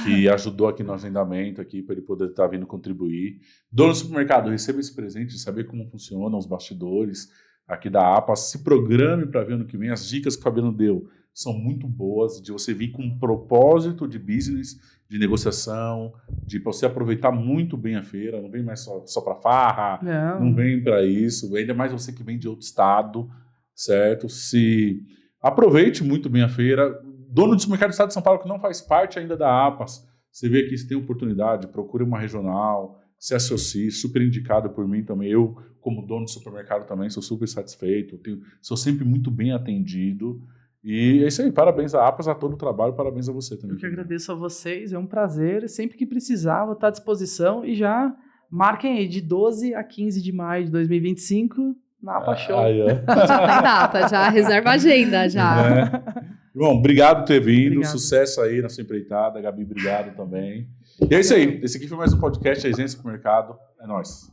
Speaker 1: que ajudou aqui no agendamento, aqui, para ele poder estar vindo contribuir. Dono do supermercado, receba esse presente de saber como funcionam os bastidores aqui da APA. Se programe para ver ano que vem. As dicas que o Fabiano deu são muito boas, de você vir com um propósito de business, de negociação, de você aproveitar muito bem a feira, não vem mais só para farra, não vem para isso, ainda mais você que vem de outro estado, certo? Se aproveite muito bem a feira. Dono de supermercado do estado de São Paulo que não faz parte ainda da APAS, você vê aqui, se tem oportunidade, procure uma regional, se associe, super indicado por mim também. Eu, como dono de supermercado também, sou super satisfeito, sou sempre muito bem atendido. E é isso aí, parabéns à APAS, a todo o trabalho, parabéns a você também.
Speaker 2: Eu que agradeço a vocês, é um prazer, sempre que precisar, vou estar à disposição e já marquem aí de 12 a 15 de maio de 2025 na APA Show.
Speaker 3: Já tem data, já reserva a agenda, já.
Speaker 1: Bom, obrigado por ter vindo,
Speaker 2: Obrigado.
Speaker 1: Sucesso aí na sua empreitada, Gabi, obrigado também. E é isso aí, esse aqui foi mais um podcast, a Agência Supermercado, é nóis.